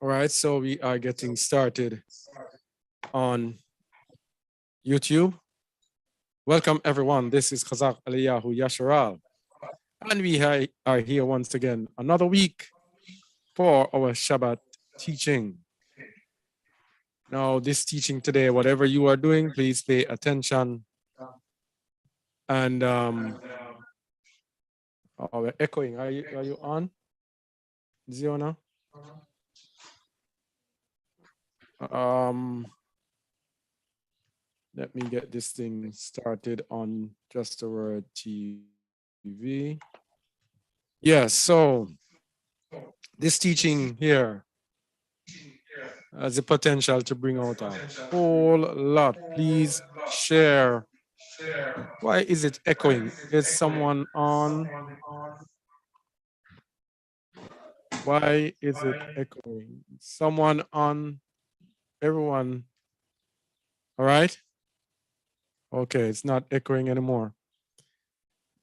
All right, so we are getting started on YouTube. Welcome everyone. This is Khazak Aliyahu Yasharal. And we are here once again, another week for our Shabbat teaching. Now, this teaching today, whatever you are doing, please pay attention. And oh, we're echoing. Are you on? Ziona? Let me get this thing started on Just a Word TV. Yes, so this teaching here has the potential to bring out a whole lot. Please share. Why is it echoing? Is someone on? Why is it echoing? Someone on? Everyone. All right. Okay, it's not echoing anymore.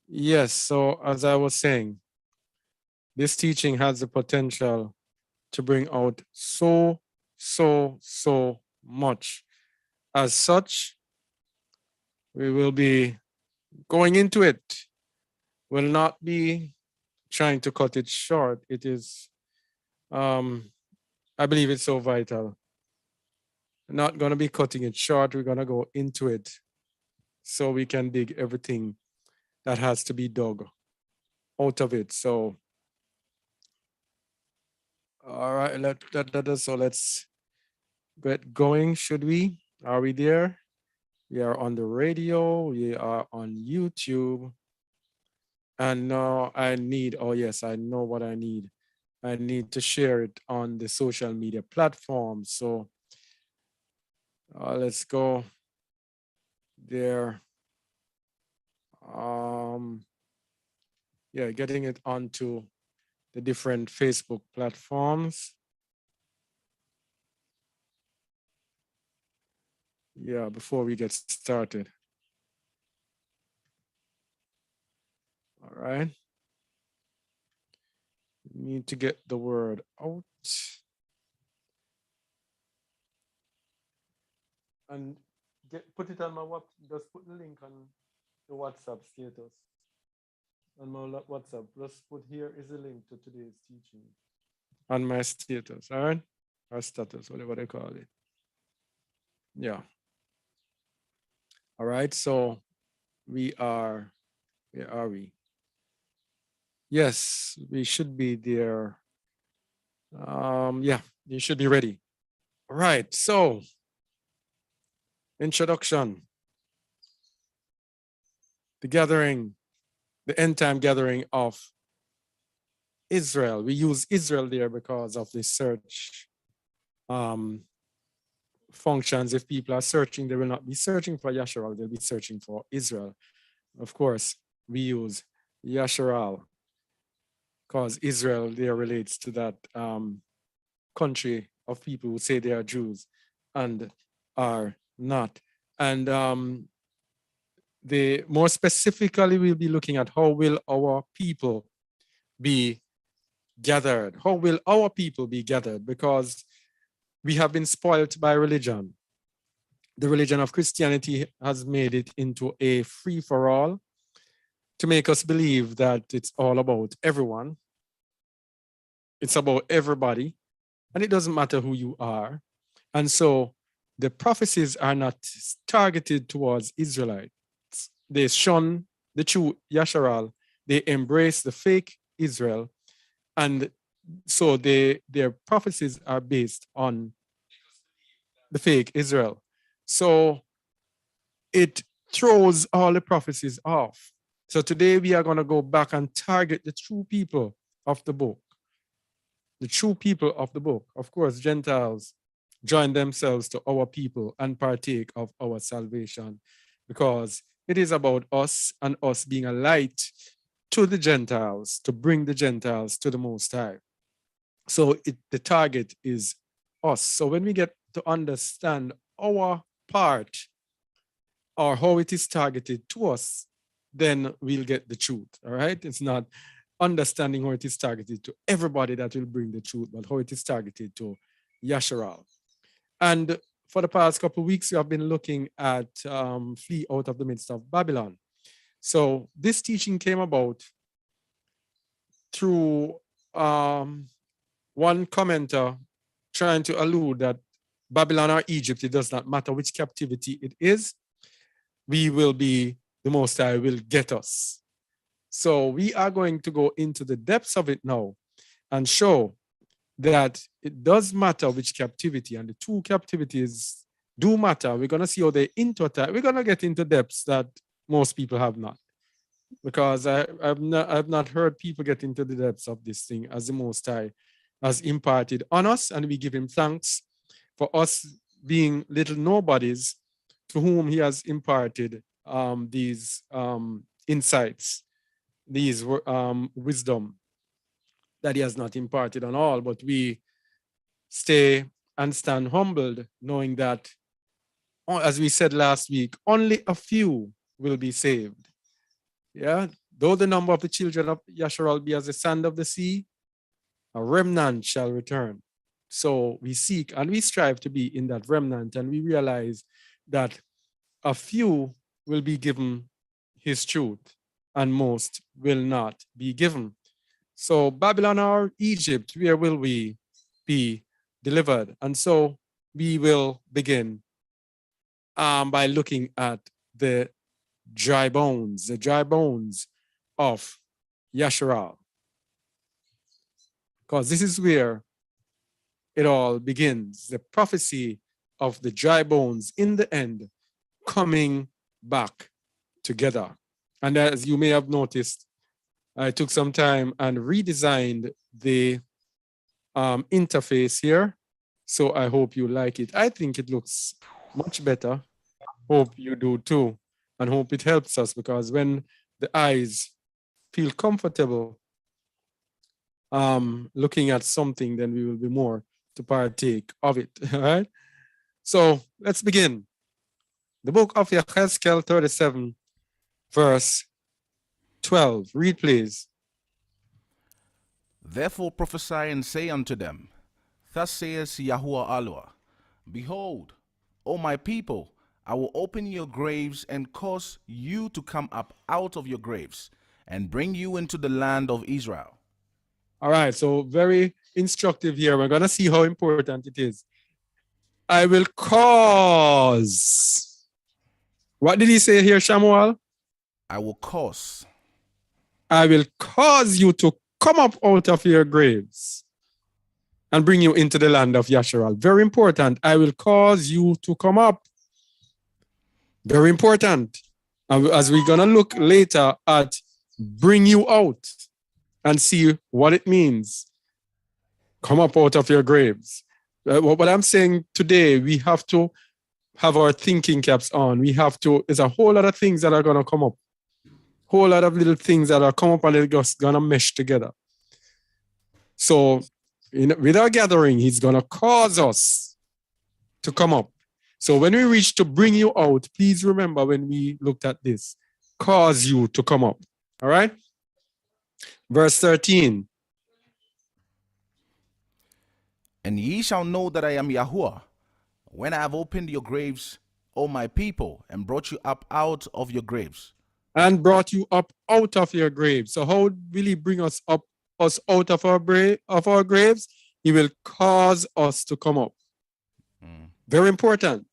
Yes, so as I was saying, this teaching has the potential to bring out so much. As such, we will be going into it. Will not be trying to cut it short. It is, I believe it's so vital. Not going to be cutting it short. We're going to go into it so we can dig everything that has to be dug out of it. So, all right, so let's get going. Should we? Are we there? We are on the radio. We are on YouTube. And now I need, oh yes, I know what I need. I need to share it on the social media platforms. So let's go there. Yeah, getting it onto the different Facebook platforms. Yeah, before we get started. All right. We need to get the word out. And put it on my WhatsApp. Just put the link on the WhatsApp status. On my WhatsApp. Just put here is a link to today's teaching. On my status, all right? Or status, whatever they call it. Yeah. All right, so where are we? Yes, we should be there. Yeah, you should be ready. All right, so introduction. The gathering, the end time gathering of Israel. We use Israel there because of the search functions. If people are searching, they will not be searching for Yasharal, they'll be searching for Israel. Of course, we use Yasharal because Israel there relates to that country of people who say they are Jews and are not. And more specifically, we'll be looking at how will our people be gathered? How will our people be gathered? Because we have been spoiled by religion. The religion of Christianity has made it into a free-for-all to make us believe that it's all about everyone. It's about everybody, and it doesn't matter who you are. And so the prophecies are not targeted towards Israelites. They shun the true Yasharal. They embrace the fake Israel. And so their prophecies are based on the fake Israel. So it throws all the prophecies off. So today we are going to go back and target the true people of the book. The true people of the book. Of course, Gentiles join themselves to our people and partake of our salvation, because it is about us and us being a light to the Gentiles, to bring the Gentiles to the Most High. So the target is us. So when we get to understand our part or how it is targeted to us, then we'll get the truth, all right? It's not understanding how it is targeted to everybody that will bring the truth, but how it is targeted to Yasharal. And for the past couple of weeks, we have been looking at flee out of the midst of Babylon. So this teaching came about through one commenter trying to allude that Babylon or Egypt, it does not matter which captivity it is, we will be, the Most High will get us. So we are going to go into the depths of it now and show that it does matter which captivity, and the two captivities do matter. We're going to see how they intertwine. We're going to get into depths that most people have not, because I've not heard people get into the depths of this thing as the Most High has imparted on us, and we give him thanks for us being little nobodies to whom he has imparted these insights, these wisdom that he has not imparted on all, but we stay and stand humbled, knowing that, as we said last week, only a few will be saved. Yeah, though the number of the children of Yasharal be as the sand of the sea, a remnant shall return. So we seek and we strive to be in that remnant, and we realize that a few will be given his truth and most will not be given. So Babylon or Egypt, where will we be delivered? And so we will begin by looking at the dry bones of Yasharal, because this is where it all begins, the prophecy of the dry bones in the end coming back together. And as you may have noticed, I took some time and redesigned the interface here. So I hope you like it. I think it looks much better. Hope you do too. And hope it helps us, because when the eyes feel comfortable looking at something, then we will be more to partake of it. All right. So let's begin. The book of Yechezkel 37, verse 12. Read, please. Therefore prophesy and say unto them, Thus saith Yahuwah Allah, Behold, O my people, I will open your graves and cause you to come up out of your graves and bring you into the land of Israel. All right, so very instructive here. We're going to see how important it is. I will cause. What did he say here, Shamuel? I will cause. I will cause you to come up out of your graves and bring you into the land of Yasharal. Very important. I will cause you to come up. Very important. As we're going to look later at bring you out and see what it means. Come up out of your graves. What I'm saying today, we have to have our thinking caps on. There's a whole lot of things that are going to come up. Whole lot of little things that are come up and they're just going to mesh together. So with our gathering, he's going to cause us to come up. So when we reach to bring you out, please remember when we looked at this, cause you to come up. All right? Verse 13. And ye shall know that I am Yahuwah, when I have opened your graves, O my people, and brought you up out of your graves. And brought you up out of your graves. So how will he bring us up, us out of our graves? He will cause us to come up. Very important.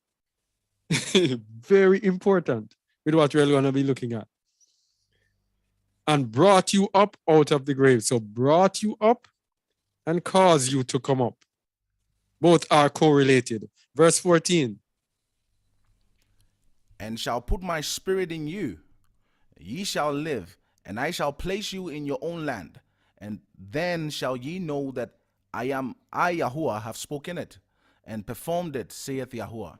Very important with what we're going to be looking at. And brought you up out of the grave. So brought you up and caused you to come up. Both are correlated. Verse 14. And shall put my spirit in you. Ye shall live, and I shall place you in your own land. And then shall ye know that I Yahuwah, have spoken it, and performed it, saith Yahuwah.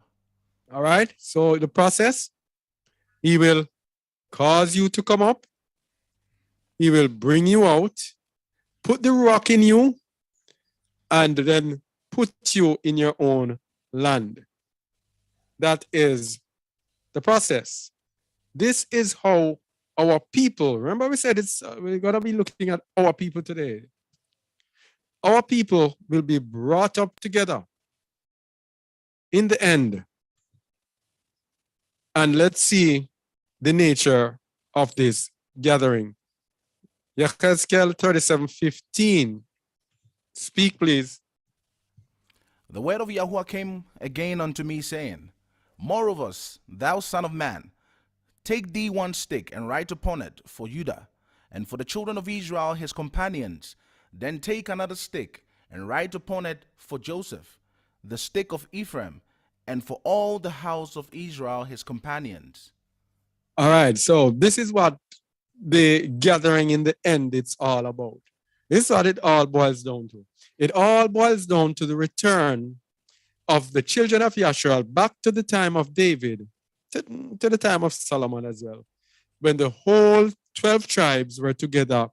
All right. So the process, he will cause you to come up. He will bring you out, put the rock in you, and then put you in your own land. That is the process. This is how our people, remember we said we're going to be looking at our people today. Our people will be brought up together in the end. And let's see the nature of this gathering. Yechezkel 37:15. Speak, please. The word of Yahuwah came again unto me, saying, Moreover, thou son of man, take thee one stick, and write upon it for Judah, and for the children of Israel his companions. Then take another stick, and write upon it for Joseph, the stick of Ephraim, and for all the house of Israel his companions. All right, so this is what the gathering in the end it's all about. This is what it all boils down to. It all boils down to the return of the children of Yasharal back to the time of David, to the time of Solomon as well, when the whole 12 tribes were together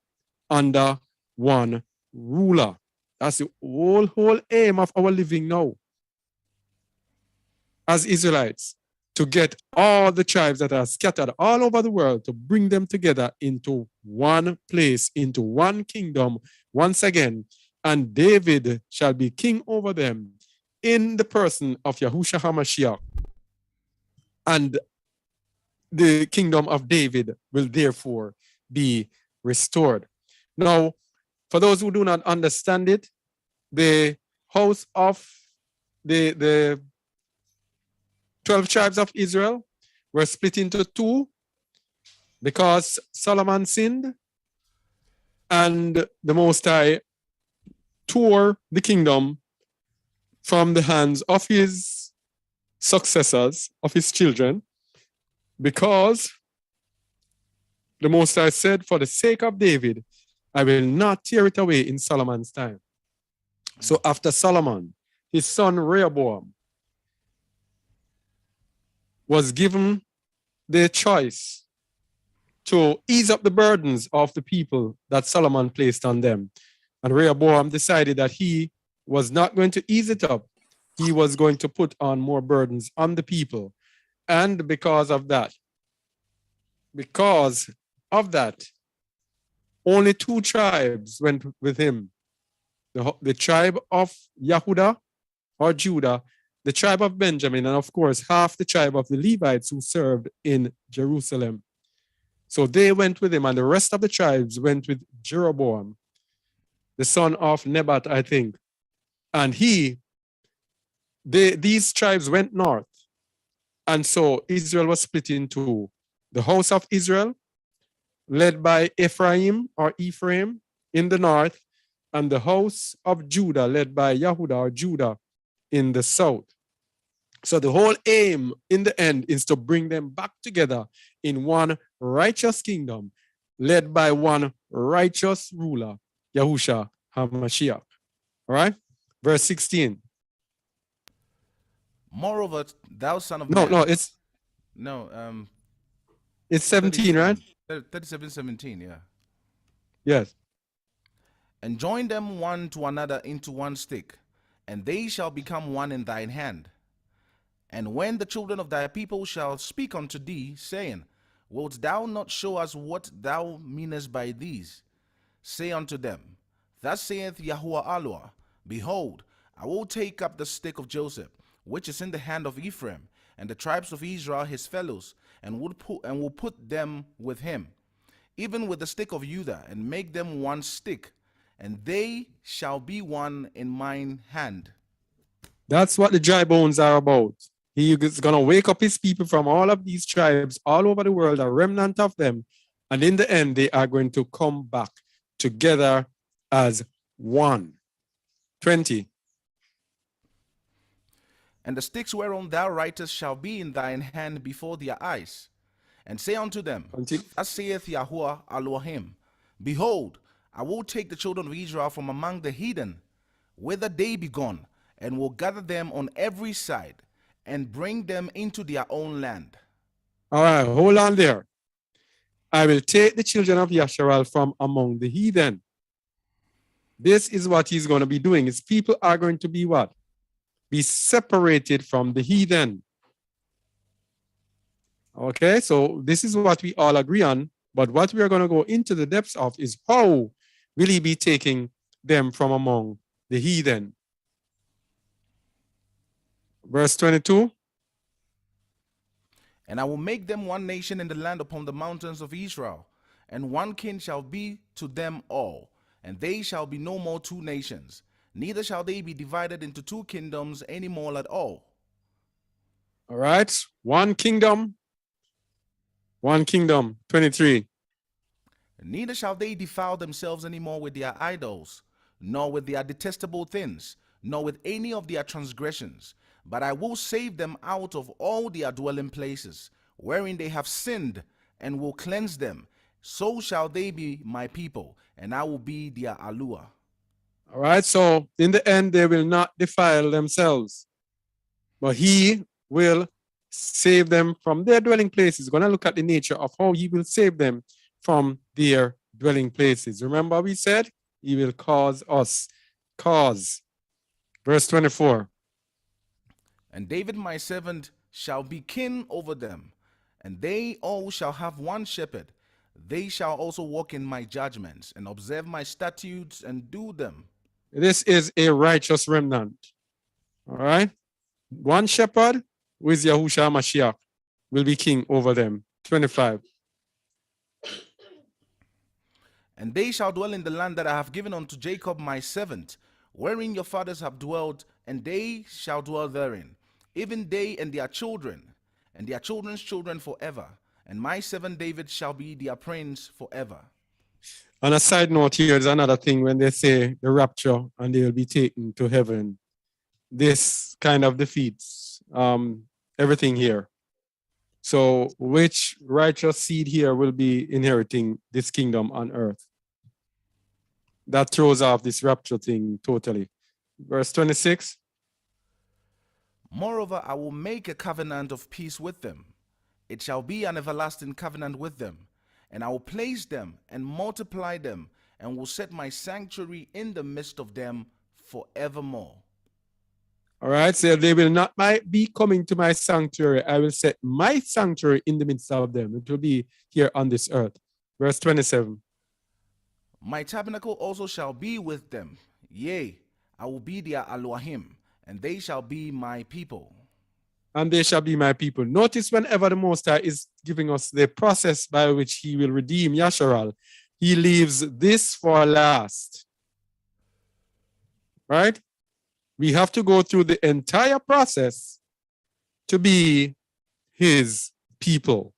under one ruler. That's the whole aim of our living now as Israelites, to get all the tribes that are scattered all over the world, to bring them together into one place, into one kingdom once again, and David shall be king over them in the person of Yahushua HaMashiach. And the kingdom of David will therefore be restored. Now, for those who do not understand it, the house of the 12 tribes of Israel were split into two because Solomon sinned, and the Most High tore the kingdom from the hands of his successors, of his children, because the Most High said, for the sake of David, I will not tear it away in Solomon's time. So after Solomon, his son Rehoboam was given the choice to ease up the burdens of the people that Solomon placed on them. And Rehoboam decided that he was not going to ease it up. He was going to put on more burdens on the people. And because of that, only two tribes went with him. The tribe of Yehuda or Judah, the tribe of Benjamin, and of course, half the tribe of the Levites who served in Jerusalem. So they went with him, and the rest of the tribes went with Jeroboam, the son of Nebat, I think. And these tribes went north. And so Israel was split into the house of Israel, led by Ephraim in the north, and the house of Judah, led by Yehuda or Judah in the south. So the whole aim in the end is to bring them back together in one righteous kingdom, led by one righteous ruler, Yahushua HaMashiach. All right? Verse 16. Moreover, thou son of man. It's 17, right? 37:17, yeah. Yes. And join them one to another into one stick, and they shall become one in thine hand. And when the children of thy people shall speak unto thee, saying, Wilt thou not show us what thou meanest by these? Say unto them, Thus saith Yahuwah Alua, Behold, I will take up the stick of Joseph, which is in the hand of Ephraim, and the tribes of Israel his fellows, and will put them with him, even with the stick of Judah, and make them one stick, and they shall be one in mine hand. That's what the dry bones are about. He is going to wake up his people from all of these tribes all over the world, a remnant of them, and in the end, they are going to come back together as one. 20. And the sticks whereon thou writest shall be in thine hand before their eyes. And say unto them, Thus saith Yahuwah Elohim, Behold, I will take the children of Israel from among the heathen, whither they be gone, and will gather them on every side, and bring them into their own land. All right, hold on there. I will take the children of Yasharal from among the heathen. This is what he's going to be doing. His people are going to be what? Be separated from the heathen. Okay, so this is what we all agree on. But what we are going to go into the depths of is how will he be taking them from among the heathen? Verse 22. And I will make them one nation in the land upon the mountains of Israel, and one king shall be to them all, and they shall be no more two nations, neither shall they be divided into two kingdoms any more at all. All right. One kingdom. One kingdom. 23. Neither shall they defile themselves any more with their idols, nor with their detestable things, nor with any of their transgressions. But I will save them out of all their dwelling places, wherein they have sinned, and will cleanse them. So shall they be my people, and I will be their Alua. All right. So in the end, they will not defile themselves, but he will save them from their dwelling places. We're going to look at the nature of how he will save them from their dwelling places. Remember, we said he will cause us. Cause. Verse 24. And David my servant shall be king over them, and they all shall have one shepherd. They shall also walk in my judgments, and observe my statutes, and do them. This is a righteous remnant. All right. One shepherd, who is Yahushua Mashiach, will be king over them. 25. And they shall dwell in the land that I have given unto Jacob my servant, wherein your fathers have dwelt, and they shall dwell therein, even they and their children, and their children's children forever. And my servant David shall be their prince forever. On a side note, here's another thing when they say the rapture and they will be taken to heaven. This kind of defeats everything here. So which righteous seed here will be inheriting this kingdom on earth? That throws off this rapture thing totally. Verse 26. Moreover, I will make a covenant of peace with them. It shall be an everlasting covenant with them, and I will place them and multiply them, and will set my sanctuary in the midst of them forevermore. All right, so they will not be coming to my sanctuary. I will set my sanctuary in the midst of them. It will be here on this earth. Verse 27. My tabernacle also shall be with them. Yea, I will be their Elohim, and they shall be my people. And they shall be my people. Notice whenever the Most High is giving us the process by which he will redeem Yasharal, he leaves this for last. Right? We have to go through the entire process to be his people.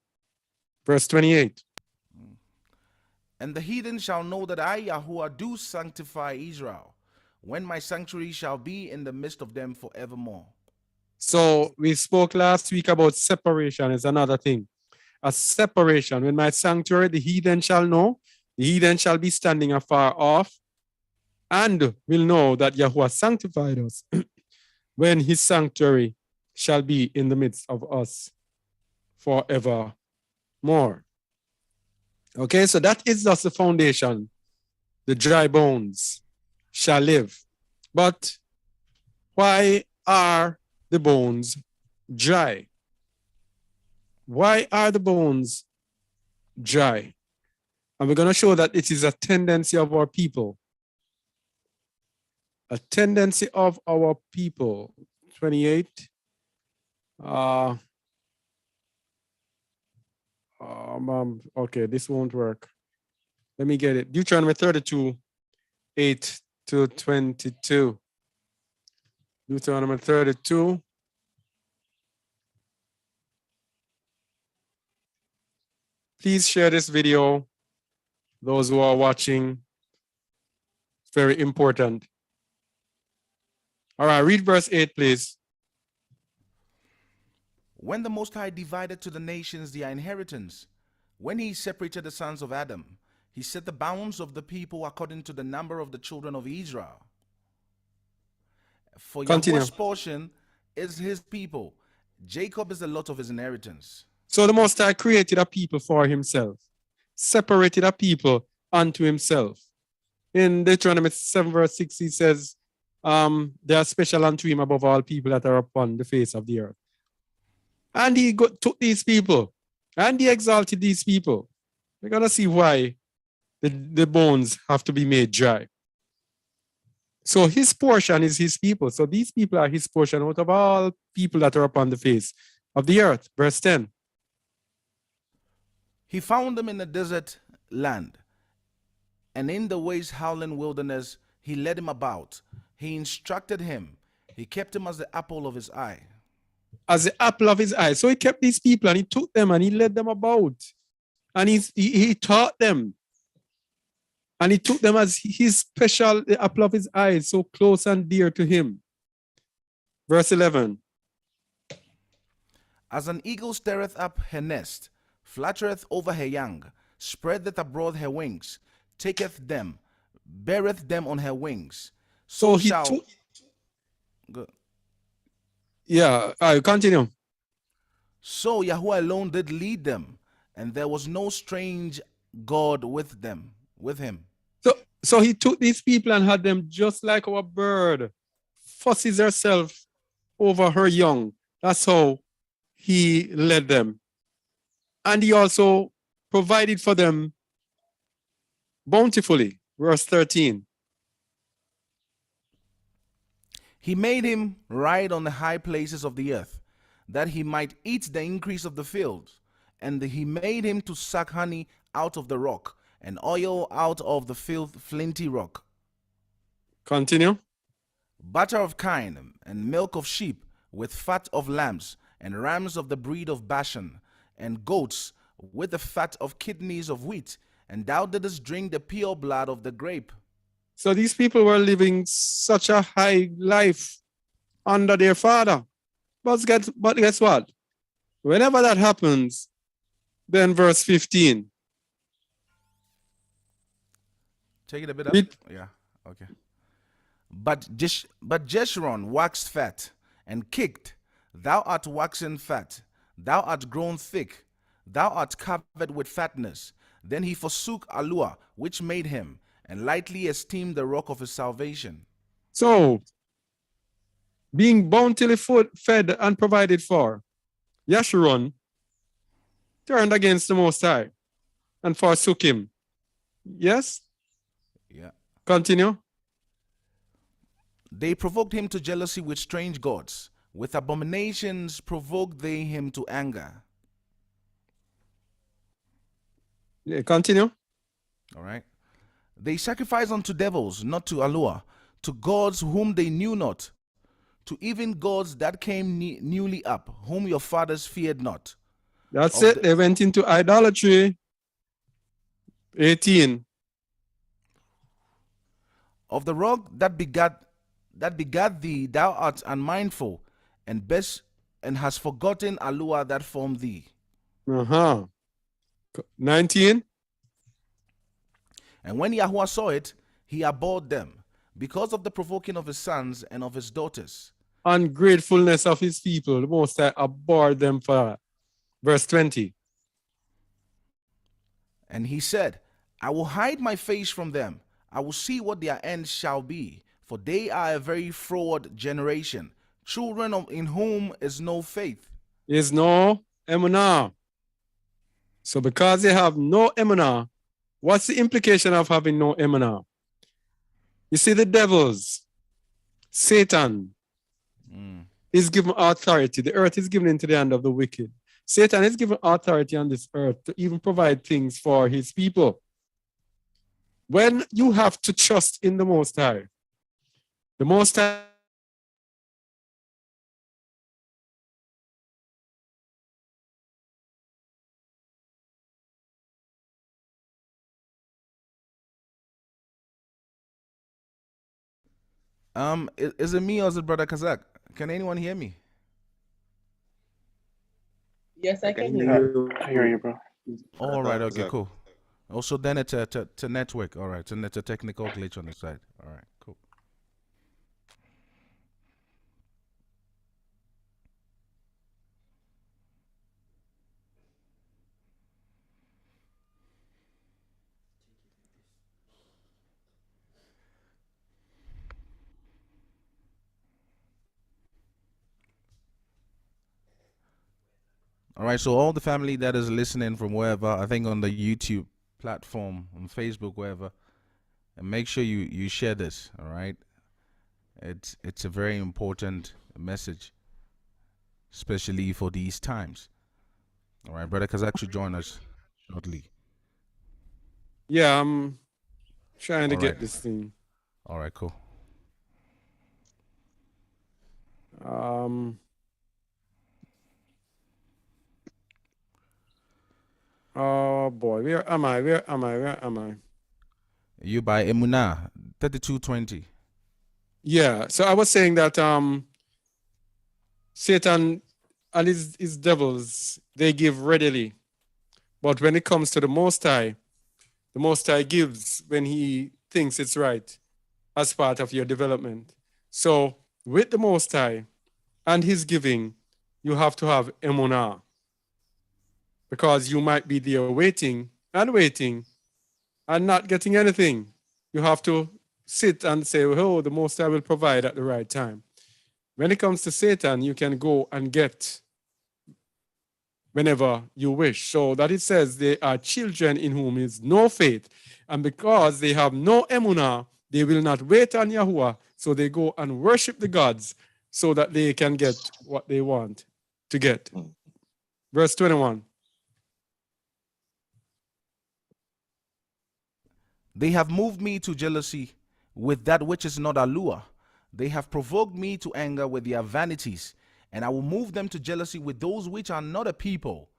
Verse 28. And the heathen shall know that I, Yahuwah, do sanctify Israel, when my sanctuary shall be in the midst of them forevermore. So we spoke last week about separation is another thing. A separation. When my sanctuary, the heathen shall know, the heathen shall be standing afar off, and will know that Yahuwah sanctified us when his sanctuary shall be in the midst of us forevermore. Okay, so that is just the foundation. The dry bones shall live. But why are the bones dry? Why are the bones dry? And we're going to show that it is a tendency of our people. A tendency of our people. 28. Okay, this won't work. Let me get it. Deuteronomy 32, 8 to 22. Deuteronomy 32. Please share this video. Those who are watching, it's very important. All right, read verse 8, please. When the Most High divided to the nations their inheritance, when he separated the sons of Adam, he set the bounds of the people according to the number of the children of Israel. For Yahuwah's portion is his people. Jacob is the lot of his inheritance. So the Most High created a people for himself, separated a people unto himself. In Deuteronomy 7 verse 6, he says, they are special unto him above all people that are upon the face of the earth. And he took these people and he exalted these people. We're going to see why the bones have to be made dry. So his portion is his people. So these people are his portion out of all people that are upon the face of the earth. Verse 10. He found them in the desert land, and in the waste howling wilderness he led him about. He instructed him. He kept him as the apple of his eye. As the apple of his eye. So he kept these people and he took them and he led them about. And he taught them. And he took them as his special, the apple of his eye, so close and dear to him. Verse 11. As an eagle stirreth up her nest, fluttereth over her young, spreadeth abroad her wings, taketh them, beareth them on her wings. So he took. Good. Yeah, I continue. So Yahweh alone did lead them, and there was no strange God with them, with him. So he took these people and had them just like our bird fusses herself over her young. That's how he led them. And he also provided for them bountifully. Verse 13. He made him ride on the high places of the earth, that he might eat the increase of the fields. And he made him to suck honey out of the rock, and oil out of the flinty rock. Continue. Butter of kine, and milk of sheep, with fat of lambs, and rams of the breed of Bashan, and goats, with the fat of kidneys of wheat. And thou didst drink the pure blood of the grape. So these people were living such a high life under their father. But guess what? Whenever that happens, then verse 15. Take it a bit up. Yeah, okay. But Jeshurun waxed fat and kicked. Thou art waxen fat. Thou art grown thick. Thou art covered with fatness. Then he forsook Alua, which made him, and lightly esteemed the rock of his salvation. So, being bountifully fed and provided for, Yasharal turned against the Most High and forsook him. Yes? Yeah. Continue. They provoked him to jealousy with strange gods. With abominations provoked they him to anger. Yeah, continue. All right. They sacrificed unto devils, not to Alua, to gods whom they knew not, to even gods that came newly up, whom your fathers feared not. That's it. They went into idolatry. 18. Of the rock that begat thee, thou art unmindful, and hast forgotten Alua that formed thee. 19. And when Yahweh saw it, he abhorred them, because of the provoking of his sons and of his daughters. Ungratefulness of his people, the Most High abhorred them for that. Verse 20. And he said, I will hide my face from them. I will see what their end shall be, for they are a very froward generation, children in whom is no faith. Is no emunah. So because they have no emunah, what's the implication of having no emunah? You see, the devils, Satan, is given authority. The earth is given into the hand of the wicked. Satan is given authority on this earth to even provide things for his people. When you have to trust in the Most High, the Most High is it me or is it Brother Kazak? Can anyone hear me? Yes, I can hear you. I hear you, bro. All right, okay, cool. Also, then it's a network. All right, so it's a technical glitch on the side. All right, cool. All right, so all the family that is listening from wherever, I think on the YouTube platform, on Facebook, wherever, and make sure you share this, all right? It's a very important message, especially for these times. All right, brother Kazak should join us shortly. Yeah, I'm trying to All right. get this thing. All right, cool. Um, oh boy, where am I? Where am I? Where am I? You by Emunah 32:20. Yeah, so I was saying that Satan and his devils, they give readily. But when it comes to the Most High gives when he thinks it's right as part of your development. So with the Most High and his giving, you have to have emunah, because you might be there waiting and not getting anything. You have to sit and say, oh, the Most High will provide at the right time. When it comes to Satan, you can go and get whenever you wish. So that it says they are children in whom is no faith. And because they have no emunah, they will not wait on Yahuwah. So they go and worship the gods so that they can get what they want to get. Verse 21. They have moved me to jealousy with that which is not allure. They have provoked me to anger with their vanities, and I will move them to jealousy with those which are not a people.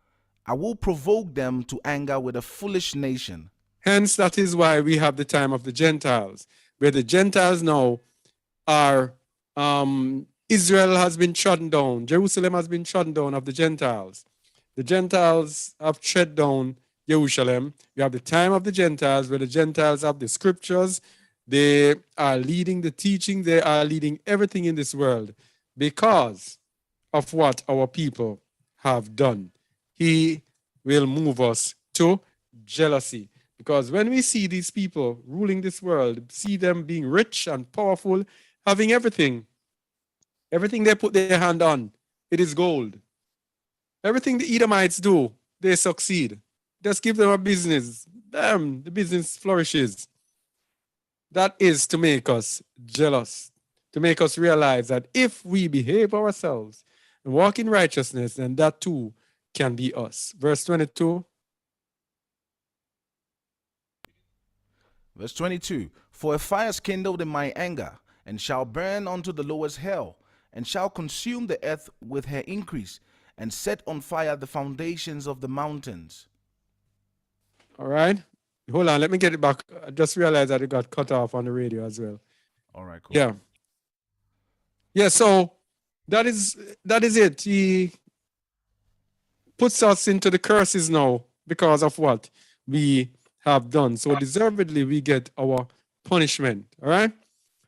I will provoke them to anger with a foolish nation. Hence, that is why we have the time of the Gentiles, where the Gentiles now are, Israel has been trodden down. Jerusalem has been trodden down of the Gentiles. The Gentiles have tread down Jerusalem. You have the time of the Gentiles, where the Gentiles have the scriptures. They are leading the teaching. They are leading everything in this world because of what our people have done. He will move us to jealousy. Because when we see these people ruling this world, see them being rich and powerful, having everything they put their hand on, it is gold. Everything the Edomites do, they succeed. Just give them a business. Damn, the business flourishes. That is to make us jealous, to make us realize that if we behave ourselves and walk in righteousness, then that too can be us. Verse 22. Verse 22. For a fire is kindled in my anger, and shall burn unto the lowest hell, and shall consume the earth with her increase, and set on fire the foundations of the mountains. All right. Hold on, let me get it back. I just realized that it got cut off on the radio as well. All right, cool. Yeah. Yeah, so that is it. He puts us into the curses now because of what we have done. So deservedly we get our punishment. All right.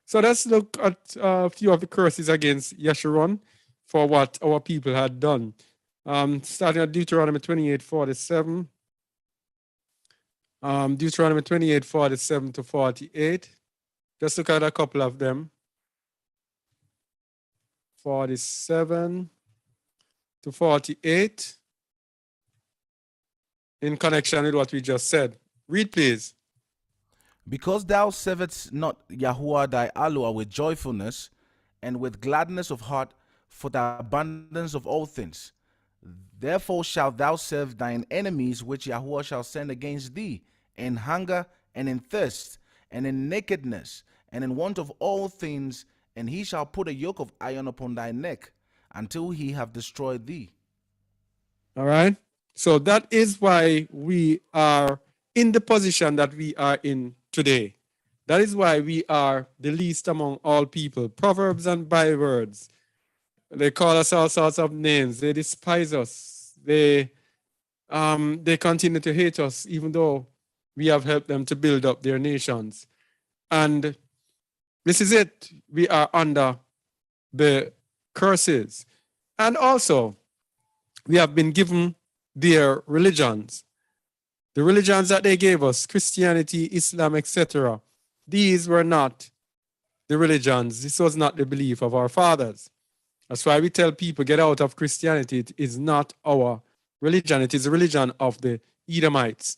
So let's look at a few of the curses against Yasharal for what our people had done. Starting at Deuteronomy 28:47. Deuteronomy 28:47 to 48. Just look at a couple of them. 47 to 48. In connection with what we just said. Read, please. Because thou servest not Yahuwah thy Elohah with joyfulness and with gladness of heart for the abundance of all things, therefore shalt thou serve thine enemies which Yahuwah shall send against thee, in hunger and in thirst and in nakedness and in want of all things, and he shall put a yoke of iron upon thy neck until he have destroyed thee. All right. So that is why we are in the position that we are in today. That is why we are the least among all people. Proverbs and bywords. They call us all sorts of names. They despise us. They continue to hate us, even though we have helped them to build up their nations. And this is it. We are under the curses. And also, we have been given their religions. The religions that they gave us, Christianity, Islam, etc. These were not the religions. This was not the belief of our fathers. That's why we tell people, get out of Christianity. It is not our religion. It is the religion of the Edomites.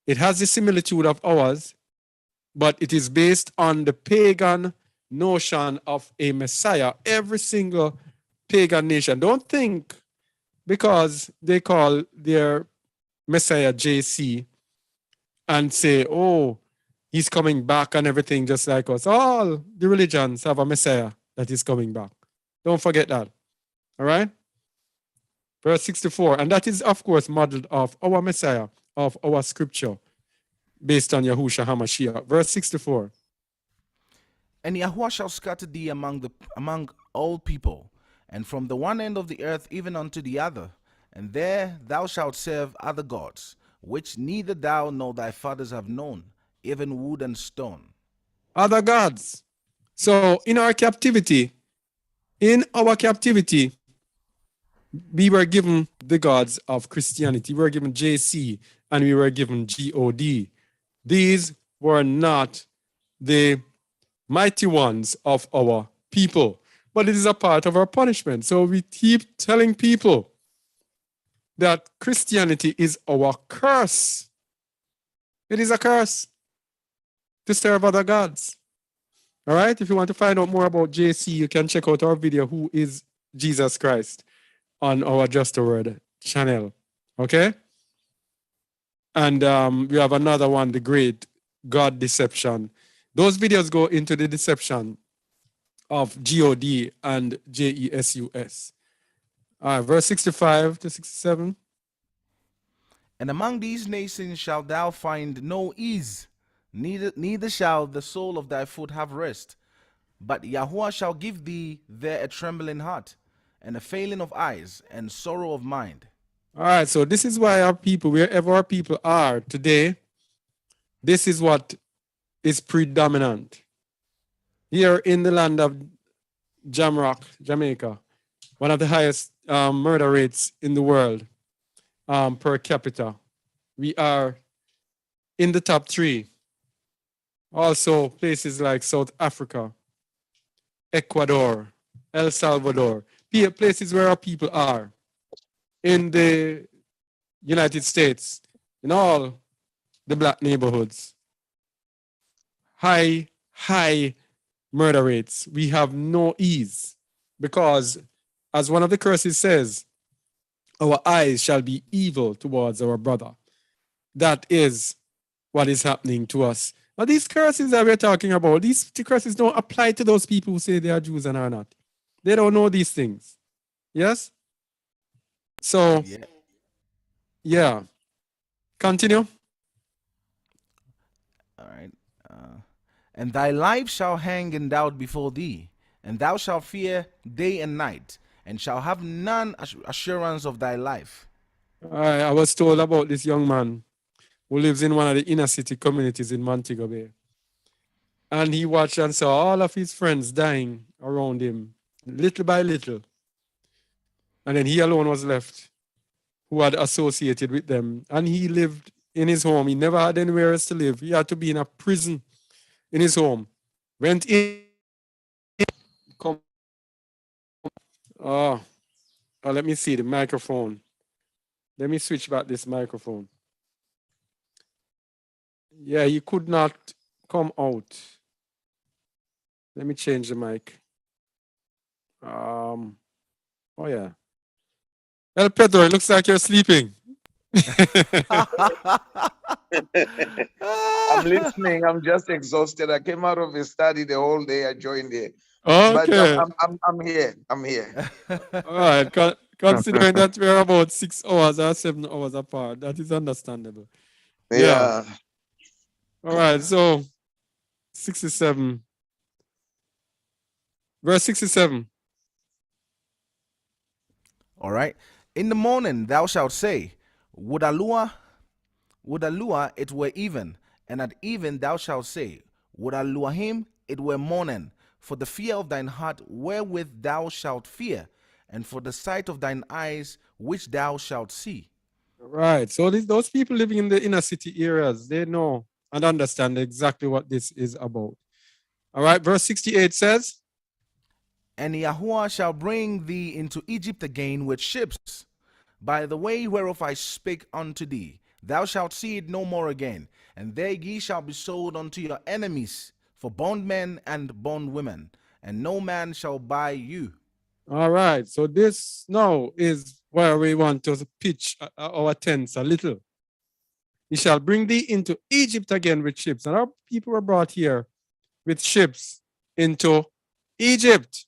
It has the similitude of ours, but it is based on the pagan notion of a Messiah. Every single pagan nation. Don't think because they call their Messiah JC and say, oh, he's coming back and everything just like us. All the religions have a Messiah that is coming back. Don't forget that. All right? Verse 64. And that is, of course, modeled off our Messiah, of our scripture, based on Yahushua HaMashiach. Verse 64. And Yahuwah shall scatter thee among all people, and from the one end of the earth even unto the other, and there thou shalt serve other gods, which neither thou nor thy fathers have known, even wood and stone. Other gods. So in our captivity, we were given the gods of Christianity. We were given JC and we were given God. These were not the mighty ones of our people, but it is a part of our punishment. So we keep telling people that Christianity is our curse. It is a curse to serve other gods. All right? If you want to find out more about JC, you can check out our video, Who is Jesus Christ, on our Just a Word channel. Okay? And we have another one, The Great God Deception. Those videos go into the deception of God and Jesus. Verse 65 to 67. And among these nations shalt thou find no ease, neither shall the sole of thy foot have rest. But Yahuwah shall give thee there a trembling heart, and a failing of eyes, and sorrow of mind. All right, so this is why our people, wherever our people are today, this is what is predominant. Here in the land of Jamrock, Jamaica, one of the highest murder rates in the world per capita. We are in the top 3. Also, places like South Africa, Ecuador, El Salvador, places where our people are. In the United States, in all the black neighborhoods, high murder rates. We have no ease because, as one of the curses says, our eyes shall be evil towards our brother. That is what is happening to us. Now, these curses that we're talking about, these curses don't apply to those people who say they are Jews and are not. They don't know these things. Yes? So, yeah. Continue. All right. And thy life shall hang in doubt before thee, and thou shalt fear day and night, and shall have none assurance of thy life. I was told about this young man who lives in one of the inner city communities in Montego Bay. And he watched and saw all of his friends dying around him, little by little. And then he alone was left, who had associated with them. And he lived in his home. He never had anywhere else to live. He had to be in a prison in his home. Went in. Let me see the microphone. Let me switch back this microphone. Yeah, he could not come out. Let me change the mic. Oh yeah. El Pedro, it looks like you're sleeping. I'm listening. I'm just exhausted. I came out of a study the whole day. I joined here. Okay. But I'm here. I'm here. All right. Considering that we're about 6 hours or 7 hours apart, that is understandable. Yeah. All right. So 67. Verse 67. All right. In the morning thou shalt say, Would Alua it were even, and at even thou shalt say, Would Aluahim it were morning, for the fear of thine heart wherewith thou shalt fear, and for the sight of thine eyes which thou shalt see. Right. So those people living in the inner city areas, they know and understand exactly what this is about. All right. Verse 68 says, And Yahuwah shall bring thee into Egypt again with ships, by the way whereof I spake unto thee. Thou shalt see it no more again, and there ye shall be sold unto your enemies for bondmen and bondwomen, and no man shall buy you. All right. So this now is where we want to pitch our tents a little. He shall bring thee into Egypt again with ships. And our people were brought here with ships into Egypt.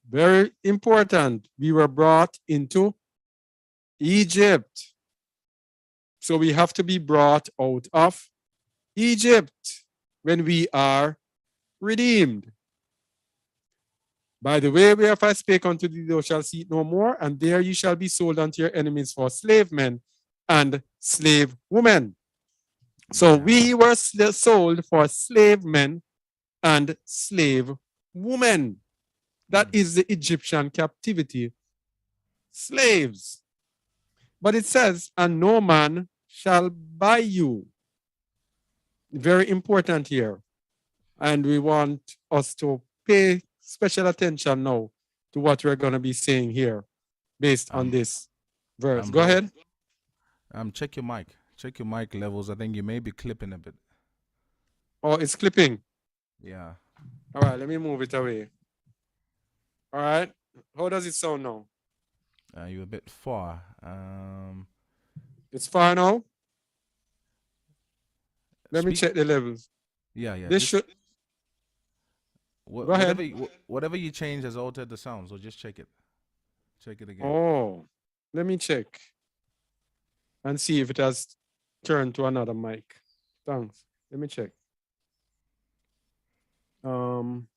Very important. We were brought into Egypt. So we have to be brought out of Egypt when we are redeemed. By the way, whereof I spake unto thee, thou shalt see it no more, and there you shall be sold unto your enemies for slave men and slave women. So we were sold for slave men and slave women. That is the Egyptian captivity. Slaves. But it says, and no man shall buy you. Very important here. And we want us to pay special attention now to what we're going to be saying here based on this verse. Go ahead. Check your mic. Check your mic levels. I think you may be clipping a bit. Oh, it's clipping. Yeah. All right, let me move it away. All right. How does it sound now? You're a bit far. It's far now. Let me check the levels. Yeah. This should. Go ahead. Whatever you change has altered the sound, so just check it. Check it again. Oh, let me check and see if it has turned to another mic. Thanks. Let me check. Oh,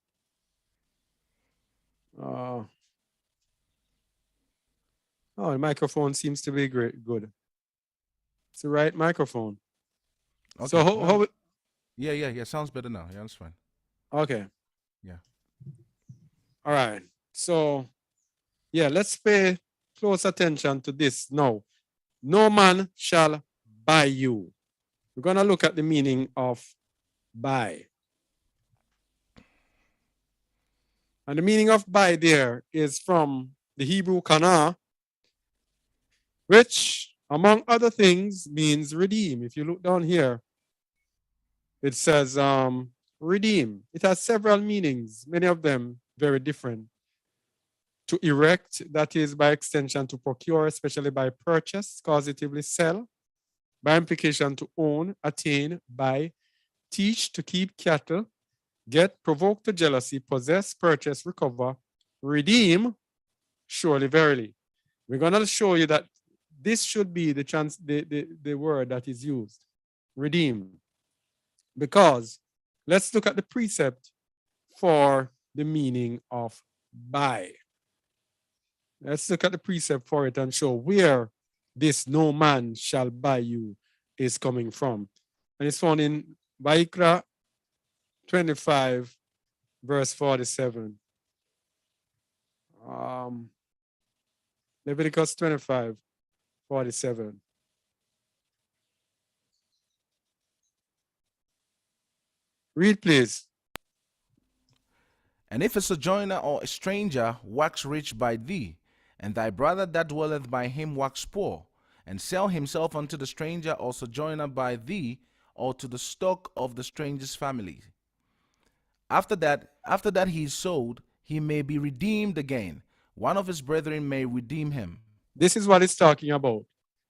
the microphone seems to be good. It's the right microphone. Okay. So how Yeah. Sounds better now. Yeah, that's fine. Okay. Yeah. All right. So, yeah, let's pay close attention to this now. No man shall buy you. We're going to look at the meaning of buy. And the meaning of buy there is from the Hebrew kana, which, among other things, means redeem. If you look down here, it says redeem. It has several meanings, many of them very different. To erect, that is by extension to procure, especially by purchase, causatively sell, by implication to own, attain, buy, teach, to keep cattle, get, provoke to jealousy, possess, purchase, recover, redeem, surely, verily. We're going to show you that this should be the word that is used, redeem. Because let's look at the precept for the meaning of buy. Let's look at the precept for it and show where this no man shall buy you is coming from. And it's found in Vayikra 25, verse 47. Leviticus 25, 47. Read, please. And if a sojourner or a stranger wax rich by thee, and thy brother that dwelleth by him wax poor, and sell himself unto the stranger or sojourner by thee, or to the stock of the stranger's family. After that he is sold, he may be redeemed again. One of his brethren may redeem him. This is what it's talking about.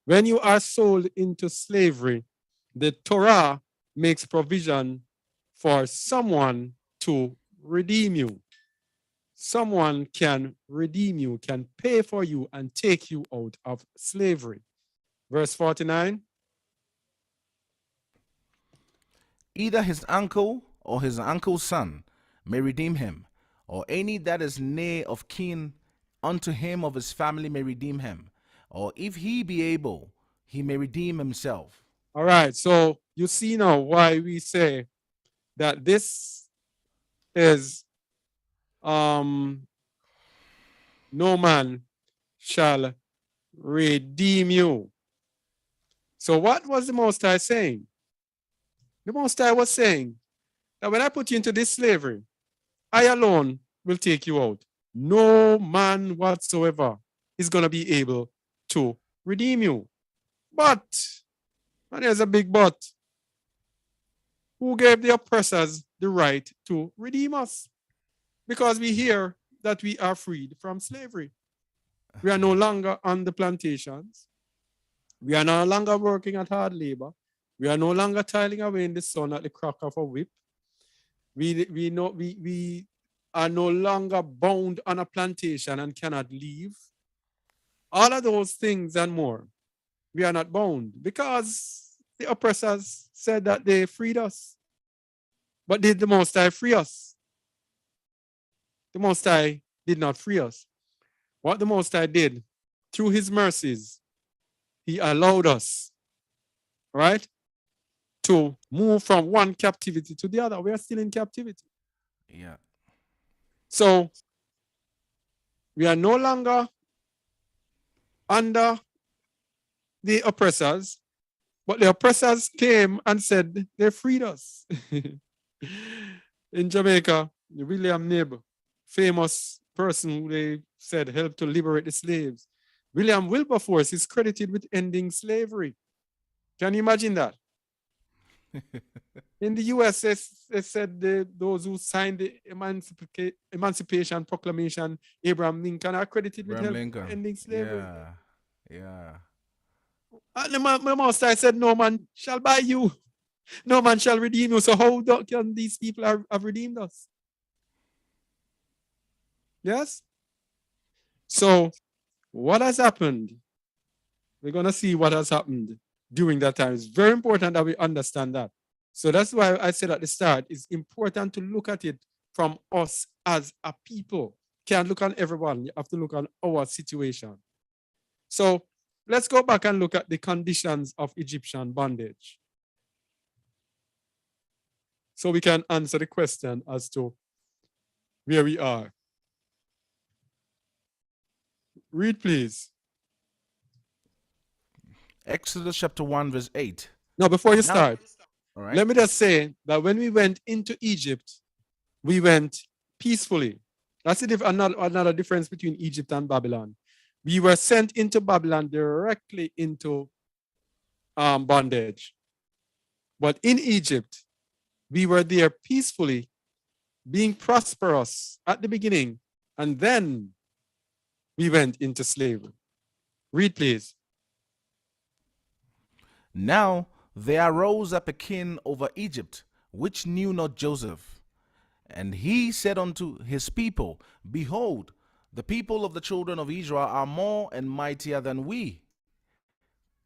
When you are sold into slavery, the Torah makes provision for someone to redeem you. Someone can redeem you, can pay for you and take you out of slavery. Verse 49. Either his uncle or his uncle's son may redeem him, or any that is near of kin unto him of his family may redeem him, or if he be able, he may redeem himself. All right, so you see now why we say that this is no man shall redeem you. So what was the Most High saying? The Most High was saying that when I put you into this slavery, I alone will take you out. No man whatsoever is going to be able to redeem you. But, and there's a big but, Who gave the oppressors the right to redeem us? Because we hear that we are freed from slavery. We are no longer on the plantations. We are no longer working at hard labor. We are no longer toiling away in the sun at the crack of a whip. We are no longer bound on a plantation and cannot leave. All of those things and more. We are not bound because the oppressors said that they freed us. But did the Most High free us? The Most High did not free us. What the Most High did, through his mercies, he allowed us, right, to move from one captivity to the other. We are still in captivity. Yeah. So we are no longer under the oppressors, but the oppressors came and said they freed us. In Jamaica, William Knibb, famous person who they said helped to liberate the slaves. William Wilberforce is credited with ending slavery. Can you imagine that? In the US, they said those who signed the Emancipation Proclamation, Abraham Lincoln, are credited with Abraham helping Lincoln. ending slavery. Yeah. Yeah. And the Master said, no man shall buy you. No man shall redeem you. So how can these people have redeemed us? Yes? So what has happened? We're going to see what has happened during that time. It's very important that we understand that. So that's why I said at the start, it's important to look at it from us as a people. Can't look on everyone. You have to look on our situation. So let's go back and look at the conditions of Egyptian bondage. So we can answer the question as to where we are. Read, please. Exodus chapter 1, verse 8. Now, before you start, All right. let me just say that when we went into Egypt, we went peacefully. That's another difference between Egypt and Babylon. We were sent into Babylon directly into bondage. But in Egypt, we were there peacefully, being prosperous at the beginning, and then we went into slavery. Read, please. Now there arose up a king over Egypt, which knew not Joseph. And he said unto his people, Behold, the people of the children of Israel are more and mightier than we.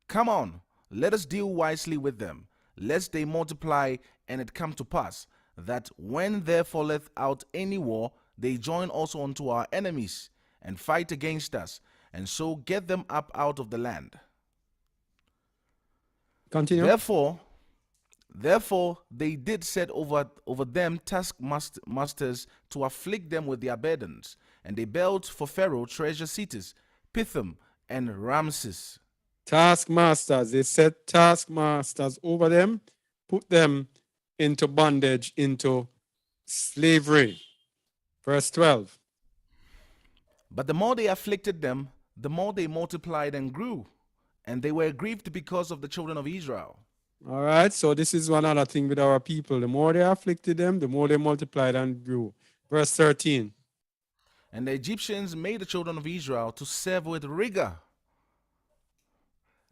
Come on, let us deal wisely with them, lest they multiply, and it come to pass, that when there falleth out any war, they join also unto our enemies, and fight against us, and so get them up out of the land. Continue. Therefore they did set over them taskmasters to afflict them with their burdens, and they built for Pharaoh treasure cities, Pithom and Ramses. Taskmasters, they set taskmasters over them, put them into bondage, into slavery. Verse 12. But the more they afflicted them, the more they multiplied and grew, and they were grieved because of the children of Israel. All right, so this is one other thing with our people. The more they afflicted them, the more they multiplied and grew. Verse 13. And the Egyptians made the children of Israel to serve with rigor.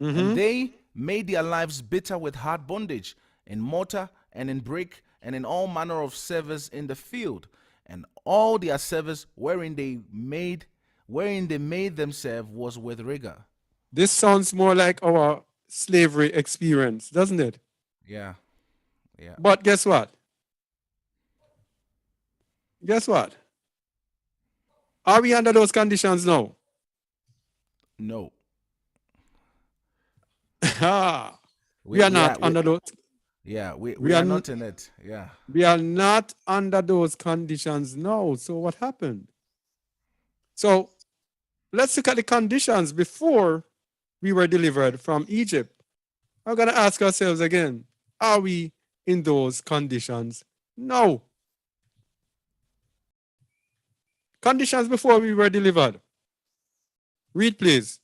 And they made their lives bitter with hard bondage, in mortar and in brick, and in all manner of service in the field, and all their service wherein they made themselves was with rigor. This sounds more like our slavery experience, doesn't it? Yeah. But guess what? Are we under those conditions now? No. We are not under those. Yeah, we are not in it. Yeah. We are not under those conditions now. So what happened? So let's look at the conditions before we were delivered from Egypt. I'm going to ask ourselves again, are we in those conditions? No. Conditions before we were delivered. Read, please.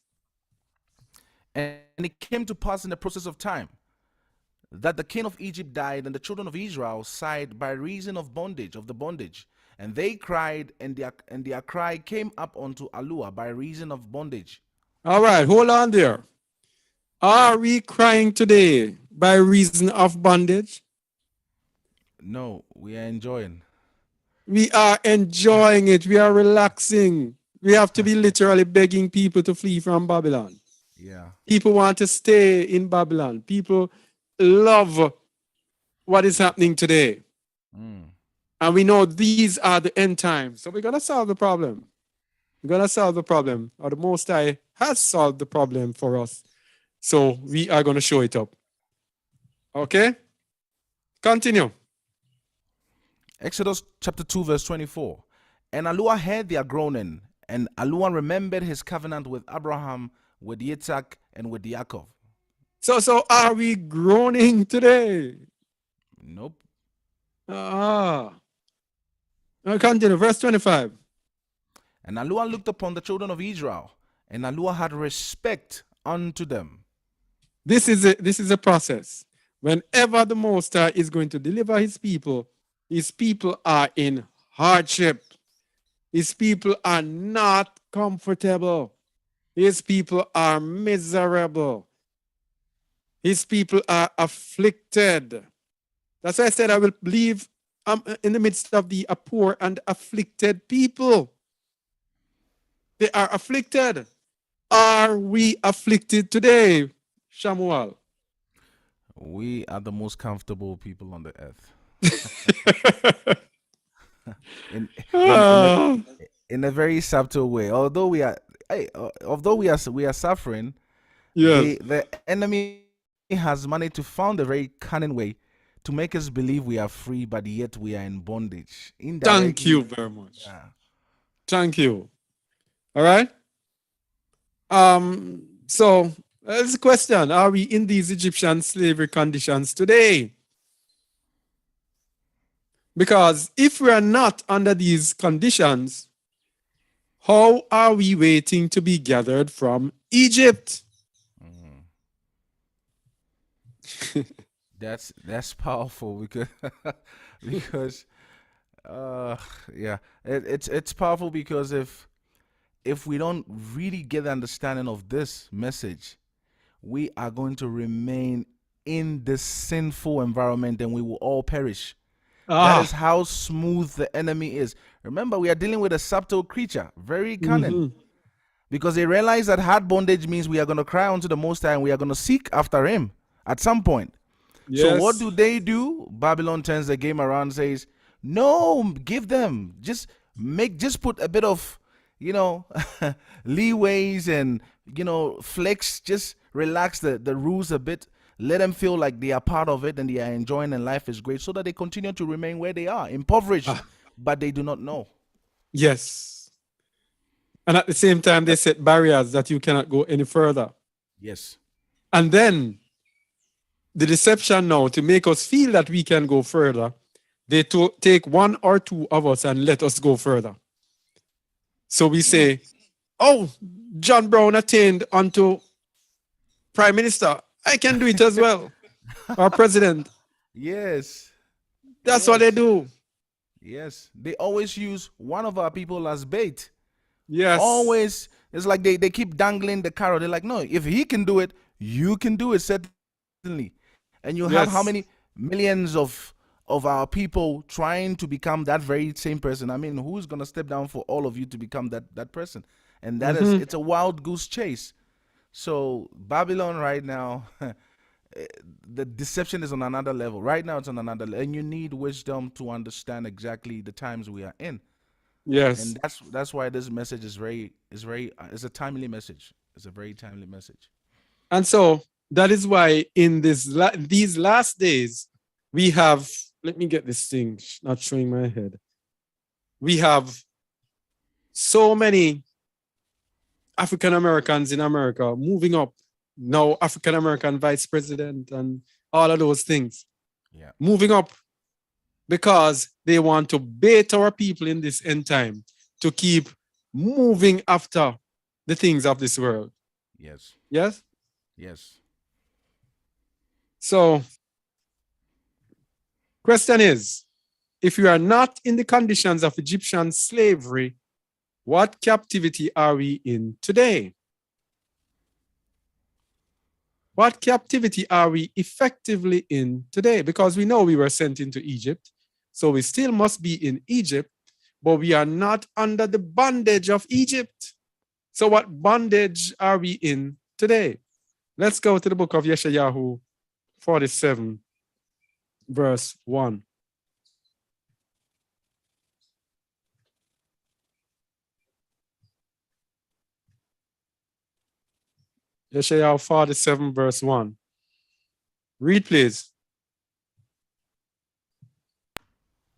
And it came to pass in the process of time that the king of Egypt died, and the children of Israel sighed by reason of the bondage. And they cried, and their cry came up unto Alua by reason of bondage. All right, hold on there. Are we crying today by reason of bondage? No, we are enjoying. We are enjoying it. We are relaxing. We have to be literally begging people to flee from Babylon. Yeah. People want to stay in Babylon. People love what is happening today. And we know these are the end times. So we're going to solve the problem. We're going to solve the problem. Or the Most High has solved the problem for us. So we are going to show it up. Okay? Continue. Exodus chapter 2, verse 24. And Alua heard their groaning, and Alua remembered his covenant with Abraham, with Yitzhak, and with Yaakov. So are we groaning today? Nope. Continue. Verse 25. And Alua looked upon the children of Israel, and Alua had respect unto them. This is a process. Whenever the Most High is going to deliver his people are in hardship. His people are not comfortable. His people are miserable. His people are afflicted. That's why I said I will leave in the midst of the poor and afflicted people. They are afflicted. Are we afflicted today, Shamuel? We are the most comfortable people on the earth. in a very subtle way. Although we are suffering, yes. the enemy has managed to find a very cunning way to make us believe we are free, but yet we are in bondage. Thank you very much. Yeah. Thank you. All right. So there's a question: are we in these Egyptian slavery conditions today? Because if we are not under these conditions, how are we waiting to be gathered from Egypt? That's powerful because it's powerful because if we don't really get the understanding of this message, we are going to remain in this sinful environment and we will all perish. That is how smooth the enemy is. Remember, we are dealing with a subtle creature, very cunning. Because they realize that hard bondage means we are going to cry unto the Most High and we are going to seek after him at some point. Yes. So what do? Babylon turns the game around and says, no, give them. Just put a bit of, leeways and, flex. Just relax the rules a bit. Let them feel like they are part of it and they are enjoying and life is great so that they continue to remain where they are, impoverished, but they do not know. Yes. And at the same time, they set barriers that you cannot go any further. Yes. And then the deception now to make us feel that we can go further, they take one or two of us and let us go further. So we say, oh, John Brown attained unto Prime Minister. I can do it as well. Our president. Yes. That's what they do. Yes. They always use one of our people as bait. Yes. Always. It's like they keep dangling the carrot. They're like, no, if he can do it, you can do it, certainly. And you have how many millions of our people trying to become that very same person? I mean, who's going to step down for all of you to become that person? And that is, it's a wild goose chase. So Babylon right now, the deception is on another level. Right now it's on another level. And you need wisdom to understand exactly the times we are in. Yes. And that's why this message is it's a timely message. It's a very timely message. And so that is why in these last days, we have, let me get this thing not showing my head. We have so many African Americans in America moving up. Now African American vice president and all of those things. Yeah. Moving up because they want to bait our people in this end time to keep moving after the things of this world. Yes. Yes? Yes. So Question is, if we are not in the conditions of Egyptian slavery, what captivity are we in today? What captivity are we effectively in today? Because we know we were sent into Egypt, so we still must be in Egypt, but we are not under the bondage of Egypt. So what bondage are we in today? Let's go to the book of Yeshayahu 47, verse 1. Yeshayahu 47, verse 1. Read, please.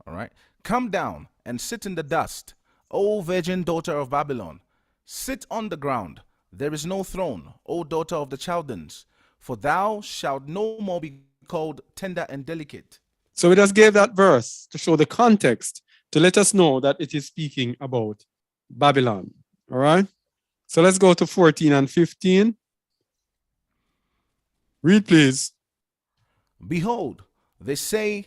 All right. Come down and sit in the dust, O virgin daughter of Babylon. Sit on the ground. There is no throne, O daughter of the Chaldeans, for thou shalt no more be called tender and delicate. So we just gave that verse to show the context, to let us know that it is speaking about Babylon. All right. So let's go to 14 and 15. Read, please. Behold, they say,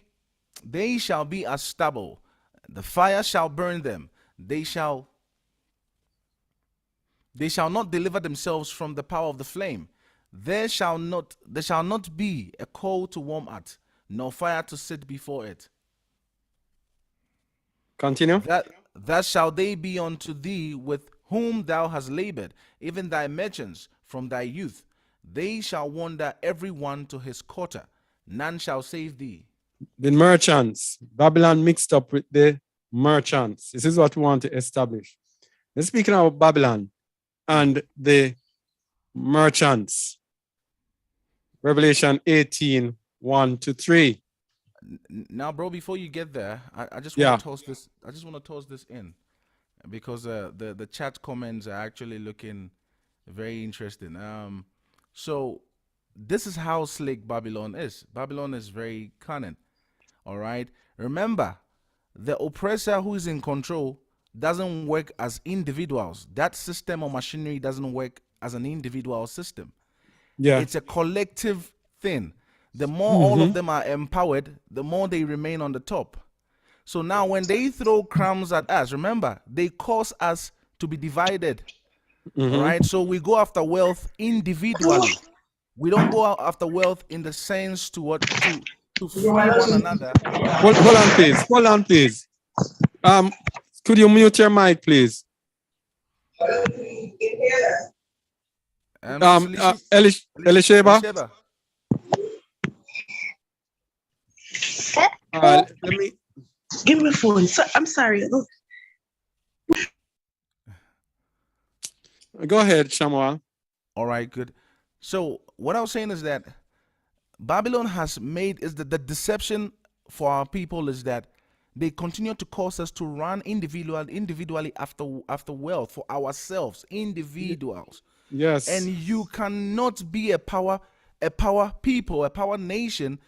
they shall be as stubble. The fire shall burn them. They shall not deliver themselves from the power of the flame. There shall not be a coal to warm at, nor fire to sit before it. Continue. That shall they be unto thee with whom thou hast labored, even thy merchants from thy youth. They shall wander every one to his quarter. None shall save thee. The merchants. Babylon mixed up with the merchants. This is what we want to establish. We're speaking about Babylon and the merchants. Revelation 18, 1 to 3. Now, bro, before you get there, I just Yeah. want to toss this. I just want to toss this in, because the chat comments are actually looking very interesting. So this is how slick Babylon is. Babylon is very cunning. All right. Remember, the oppressor who is in control doesn't work as individuals. That system or machinery doesn't work as an individual system. Yeah. It's a collective thing. The more all of them are empowered, the more they remain on the top. So now when they throw crumbs at us, remember, they cause us to be divided. All right. So we go after wealth individually. We don't go after wealth in the sense to free one another. Hold on, please. Hold on, please. Could you mute your mic, please? Elisheba. Elisheba. Let me Give me a phone. So, I'm sorry. go ahead, Shamuel. All right, good. So what I was saying is that Babylon has made is the deception for our people is that they continue to cause us to run individually after wealth for ourselves, individuals. Yes. And you cannot be a power people, a power nation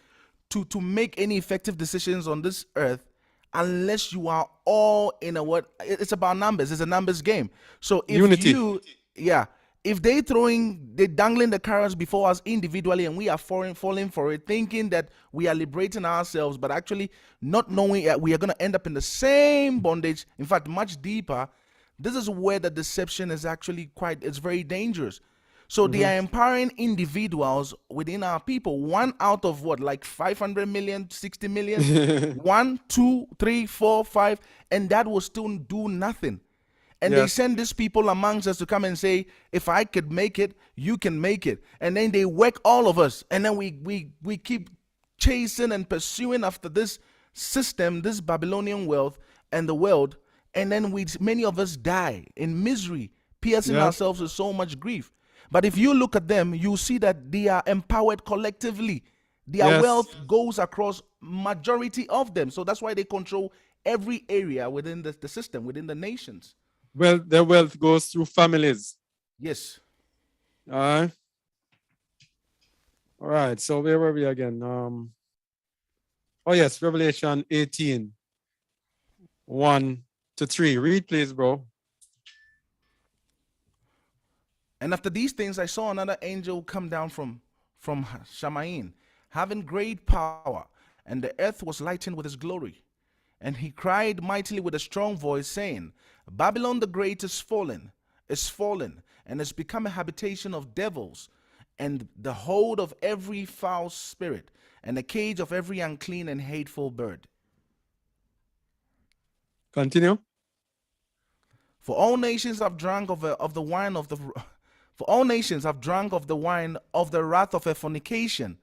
to make any effective decisions on this earth unless you are all in a what it's about numbers. It's a numbers game. So if Unity. if they dangling the carrots before us individually and we are falling for it, thinking that we are liberating ourselves, but actually not knowing that we are going to end up in the same bondage, in fact, much deeper. This is where the deception is actually it's very dangerous. So they are empowering individuals within our people. One out of what, like 500 million, 60 million, 1, 2, 3, 4, 5, and that will still do nothing. And they send these people amongst us to come and say, if I could make it, you can make it. And then they work all of us. And then we keep chasing and pursuing after this system, this Babylonian wealth and the world. And then many of us die in misery, piercing ourselves with so much grief. But if you look at them, you see that they are empowered collectively. Their wealth goes across majority of them. So that's why they control every area within the system, within the nations. Well, their wealth goes through families. Yes. All right. So where were we again? Oh yes, Revelation 18, 1 to 3. Read, please, bro. And after these things, I saw another angel come down from Shamain, having great power, and the earth was lightened with his glory. And he cried mightily with a strong voice, saying, Babylon the great is fallen, and has become a habitation of devils, and the hold of every foul spirit, and a cage of every unclean and hateful bird. Continue. For all nations have drunk of the wine of the for all nations have drunk of the wine of the wrath of her fornication,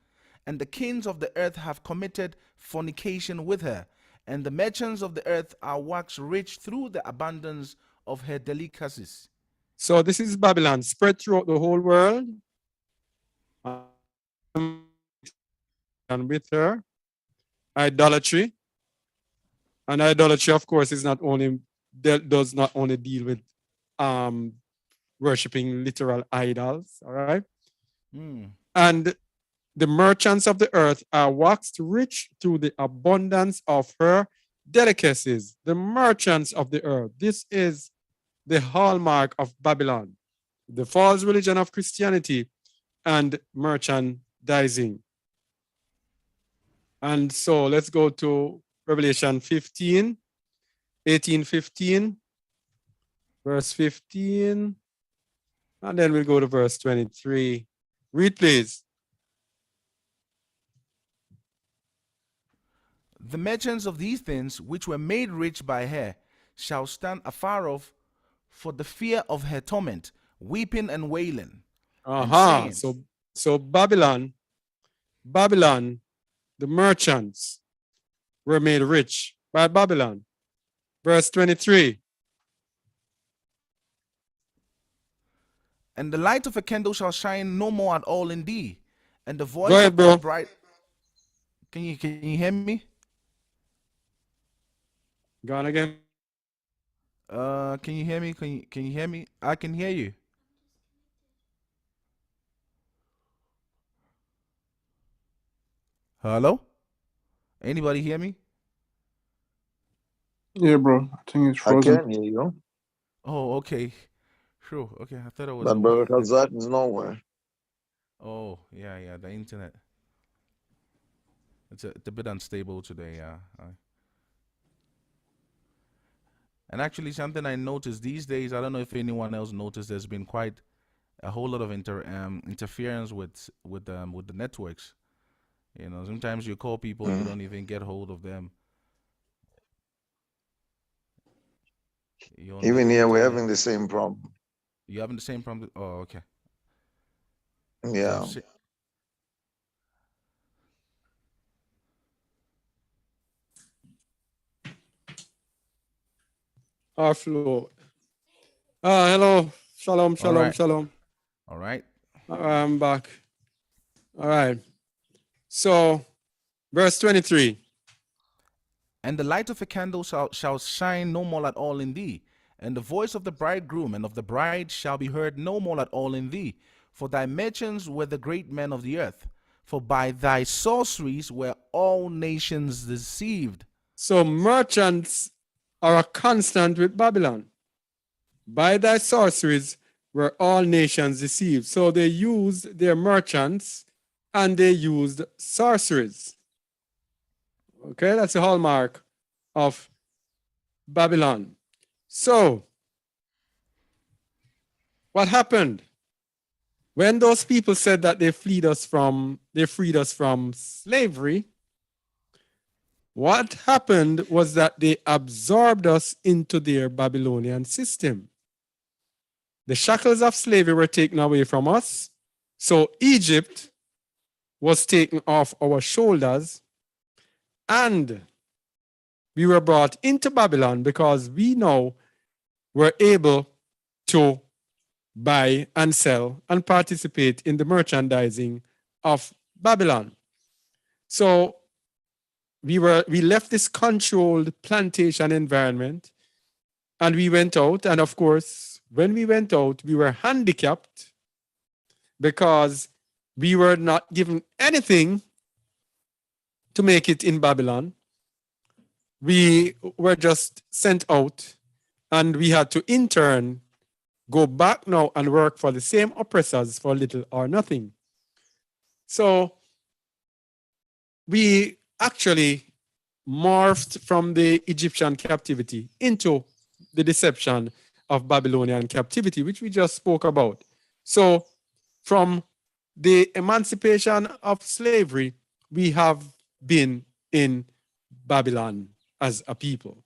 and the kings of the earth have committed fornication with her, and the merchants of the earth are waxed rich through the abundance of her delicacies. So this is Babylon spread throughout the whole world. And with her, idolatry. And idolatry, of course, is not only does not only deal with worshiping literal idols, all right? And the merchants of the earth are waxed rich through the abundance of her delicacies. The merchants of the earth. This is the hallmark of Babylon, the false religion of Christianity and merchandising. And so let's go to Revelation 15, 18:15, verse 15, and then we'll go to verse 23. Read, please. The merchants of these things, which were made rich by her, shall stand afar off for the fear of her torment, weeping and wailing. And saying, So Babylon, the merchants were made rich by Babylon. Verse 23. And the light of a candle shall shine no more at all in thee, and the voice Go ahead, of bro. the bride. Can you hear me? Gone again. Can you hear me? Can you hear me? I can hear you. Hello? Anybody hear me? Yeah, bro. I think it's I frozen. can hear you, Oh, okay. Sure. Okay, I thought it was. but Brother Kazak is nowhere. Oh, yeah. The internet. It's a bit unstable today. Yeah. And actually, something I noticed these days, I don't know if anyone else noticed, there's been quite a whole lot of interference with the networks. You know, sometimes you call people, you don't even get hold of them. Even here, we're having the same problem. You having the same problem? Oh, okay. Yeah. Our flow. Hello. Shalom. All right. I'm back. All right. So, verse 23. And the light of a candle shall shine no more at all in thee, and the voice of the bridegroom and of the bride shall be heard no more at all in thee. For thy merchants were the great men of the earth, for by thy sorceries were all nations deceived. So merchants are a constant with Babylon. By thy sorceries were all nations deceived. So they used their merchants and they used sorceries. Okay, that's the hallmark of Babylon. So, what happened? When those people said that they freed us from slavery, what happened was that they absorbed us into their Babylonian system. The shackles of slavery were taken away from us. So Egypt was taken off our shoulders, and we were brought into Babylon because we now were able to buy and sell and participate in the merchandising of Babylon. So we left this controlled plantation environment and we went out. And of course, when we went out, we were handicapped because we were not given anything to make it in Babylon. We were just sent out and we had to in turn go back now and work for the same oppressors for little or nothing. So we actually morphed from the Egyptian captivity into the deception of Babylonian captivity, which we just spoke about. So from the emancipation of slavery, we have been in Babylon as a people.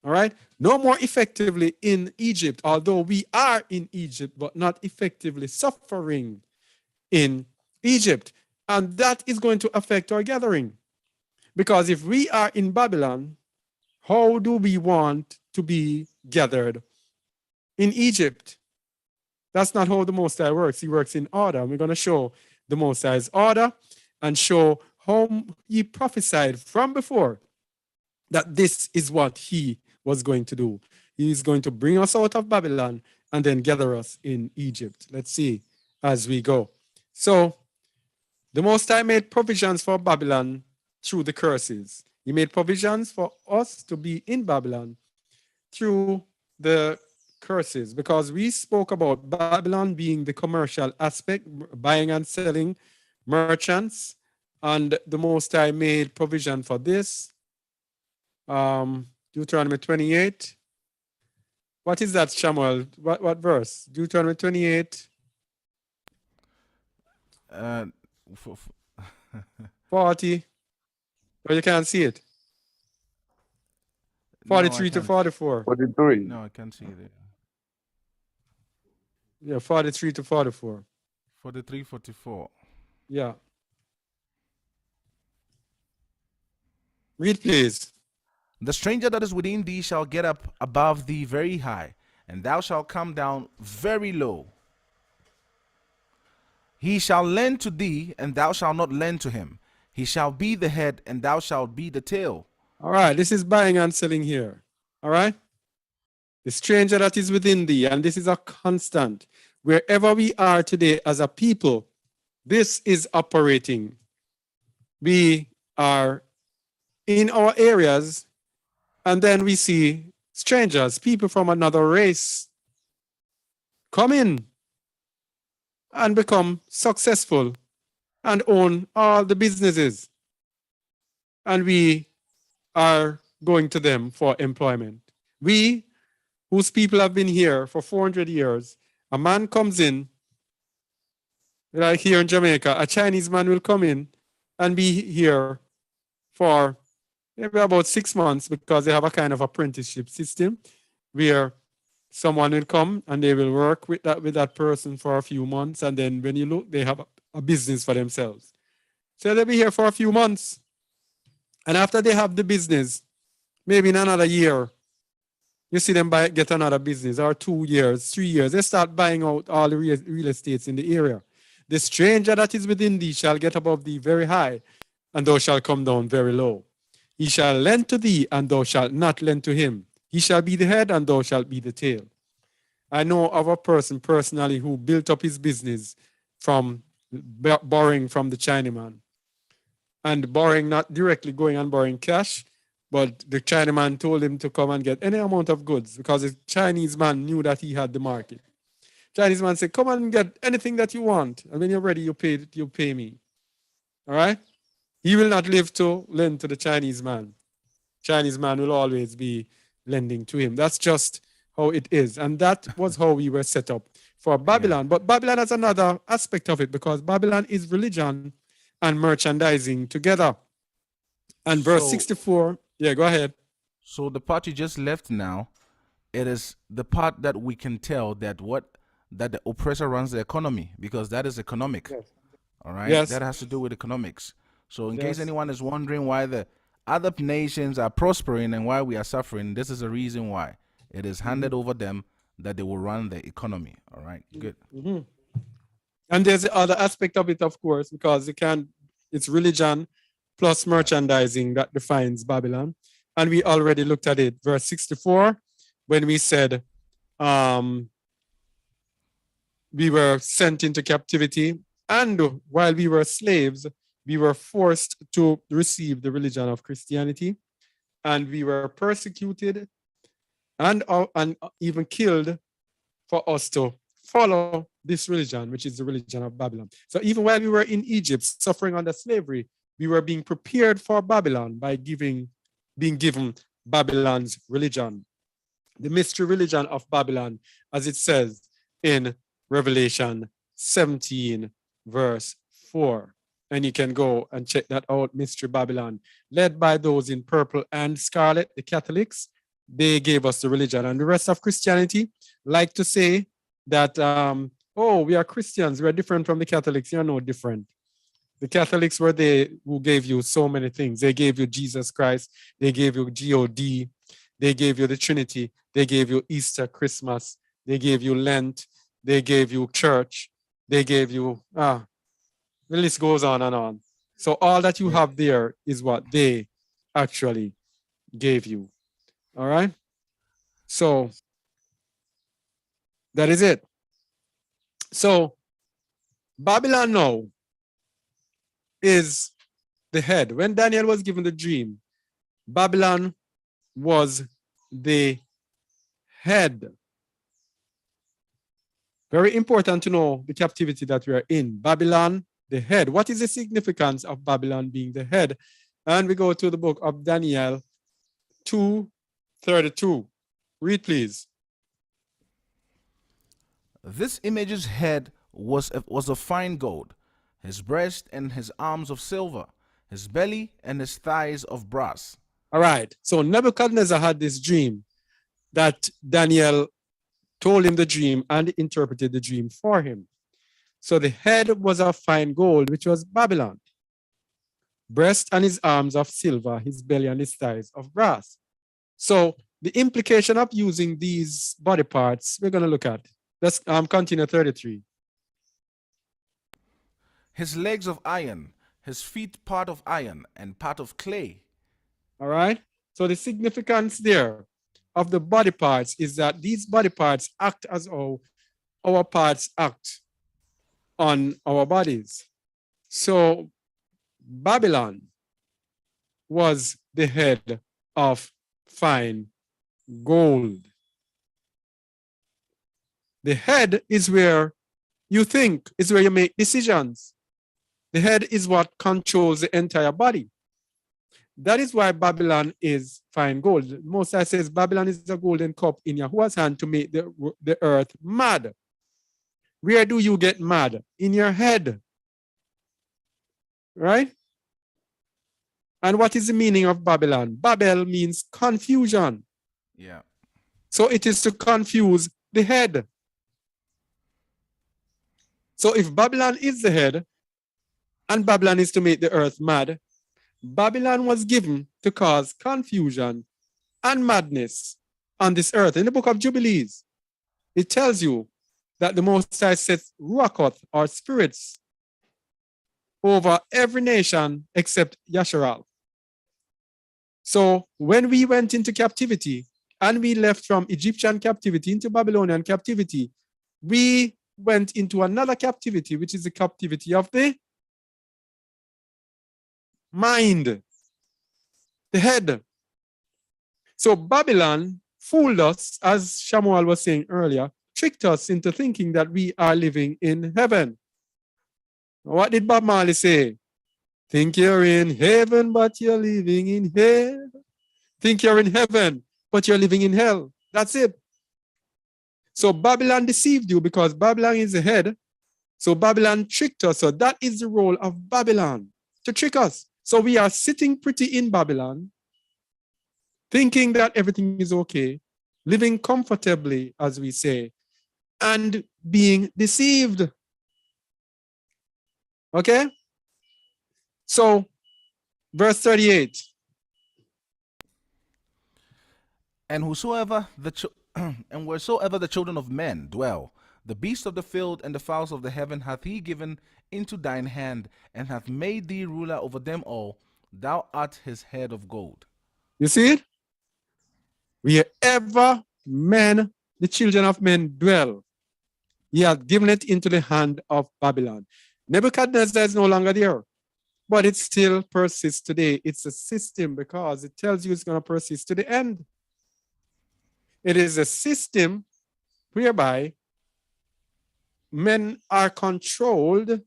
All right. No more effectively in Egypt, although we are in Egypt, but not effectively suffering in Egypt. And that is going to affect our gathering. Because if we are in Babylon, how do we want to be gathered in Egypt? That's not how the Most High works. He works in order. We're going to show the Most High's order and show how he prophesied from before that this is what he was going to do. He is going to bring us out of Babylon and then gather us in Egypt. Let's see as we go. So the Most High made provisions for Babylon through the curses. He made provisions for us to be in Babylon through the curses, because we spoke about Babylon being the commercial aspect, buying and selling, merchants, and the Most High made provision for this. Deuteronomy 28. What is that, Samuel? What verse? Deuteronomy 28. 40. Oh, you can't see it. 43 to 44. 43. No, I can't see it. Yeah, 43 to 44. 43, 44. Yeah. Read, please. The stranger that is within thee shall get up above thee very high, and thou shalt come down very low. He shall lend to thee, and thou shalt not lend to him. He shall be the head, and thou shalt be the tail. All right, this is buying and selling here. All right. The stranger that is within thee, and this is a constant. Wherever we are today as a people, this is operating. We are in our areas, and then we see strangers, people from another race, come in and become successful and own all the businesses. And we are going to them for employment. We, whose people have been here for 400 years, a man comes in, like here in Jamaica, a Chinese man will come in and be here for maybe about 6 months, because they have a kind of apprenticeship system where someone will come and they will work with that person for a few months, and then when you look, they have a business for themselves. So they'll be here for a few months, and after they have the business, maybe in another year, you see them get another business, or 2 years, 3 years. They start buying out all the real estates in the area. The stranger that is within thee shall get above thee very high, and thou shalt come down very low. He shall lend to thee, and thou shalt not lend to him. He shall be the head, and thou shalt be the tail. I know of a person personally who built up his business from borrowing from the Chinaman, and borrowing, not directly going and borrowing cash, but the Chinaman told him to come and get any amount of goods, because the Chinese man knew that he had the market. Chinese man said, come and get anything that you want, and when you're ready, you pay me. All right? He will not live to lend to the Chinese man. Chinese man will always be lending to him. That's just how it is. And that was how we were set up for Babylon. But Babylon has another aspect of it, because Babylon is religion and merchandising together. And verse 64, yeah, go ahead. So the part you just left now, it is the part that we can tell that the oppressor runs the economy, because that is economic. Yes. All right? Yes. That has to do with economics. So in Yes. case anyone is wondering why the other nations are prospering and why we are suffering, this is the reason why. It is handed over them that they will run the economy. All right, good. Mm-hmm. And there's the other aspect of it, of course, because it's religion plus merchandising that defines Babylon. And we already looked at it, verse 64, when we said we were sent into captivity, and while we were slaves, we were forced to receive the religion of Christianity, and we were persecuted and even killed for us to follow this religion, which is the religion of Babylon. So even while we were in Egypt, suffering under slavery, we were being prepared for Babylon by being given Babylon's religion, the mystery religion of Babylon, as it says in Revelation 17, verse 4. And you can go and check that out, Mystery Babylon, led by those in purple and scarlet, the Catholics. They gave us the religion. And the rest of Christianity like to say that, oh, we are Christians, we are different from the Catholics. You're no different. The Catholics were they who gave you so many things. They gave you Jesus Christ. They gave you God. They gave you the Trinity. They gave you Easter, Christmas. They gave you Lent. They gave you church. They gave you, the list goes on and on. So all that you have there is what they actually gave you. All right? So that is it. So Babylon now is the head. When Daniel was given the dream, Babylon was the head. Very important to know the captivity that we are in. Babylon, the head. What is the significance of Babylon being the head? And we go to the book of Daniel 2:32. Read, please. This image's head was of fine gold, his breast and his arms of silver, his belly and his thighs of brass. All right. So Nebuchadnezzar had this dream that Daniel told him the dream and interpreted the dream for him. So the head was of fine gold, which was Babylon. Breast and his arms of silver, his belly and his thighs of brass. So the implication of using these body parts, we're going to look at. Let's continue 33. His legs of iron, his feet part of iron and part of clay. All right. So the significance there of the body parts is that these body parts act as how our parts act on our bodies. So Babylon was the head of fine gold. The head is where you think, is where you make decisions. The head is what controls the entire body. That is why Babylon is fine gold. Moses says Babylon is a golden cup in Yahuwah's hand to make the earth mad. Where do you get mad? In your head. Right? And what is the meaning of Babylon? Babel means confusion. Yeah. So it is to confuse the head. So if Babylon is the head, and Babylon is to make the earth mad, Babylon was given to cause confusion and madness on this earth. In the book of Jubilees, it tells you that the Most High sets ruachoth, or spirits, over every nation except Yasharal. So when we went into captivity and we left from Egyptian captivity into Babylonian captivity, we went into another captivity, which is the captivity of the mind, the head. So Babylon fooled us, as Shamuel was saying earlier, tricked us into thinking that we are living in heaven. What did Bob Marley say? Think you're in heaven, but you're living in hell. Think you're in heaven, but you're living in hell. That's it. So Babylon deceived you because Babylon is the head. So Babylon tricked us. So that is the role of Babylon, to trick us. So we are sitting pretty in Babylon, thinking that everything is okay, living comfortably, as we say, and being deceived. Okay? So, verse 38. And whosoever and wheresoever the children of men dwell, the beasts of the field and the fowls of the heaven hath he given into thine hand, and hath made thee ruler over them all. Thou art his head of gold. You see it? Wherever men, the children of men dwell, he hath given it into the hand of Babylon. Nebuchadnezzar is no longer there, but it still persists today. It's a system because it tells you it's going to persist to the end. It is a system whereby men are controlled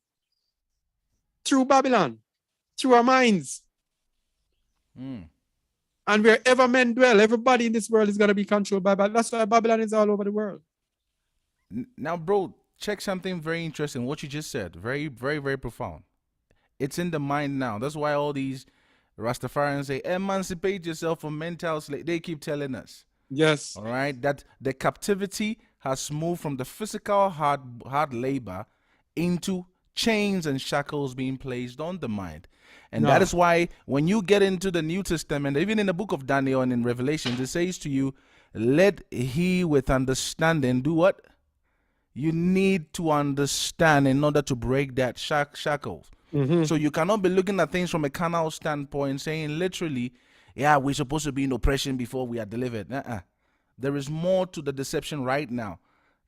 through Babylon. through our minds. Mm. And wherever men dwell, everybody in this world is going to be controlled by Babylon. That's why Babylon is all over the world. Now, bro, check something very interesting. What you just said, very, very, very profound. It's in the mind now. That's why all these Rastafarians say, emancipate yourself from mental slavery. They keep telling us, Yes. all right, that the captivity has moved from the physical hard labor into chains and shackles being placed on the mind. And that No. is why when you get into the New Testament, even in the book of Daniel and in Revelation, it says to you, let he with understanding do what? You need to understand in order to break that shackles. So you cannot be looking at things from a carnal standpoint, saying literally, yeah, we're supposed to be in oppression before we are delivered. There is more to the deception right now.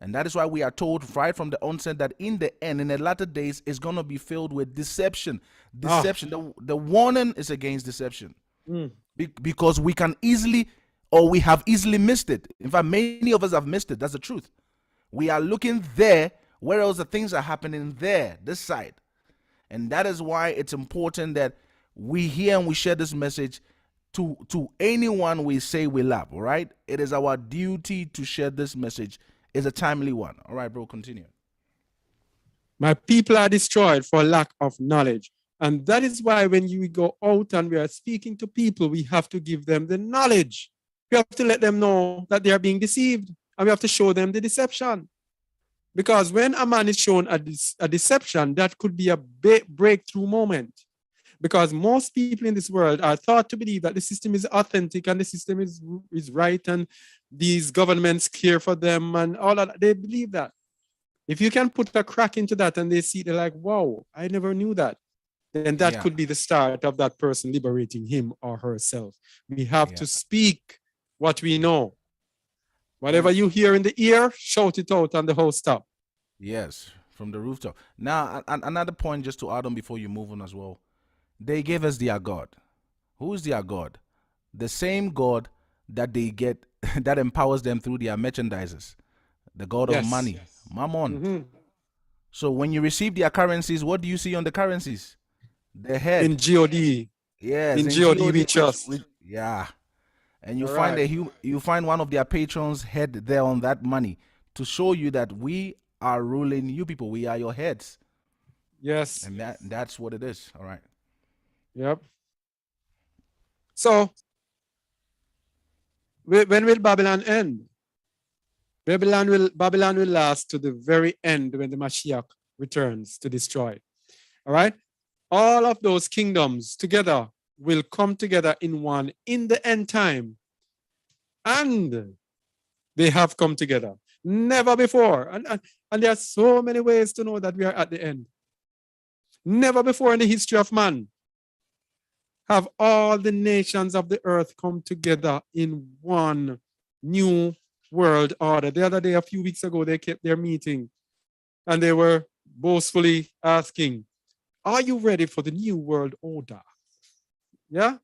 And that is why we are told right from the onset that in the end, in the latter days, it's going to be filled with deception. Deception. The warning is against deception. Because we can easily, or we have easily missed it. In fact, many of us have missed it. That's the truth. We are looking there, whereas the things are happening there, this side. And that is why it's important that we hear and we share this message to anyone we say we love, all right? It is our duty to share this message. It's a timely one. All right, bro, continue. My people are destroyed for lack of knowledge. And that is why when you go out and we are speaking to people, we have to give them the knowledge. We have to let them know that they are being deceived. And we have to show them the deception. Because when a man is shown a deception, that could be a breakthrough moment. Because most people in this world are thought to believe that the system is authentic and the system is right and these governments care for them and all of that. They believe that. If you can put a crack into that and they see, they're like, wow, I never knew that. Then that could be the start of that person liberating him or herself. We have to speak what we know. Whatever you hear in the ear, shout it out on the whole stop. Yes, from the rooftop. Now, another point just to add on before you move on as well. They gave us their God. Who is their God? The same God that they get, that empowers them through their merchandises. The God of money. Mammon. So when you receive their currencies, what do you see on the currencies? The head. In God. Yes. In God we trust. Yeah. And you you find one of their patrons' head there on that money to show you that we are ruling you people. We are your heads. Yes. And that's what it is. All right. Yep. So, when will Babylon end? Babylon will last to the very end when the Mashiach returns to destroy. All right? All of those kingdoms together will come together in one in the end time. And they have come together. Never before. And there are so many ways to know that we are at the end. Never before in the history of man have all the nations of the earth come together in one new world order. The other day, a few weeks ago, they kept their meeting and they were boastfully asking, are you ready for the new world order? Yeah?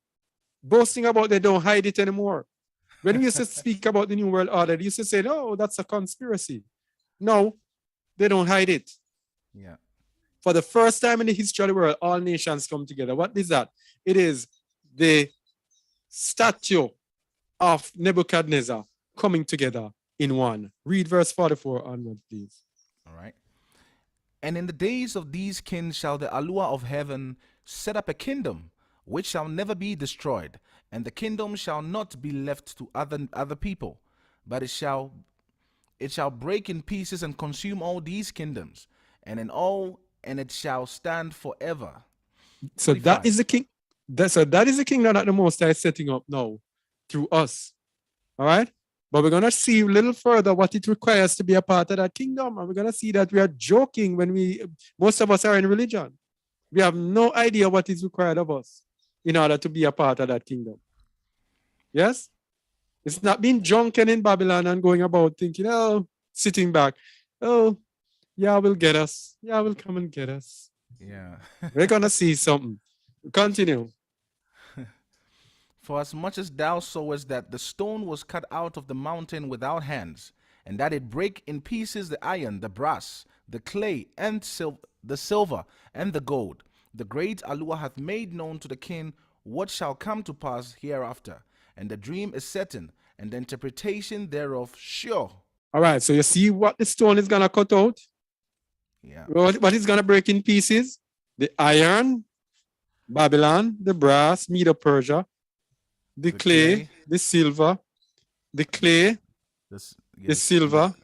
Boasting about they don't hide it anymore. When we used to speak about the new world order, they used to say, no, that's a conspiracy. No, they don't hide it. Yeah. For the first time in the history of the world, all nations come together. What is that? It is the statue of Nebuchadnezzar coming together in one. Read verse 44 onward, please. All right. And in the days of these kings shall the Allah of heaven set up a kingdom which shall never be destroyed, and the kingdom shall not be left to other people, but it shall break in pieces and consume all these kingdoms, and it shall stand forever. So 45. that is the king. That is the kingdom that the Most High is setting up now through us. All right? But we're going to see a little further what it requires to be a part of that kingdom. And we're going to see that we are joking when most of us are in religion. We have no idea what is required of us in order to be a part of that kingdom. Yes? It's not being drunken in Babylon and going about thinking, oh, sitting back. Oh, yeah, will get us. Yeah, will come and get us. Yeah. We're going to see something. Continue. For as much as thou sawest that the stone was cut out of the mountain without hands, and that it brake in pieces the iron, the brass, the clay, and the silver, and the gold, The great Allah hath made known to the king what shall come to pass hereafter, and the dream is certain, and the interpretation thereof sure. All right, so you see what the stone is going to cut out? Yeah. What is going to break in pieces? The iron, Babylon, the brass, Medo-Persia, the clay, the silver, the clay, the silver,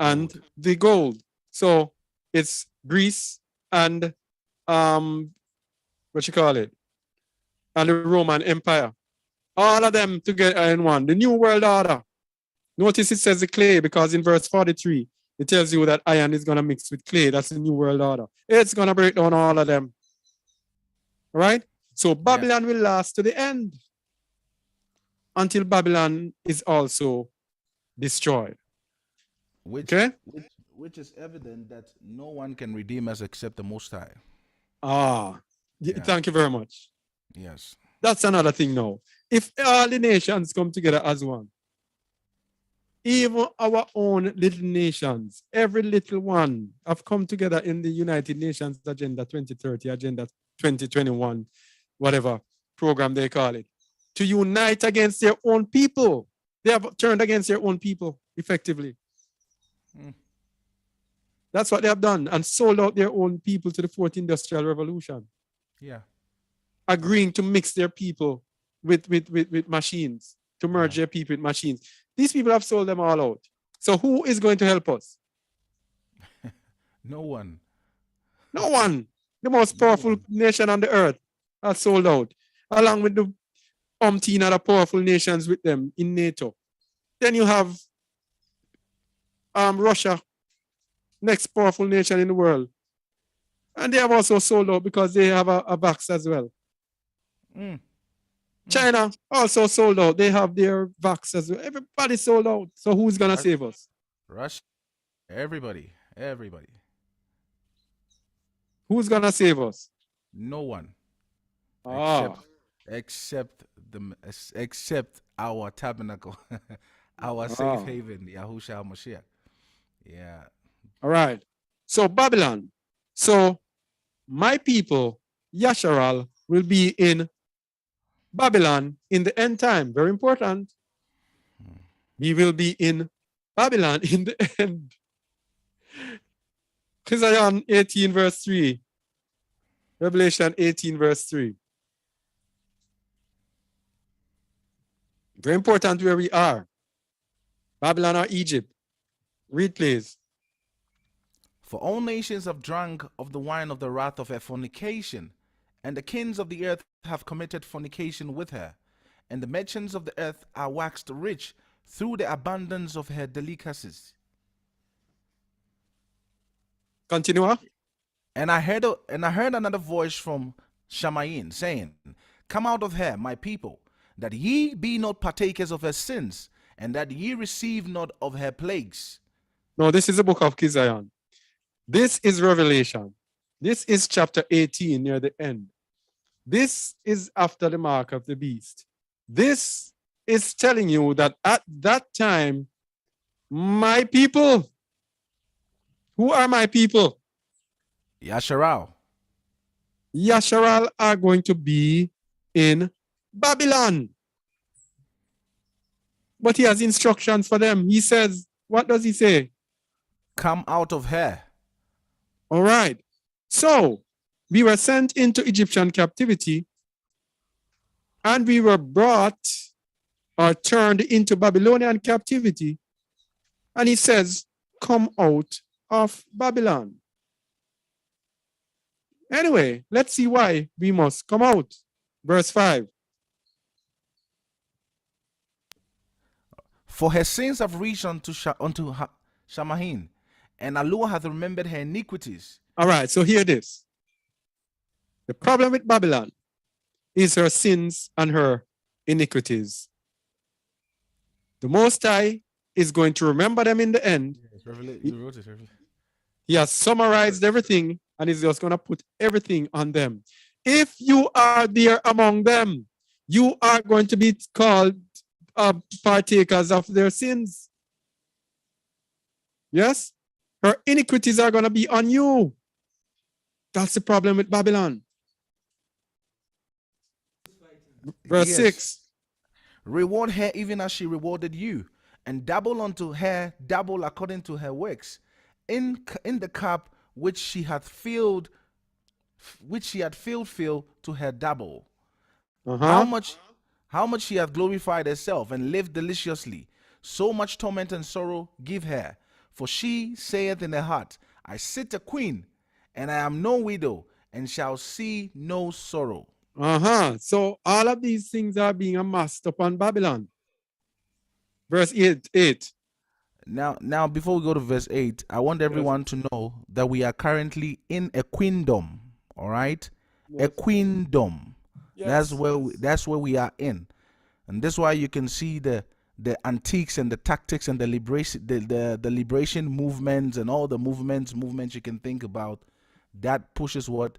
and gold. the gold. So it's Greece and what you call it? And the Roman Empire. All of them together in one. The New World Order. Notice it says the clay because in verse 43, it tells you that iron is going to mix with clay. That's the New World Order. It's going to break down all of them. All right? So Babylon will last to the end until Babylon is also destroyed. Which is evident that no one can redeem us except the Most High. Thank you very much. Yes. That's another thing now. If all the nations come together as one, even our own little nations, every little one have come together in the United Nations Agenda 2030, Agenda 2021, whatever program they call it, to unite against their own people. They have turned against their own people effectively. That's what they have done and sold out their own people to the fourth industrial revolution. Yeah. Agreeing to mix their people with machines, to merge their people with machines. These people have sold them all out. So who is going to help us? No one. No one. The most powerful nation on the earth has sold out, along with the umpteen other powerful nations with them in NATO. Then you have Russia, next powerful nation in the world. And they have also sold out because they have a vax as well. China also sold out. They have their vax as well. Everybody sold out. So who's going to save us? Russia. Everybody. Who's going to save us? No one. Except our tabernacle, our safe haven, Yahushua Mashiach. Yeah. All right. So Babylon. So my people, Yasharal, will be in Babylon in the end time. Very important. We will be in Babylon in the end. Isaiah 18 verse 3. Revelation 18 verse 3. Very important where we are. Babylon or Egypt. Read, please. For all nations have drunk of the wine of the wrath of her fornication, and the kings of the earth have committed fornication with her, and the merchants of the earth are waxed rich through the abundance of her delicacies. Continue. And I heard another voice from Shamayin saying, Come out of her, my people, that ye be not partakers of her sins, and that ye receive not of her plagues. No, this is the book of Kezion. This is Revelation. This is chapter 18 near the end. This is after the mark of the beast. This is telling you that at that time, my people, who are my people? Yasharal. Yasharal are going to be in Babylon. But he has instructions for them. He says, what does he say? Come out of her. All right. So we were sent into Egyptian captivity and we were brought or turned into Babylonian captivity. And he says, come out of Babylon. Anyway, let's see why we must come out. Verse 5. For her sins have reached unto Shamahin, and Allah hath remembered her iniquities. All right, so hear this. The problem with Babylon is her sins and her iniquities. The Most High is going to remember them in the end. He has summarized everything and is just going to put everything on them. If you are there among them, you are going to be called partakers of their sins. Yes? Her iniquities are going to be on you. That's the problem with Babylon. Verse Yes. 6. Reward her even as she rewarded you, and double unto her double according to her works. In the cup which she had filled fill to her double. How Uh-huh. much how much she hath glorified herself and lived deliciously. So much torment and sorrow give her. For she saith in her heart, I sit a queen, and I am no widow, and shall see no sorrow. Uh-huh. So all of these things are being amassed upon Babylon. Verse 8. Now, before we go to verse 8, I want Yes. everyone to know that we are currently in a queendom. All right, a Yes. queendom. Yes. That's where we are in, and that's why you can see the antiques and the tactics and the liberation movements and all the movements you can think about. That pushes what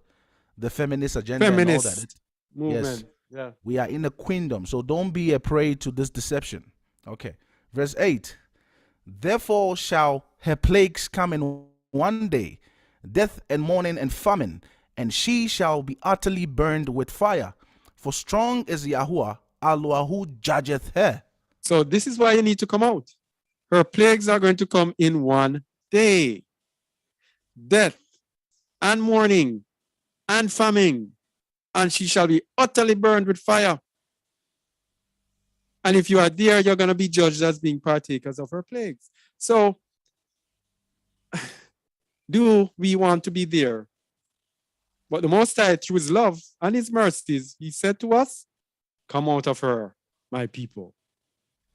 the feminist agenda and all that. Feminist Yes, movement. Yeah. we are in a queendom, so don't be a prey to this deception. Okay, verse 8. Therefore shall her plagues come in one day, death and mourning and famine, and she shall be utterly burned with fire. For strong is Yahuwah, Allah who judgeth her. So this is why you need to come out. Her plagues are going to come in one day. Death and mourning and famine, and she shall be utterly burned with fire. And if you are there, you're going to be judged as being partakers of her plagues. So, do we want to be there? But the Most High, through his love and his mercies, he said to us, come out of her, my people.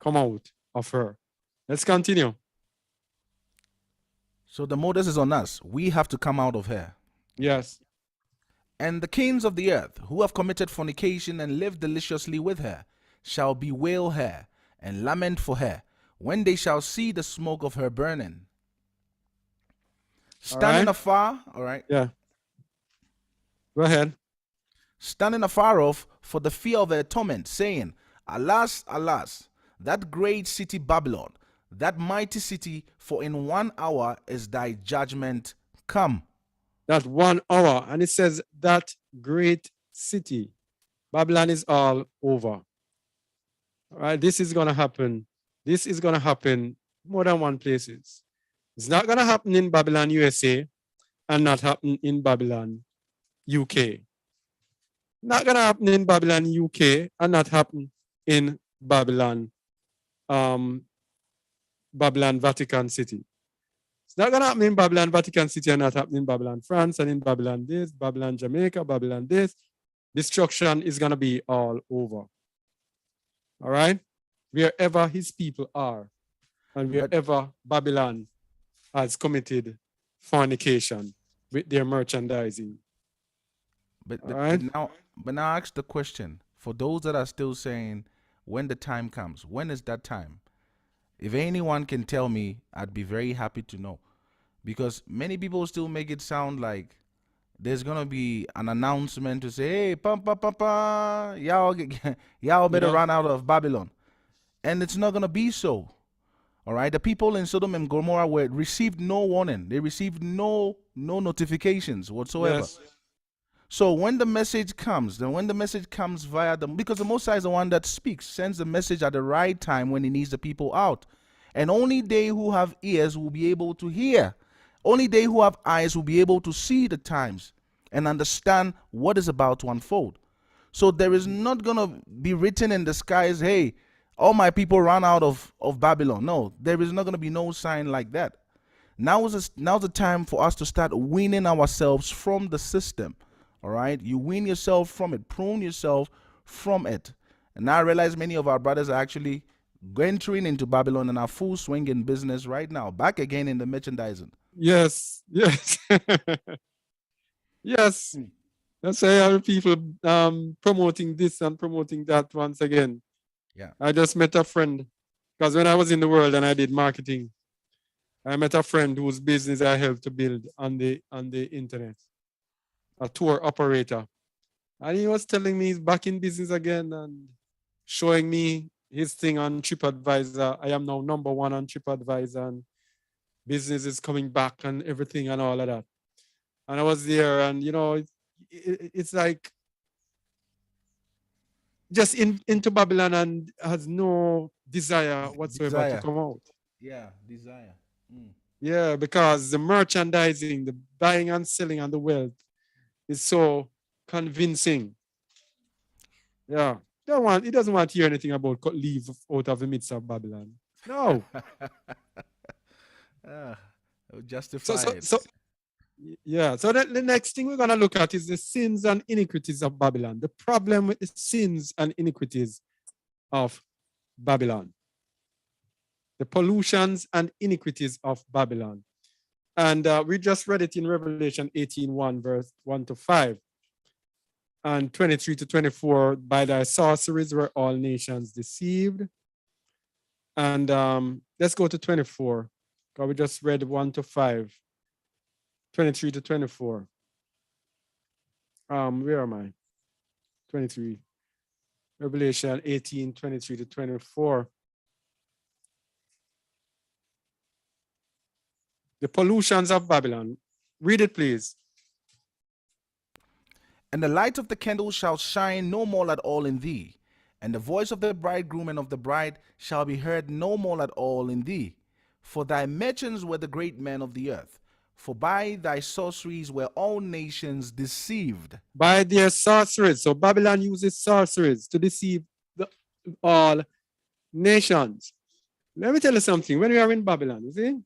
Come out of her. Let's continue. So the modus is on us. We have to come out of her. Yes. And the kings of the earth, who have committed fornication and lived deliciously with her, shall bewail her and lament for her when they shall see the smoke of her burning. Standing right. afar, all right. Yeah. Go ahead. Standing afar off for the fear of their torment, saying, Alas, alas, that great city Babylon, that mighty city, for in 1 hour is thy judgment come. That 1 hour. And it says that great city. Babylon is all over. All right. This is going to happen. This is going to happen more than one places. It's not going to happen in Babylon, USA, and not happen in Babylon, UK. Not going to happen in Babylon, UK, and not happen in Babylon, Babylon, Vatican City. It's not going to happen in Babylon, Vatican City, and not happen in Babylon, France, and in Babylon this, Babylon, Jamaica, Babylon this. Destruction is going to be all over. All right? Wherever his people are, and wherever Babylon has committed fornication with their merchandising. But right. now I ask the question, for those that are still saying when the time comes, when is that time? If anyone can tell me, I'd be very happy to know. Because many people still make it sound like there's gonna be an announcement to say, hey, y'all better run out of Babylon. And it's not gonna be so. All right, the people in Sodom and Gomorrah received no warning. They received no notifications whatsoever. Yes. So when the message comes, via them, because the Most High is the one that speaks, sends the message at the right time when he needs the people out. And only they who have ears will be able to hear. Only they who have eyes will be able to see the times and understand what is about to unfold. So there is not going to be written in the skies, hey, all my people ran out of Babylon. No, there is not going to be no sign like that. Now's the time for us to start weaning ourselves from the system. All right, you wean yourself from it, prune yourself from it. And now I realize many of our brothers are actually entering into Babylon and are full swing in business right now, back again in the merchandising. Yes, yes, yes. That's why other people promoting this and promoting that once again. Yeah. I just met a friend because when I was in the world and I did marketing, I met a friend whose business I helped to build on the internet, a tour operator. And he was telling me he's back in business again and showing me his thing on TripAdvisor. I am now #1 on TripAdvisor and business is coming back and everything and all of that. And I was there and, it's like just into Babylon and has no desire whatsoever to Desire. come out. Yeah, desire. Yeah, because the merchandising, the buying and selling and the wealth is so convincing. Yeah. He doesn't want to hear anything about leave out of the midst of Babylon. No. So, Justified. yeah. So the next thing we're going to look at is the sins and iniquities of Babylon. The problem with the sins and iniquities of Babylon. The pollutions and iniquities of Babylon. And we just read it in Revelation 18:1, verse 1 to 5. And 23 to 24, by thy sorceries were all nations deceived. And let's go to 24. because we just read 1 to 5. 23 to 24. Where am I? 23. Revelation 18, 23 to 24. The pollutions of Babylon. Read it, please. And the light of the candle shall shine no more at all in thee, and the voice of the bridegroom and of the bride shall be heard no more at all in thee. For thy merchants were the great men of the earth, for by thy sorceries were all nations deceived. By their sorceries. So Babylon uses sorceries to deceive all nations. Let me tell you something. When we are in Babylon, you see,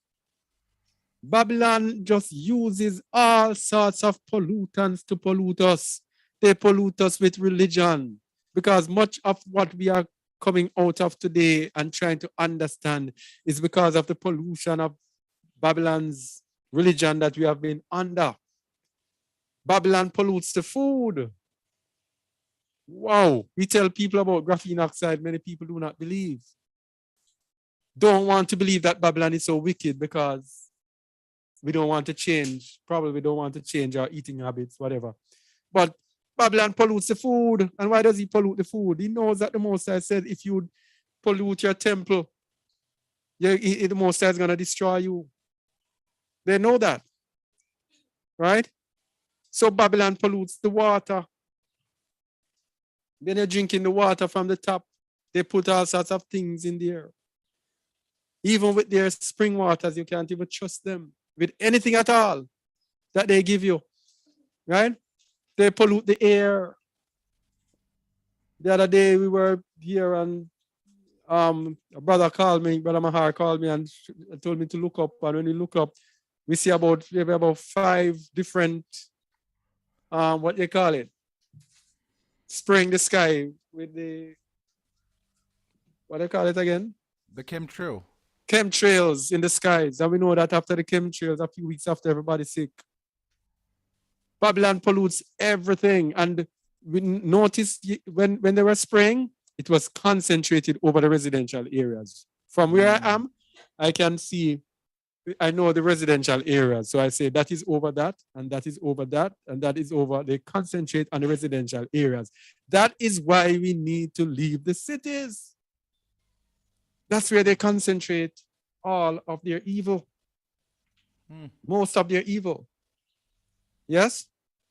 Babylon just uses all sorts of pollutants to pollute us. They pollute us with religion, because much of what we are coming out of today and trying to understand is because of the pollution of Babylon's religion that we have been under. Babylon pollutes the food. Wow. We tell people about graphene oxide, many people do not believe. Don't want to believe that Babylon is so wicked because we don't want to change. Probably we don't want to change our eating habits, whatever. But Babylon pollutes the food. And why does he pollute the food? He knows that the Most High said, if you pollute your temple, the Most High is going to destroy you. They know that. Right? So Babylon pollutes the water. When you're drinking the water from the tap, they put all sorts of things in there. Even with their spring waters, you can't even trust them with anything at all that they give you. Right? They pollute the air. The other day we were here and a brother called me, Brother Mahar called me and told me to look up. And when we look up, we see about 5 different, what they call it, spraying the sky with the, what they call it again? The chemtrail. Chemtrails in the skies. And we know that after the chemtrails, a few weeks after, everybody's sick. Babylon pollutes everything. And we noticed when they were spraying, it was concentrated over the residential areas. From where I am, I can see, I know the residential areas. So I say that is over that, and that is over that, and that is over. They concentrate on the residential areas. That is why we need to leave the cities. That's where they concentrate all of their evil. Most of their evil. Yes?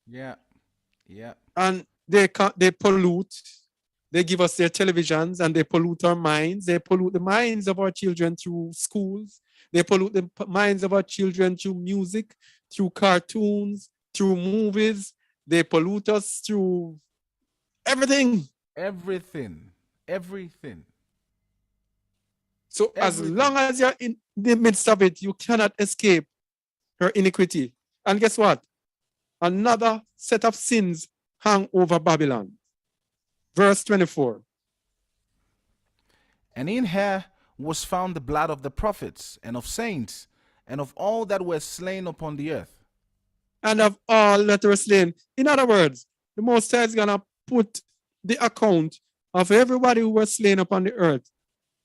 Yeah. Yeah. And they pollute. They give us their televisions and they pollute our minds. They pollute the minds of our children through schools. They pollute the minds of our children through music, through cartoons, through movies. They pollute us through everything. Everything. Everything. So as long as you're in the midst of it, you cannot escape her iniquity. And guess what? Another set of sins hang over Babylon. Verse 24. And in her was found the blood of the prophets and of saints and of all that were slain upon the earth. And of all that were slain. In other words, the Most High is going to put the account of everybody who was slain upon the earth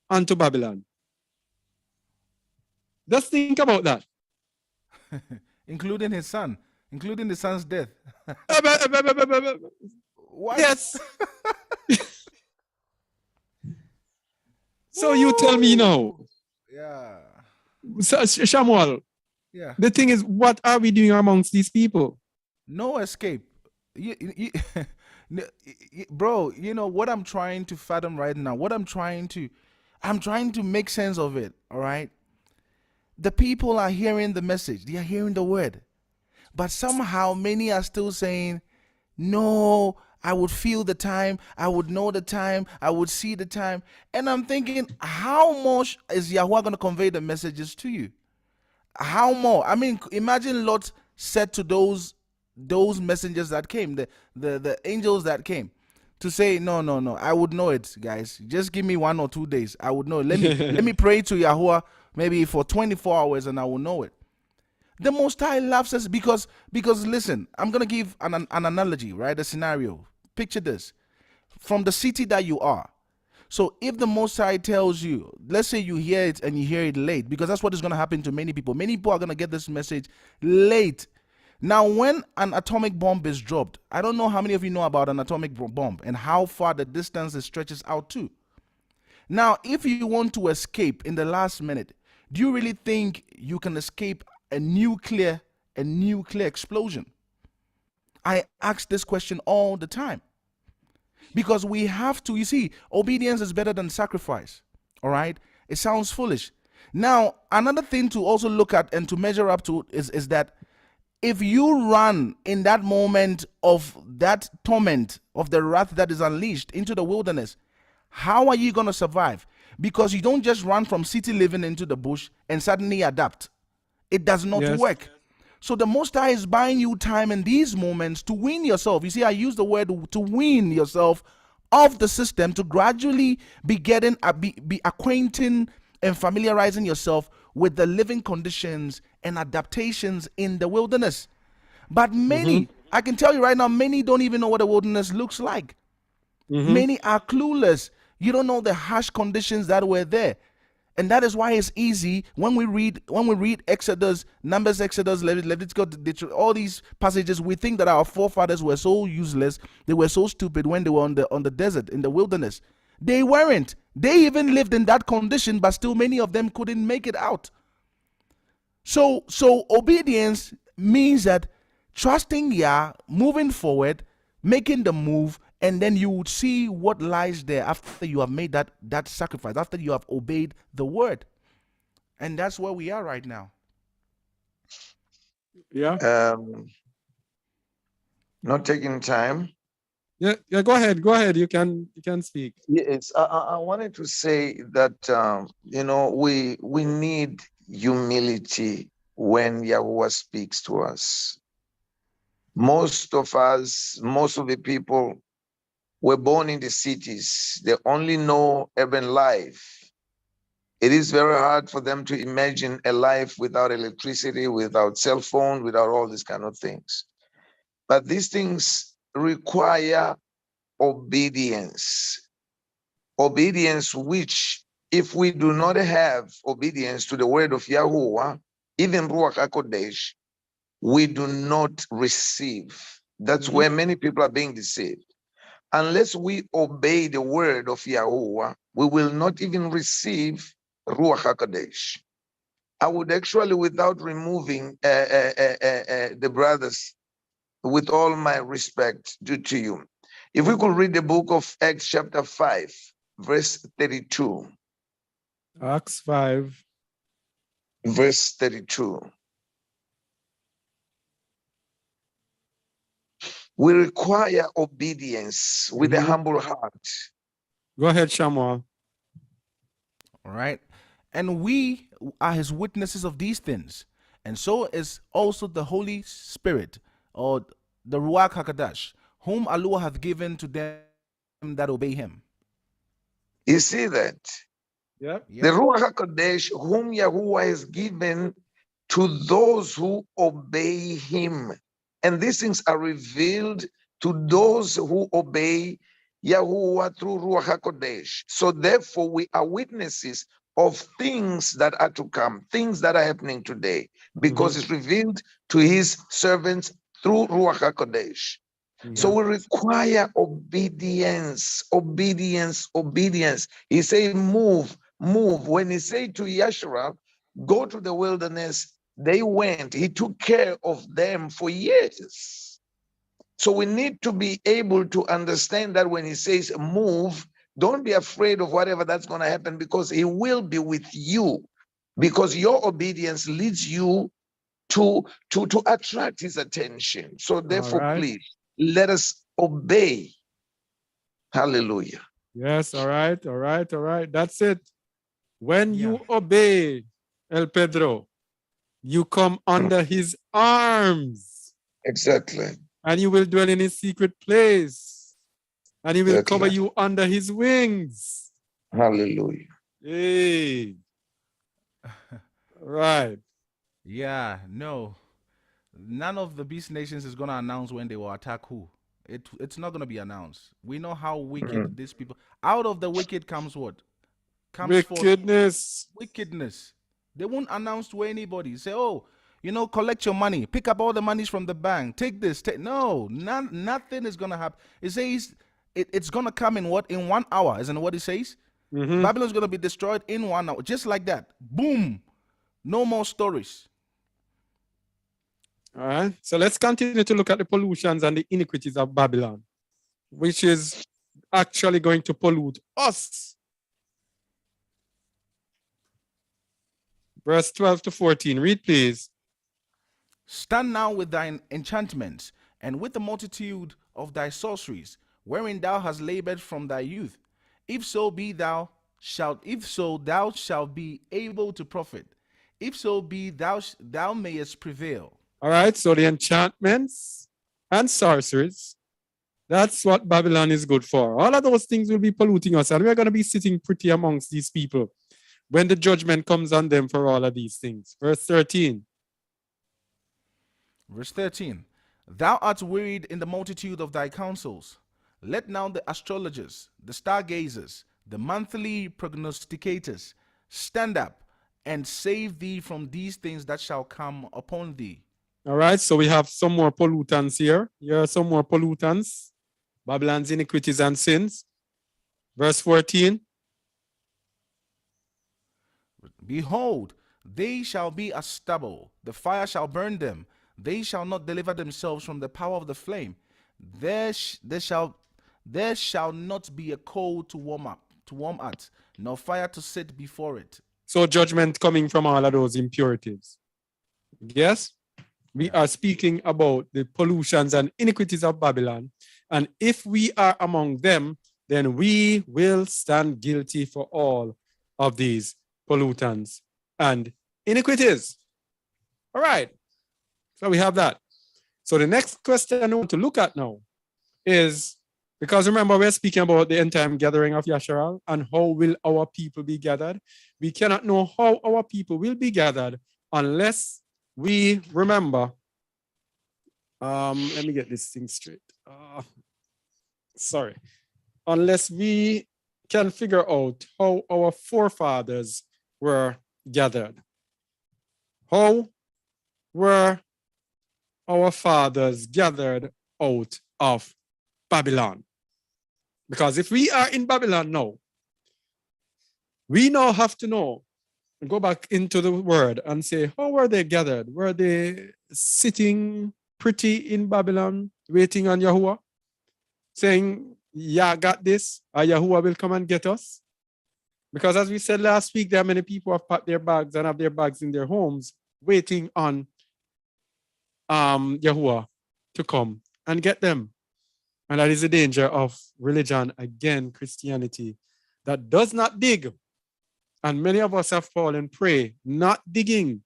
onto Babylon. Just think about that. Including his son, including the son's death. What? Yes. So you tell me now. Yeah. So, Shamuel, Yeah. the thing is, what are we doing amongst these people? No escape. Bro, you know what I'm trying to fathom right now, I'm trying to make sense of it, all right? The people are hearing the message, they are hearing the word, but somehow many are still saying, no, I would feel the time, I would know the time, I would see the time. And I'm thinking, how much is Yahweh going to convey the messages to you? How more? I mean, imagine Lot said to those messengers that came, the angels that came, to say, no, no, no, I would know it, guys. Just give me 1 or 2 days. I would know it. Let me pray to Yahweh maybe for 24 hours and I will know it. The Most High loves us because listen, I'm gonna give an analogy, right? A scenario. Picture this: from the city that you are. So if the Most High tells you, let's say you hear it and you hear it late, because that's what is gonna happen to many people. Many people are gonna get this message late. Now, when an atomic bomb is dropped, I don't know how many of you know about an atomic bomb and how far the distance it stretches out to. Now, if you want to escape in the last minute, do you really think you can escape a nuclear explosion? I ask this question all the time because we have to, you see, obedience is better than sacrifice. All right? It sounds foolish. Now, another thing to also look at and to measure up to is that if you run in that moment of that torment of the wrath that is unleashed into the wilderness, how are you going to survive? Because you don't just run from city living into the bush and suddenly adapt. It does not Yes. work. So the Most High is buying you time in these moments to wean yourself. You see, I use the word to wean yourself of the system, to gradually be getting, be acquainting and familiarizing yourself with the living conditions and adaptations in the wilderness. But many, I can tell you right now, many don't even know what the wilderness looks like. Many are clueless. You don't know the harsh conditions that were there. And that is why it's easy when we read Exodus, Numbers, Exodus, Leviticus, all these passages. We think that our forefathers were so useless, they were so stupid when they were on the desert, in the wilderness. They weren't. They even lived in that condition, but still many of them couldn't make it out. So obedience means that trusting Yah, moving forward, making the move, and then you would see what lies there after you have made that sacrifice, after you have obeyed the word. And that's where we are right now. Yeah. Not taking time. Yeah. Go ahead. Go ahead. You can speak. Yes, I wanted to say that we need humility when Yahweh speaks to us. Most of us, most of the people were born in the cities. They only know urban life. It is very hard for them to imagine a life without electricity, without cell phone, without all these kind of things. But these things require obedience. Obedience which, if we do not have obedience to the word of Yahuwah, even Ruach HaKodesh, we do not receive. That's where many people are being deceived. Unless we obey the word of Yahuwah, we will not even receive Ruach HaKodesh. I would actually, without removing the brothers, with all my respect due to you, if we could read the book of Acts chapter 5, verse 32. Acts 5. Verse 32. We require obedience with a humble heart. Go ahead, Shamuel. All right. And we are his witnesses of these things. And so is also the Holy Spirit, or the Ruach HaKodesh, whom Allah hath given to them that obey him. You see that? Yeah. The Ruach HaKodesh, whom Yahuwah has given to those who obey him. And these things are revealed to those who obey Yahuwah through Ruach HaKodesh. So therefore, we are witnesses of things that are to come, things that are happening today, because it's revealed to his servants through Ruach HaKodesh. So we require obedience, obedience, obedience. He say, move, move. When he said to Yasharal, go to the wilderness, they went. He took care of them for years. So we need to be able to understand that when he says move, don't be afraid of whatever that's going to happen, because he will be with you, because your obedience leads you to attract his attention. So therefore, right. please let us obey. Hallelujah. Yes, all right, all right, all right. That's it. When Yeah. you obey El Pedro, you come under his arms, Exactly. and you will dwell in his secret place, and he will cover Exactly. you under his wings. Hallelujah. Hey, right. Yeah, no. None of the beast nations is gonna announce when they will attack who. It's not gonna be announced. We know how wicked these people. Out of the wicked comes what? Comes forth Wickedness. wickedness. They won't announce to anybody. Say, oh, collect your money. Pick up all the monies from the bank. Take this. No, nothing is gonna happen. It says it's gonna come in what? In 1 hour, isn't it what it says? Babylon's gonna be destroyed in 1 hour, just like that. Boom. No more stories. All right. So let's continue to look at the pollutions and the iniquities of Babylon, which is actually going to pollute us. Verse 12 to 14. Read, please. Stand now with thine enchantments, and with the multitude of thy sorceries, wherein thou hast labored from thy youth. If so thou shalt be able to profit. If so be thou mayest prevail. All right. So the enchantments and sorceries, that's what Babylon is good for. All of those things will be polluting us, and we're going to be sitting pretty amongst these people when the judgment comes on them for all of these things. Verse 13. Verse 13. Thou art wearied in the multitude of thy counsels. Let now the astrologers, the stargazers, the monthly prognosticators stand up and save thee from these things that shall come upon thee. All right. So we have some more pollutants here. Here are some more pollutants. Babylon's iniquities and sins. Verse 14. Behold, they shall be as stubble, the fire shall burn them, they shall not deliver themselves from the power of the flame. There shall not be a coal to warm at, nor fire to sit before it. So judgment coming from all of those impurities. Yes? We are speaking about the pollutions and iniquities of Babylon. And if we are among them, then we will stand guilty for all of these pollutants and iniquities. All right. So we have that. So the next question I want to look at now is, because remember, we're speaking about the end time gathering of Yasharal and how will our people be gathered. We cannot know how our people will be gathered unless we remember. Let me get this thing straight. Sorry. Unless we can figure out how our forefathers were gathered. How were our fathers gathered out of Babylon? Because if we are in Babylon now, we now have to know and go back into the word and say, how were they gathered? Were they sitting pretty in Babylon, waiting on Yahuwah, saying, yeah, I got this, or Yahuwah will come and get us? Because as we said last week, there are many people who have packed their bags and have their bags in their homes, waiting on Yahuwah to come and get them. And that is the danger of religion, again, Christianity, that does not dig. And many of us have fallen prey, not digging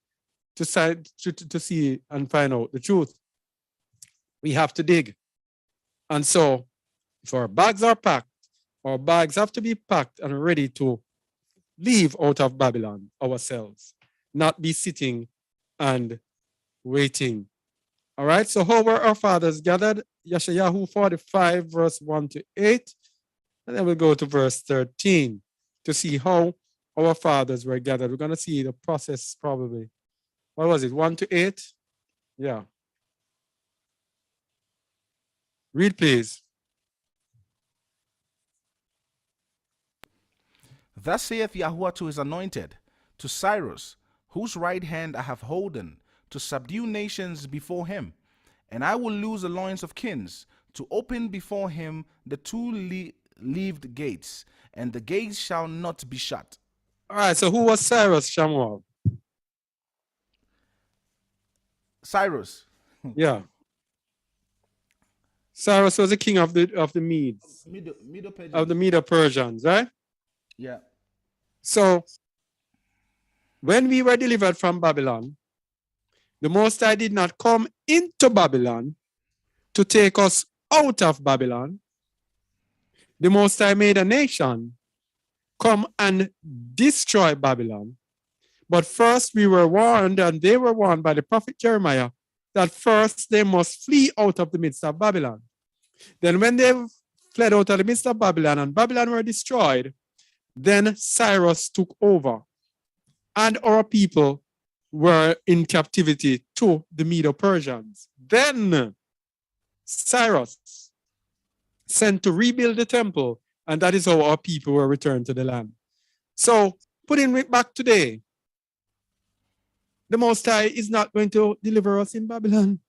to see and find out the truth. We have to dig. And so, if our bags are packed, our bags have to be packed and ready to leave out of Babylon ourselves, not be sitting and waiting. All right, so how were our fathers gathered? Yeshayahu 45, verse 1 to 8. And then we'll go to verse 13 to see how our fathers were gathered. We're going to see the process probably. What was it, 1 to 8? Yeah. Read, please. Thus saith Yahuwah to his anointed, to Cyrus, whose right hand I have holden, to subdue nations before him, And I will loose the loins of kings, to open before him the two-leaved gates, and the gates shall not be shut. All right, so who was Cyrus, Shamuel? Cyrus. Yeah. Cyrus was the king of the Medes, of the Medo-Persians, right? Yeah. So when we were delivered from Babylon, the Most High did not come into Babylon to take us out of Babylon. The Most High made a nation come and destroy Babylon. But first we were warned, and they were warned by the prophet Jeremiah, that first they must flee out of the midst of Babylon. Then when they fled out of the midst of Babylon and Babylon were destroyed, then Cyrus took over. And our people were in captivity to the Medo-Persians. Then Cyrus sent to rebuild the temple, and that is how our people were returned to the land. So, putting it back today, the Most High is not going to deliver us in Babylon.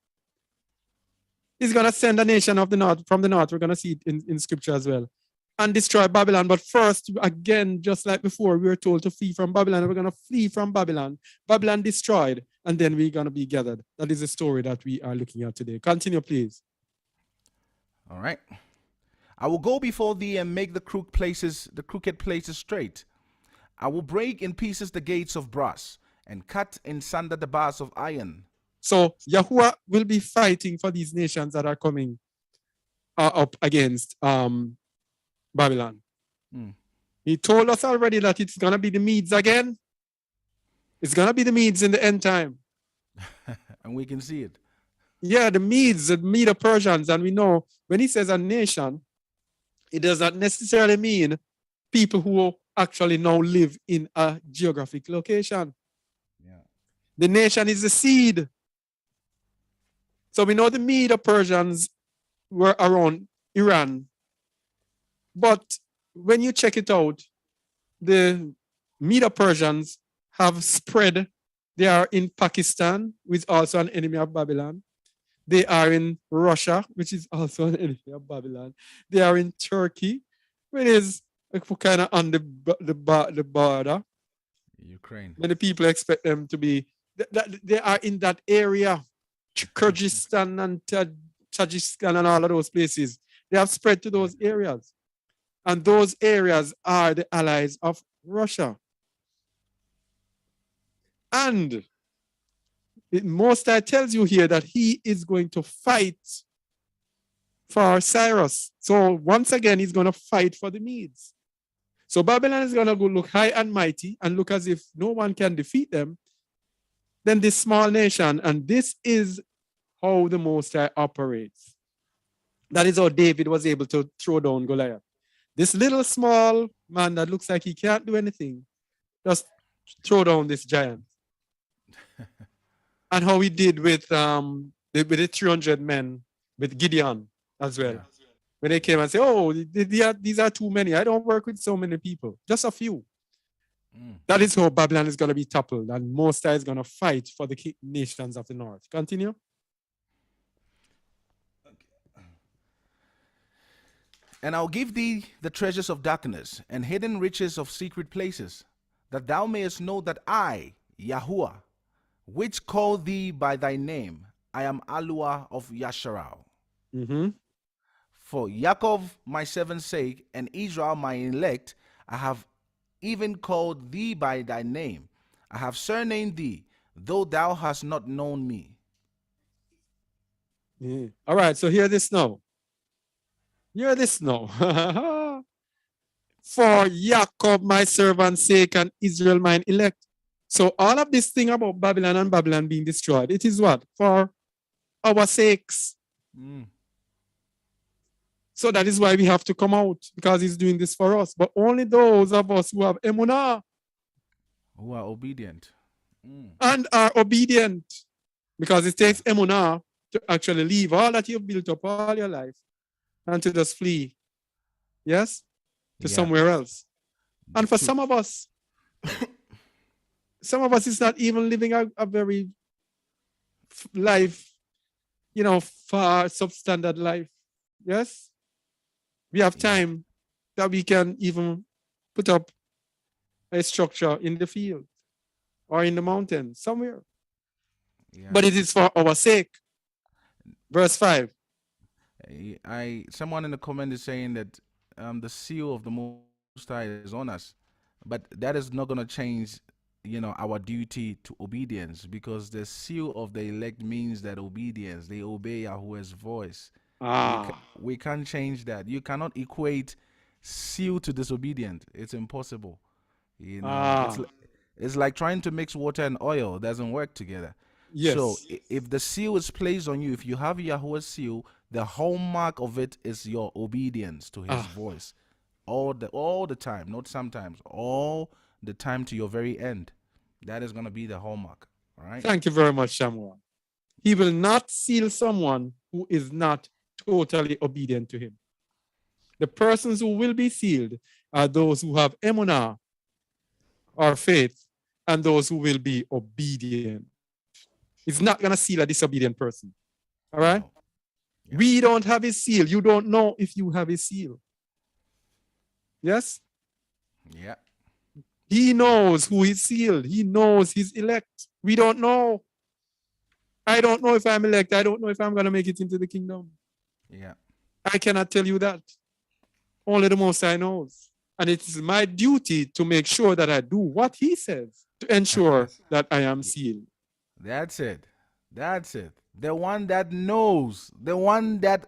He's going to send a nation of the north, from the north, we're going to see it in scripture as well, and destroy Babylon. But first, again, just like before, we were told to flee from Babylon. We're going to flee from Babylon. Babylon destroyed, and then we're going to be gathered. That is the story that we are looking at today. Continue, please. All right. I will go before thee and make the crooked places straight. I will break in pieces the gates of brass and cut in sunder the bars of iron. So Yahuwah will be fighting for these nations that are coming up against Babylon. He told us already that it's going to be the Medes again. It's going to be the Medes in the end time. And we can see it. Yeah, the Medes, the Medo-Persians. And we know when he says a nation, it does not necessarily mean people who actually now live in a geographic location. Yeah. The nation is the seed. So we know the Medo-Persians were around Iran. But when you check it out, the Medo-Persians have spread. They are in Pakistan, which is also an enemy of Babylon. They are in Russia, which is also an enemy of Babylon. They are in Turkey, which is kind of on the border. Ukraine. Many people expect them to be. They are in that area. Kyrgyzstan and Tajikistan and all of those places. They have spread to those areas. And those areas are the allies of Russia. And Most High tells you here that he is going to fight for Cyrus. So once again, he's going to fight for the Medes. So Babylon is going to go look high and mighty and look as if no one can defeat them. Then this small nation, and this is how the Most High operates. That is how David was able to throw down Goliath. This little small man that looks like he can't do anything, just throw down this giant. And how he did with the 300 men, with Gideon as well. Yeah. When they came and said, oh, these are too many. I don't work with so many people, just a few. That is how Babylon is going to be toppled, and Most High is going to fight for the nations of the north. Continue. And I'll give thee the treasures of darkness and hidden riches of secret places, that thou mayest know that I, Yahuwah, which call thee by thy name, I am Alua of Yasharal. For Yaakov my servant's sake, and Israel my elect, I have even called thee by thy name. I have surnamed thee, though thou hast not known me. All right, so hear this now. Hear this now. For Jacob my servant's sake, and Israel mine elect. So all of this thing about Babylon and Babylon being destroyed, it is what? For our sakes. So that is why we have to come out, because he's doing this for us. But only those of us who have emunah, who are obedient. And are obedient. Because it takes emunah to actually leave all that you've built up all your life and to just flee. Yes? To somewhere else. And for some of us is not even living a very life far substandard life. Yes, we have Yeah. time that we can even put up a structure in the field or in the mountain somewhere. Yeah. But it is for our sake. Verse 5. I someone in the comment is saying that the seal of the Most High is on us, but that is not gonna change, our duty to obedience, because the seal of the elect means that obedience, they obey Yahweh's voice. Ah, We can't change that. You cannot equate seal to disobedient. It's impossible. ah, It's like trying to mix water and oil. It doesn't work together. So yes. if the seal is placed on you, if you have Yahweh's seal, the hallmark of it is your obedience to His Ah, voice, all the time, not sometimes, all the time to your very end. That is gonna be the hallmark. All right. thank you very much, Samuel. He will not seal someone who is not totally obedient to him. The persons who will be sealed are those who have emunah or faith and those who will be obedient. It's not going to seal a disobedient person. All right? No. Yeah. We don't have his seal. You don't know if you have his seal. Yes? Yeah. He knows who is sealed. He knows his elect. We don't know. I don't know if I'm elect. I don't know if I'm going to make it into the kingdom. Yeah. I cannot tell you that. Only the Most High knows. And it is my duty to make sure that I do what he says to ensure that I am sealed. That's it. That's it. The one that knows, the one that,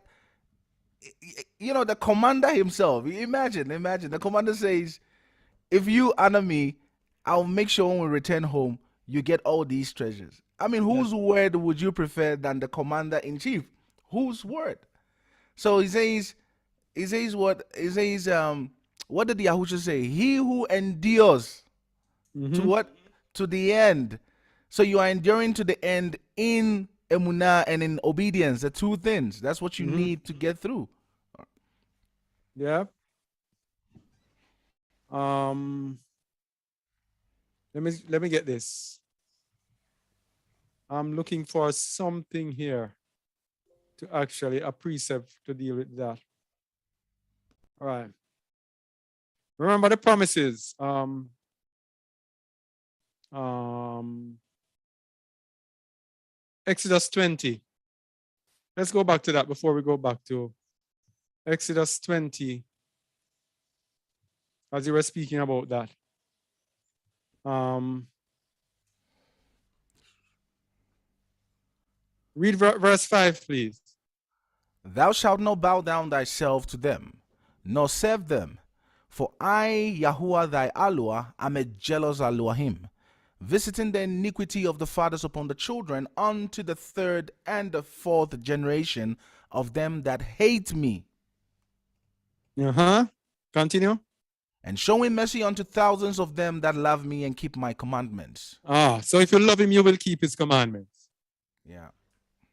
the commander himself. Imagine. The commander says, if you honor me, I'll make sure when we return home, you get all these treasures. I mean, whose word would you prefer than the commander in chief? Whose word? So what did Yahusha say? He who endures to what? To the end. So you are enduring to the end in emunah and in obedience, the two things. That's what you need to get through. Yeah. Um, let me get this. I'm looking for something here to actually a precept to deal with that. All right. Remember the promises. Exodus 20. Let's go back to that before we go back to Exodus 20. As you were speaking about that. Read verse 5, please. Thou shalt not bow down thyself to them, nor serve them. For I, Yahuwah thy Alua, am a jealous Elohim, visiting the iniquity of the fathers upon the children unto the third and the fourth generation of them that hate me, Continue. and showing mercy unto thousands of them that love me and keep my commandments. So if you love him, you will keep his commandments. Yeah.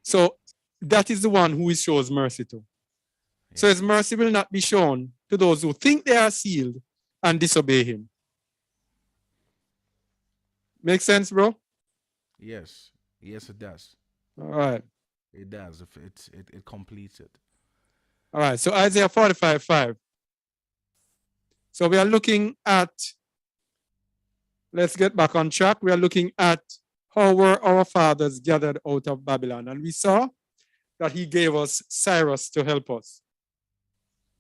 So that is the one who he shows mercy to. So his mercy will not be shown to those who think they are sealed and disobey him. Make sense, bro? Yes. Yes, it does. All right. It does. If it completes it. All right. So Isaiah 45:5. So we are looking at, let's get back on track. We are looking at how were our fathers gathered out of Babylon. And we saw that he gave us Cyrus to help us